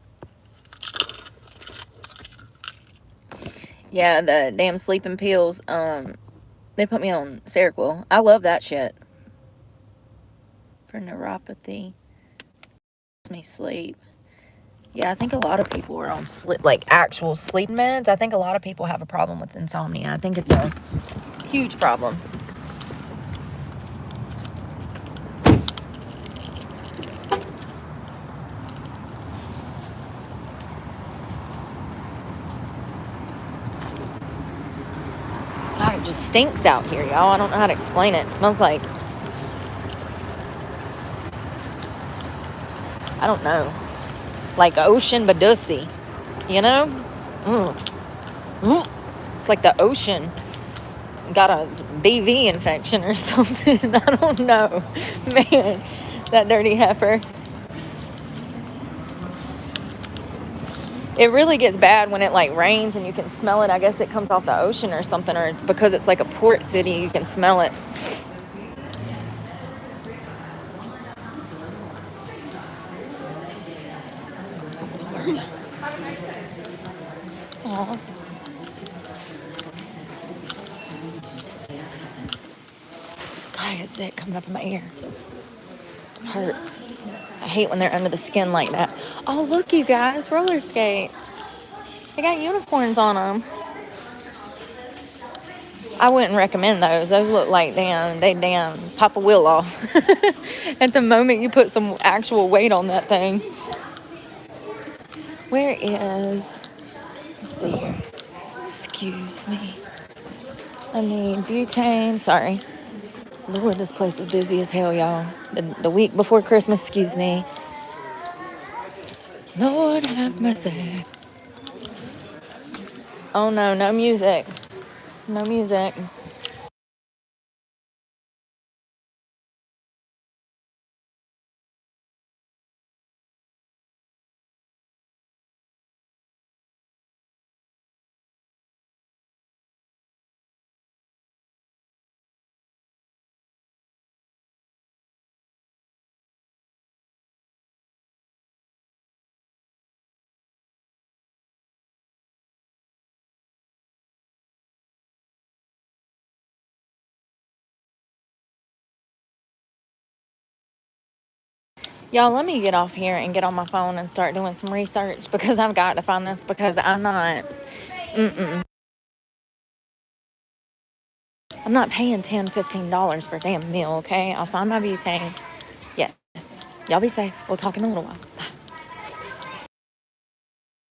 Yeah, the damn sleeping pills, they put me on Seroquel. I love that shit. For neuropathy. Makes me sleep. Yeah, I think a lot of people are on actual sleep meds. I think a lot of people have a problem with insomnia. I think it's a huge problem. God, it just stinks out here, y'all. I don't know how to explain it. It smells like, I don't know, like ocean Badussi, you know? It's like the ocean got a BV infection or something. I don't know. Man, that dirty heifer. It really gets bad when it like rains and you can smell it. I guess it comes off the ocean or something, or because it's like a port city, you can smell it. Aww. God, I get sick coming up in my ear. It hurts. I hate when they're under the skin like that. Oh, look, you guys, roller skates. They got unicorns on them. I wouldn't recommend those. Those look like they pop a wheel off. At the moment you put some actual weight on that thing. Where is, let's see here. Excuse me. I need butane. Sorry. Lord, this place is busy as hell, y'all. The week before Christmas, excuse me. Lord have mercy. Oh no, no music. No music. Y'all, let me get off here and get on my phone and start doing some research because I've got to find this because I'm not paying $10, $15 for a damn meal, okay? I'll find my butane. Yes. Y'all be safe. We'll talk in a little while. Bye.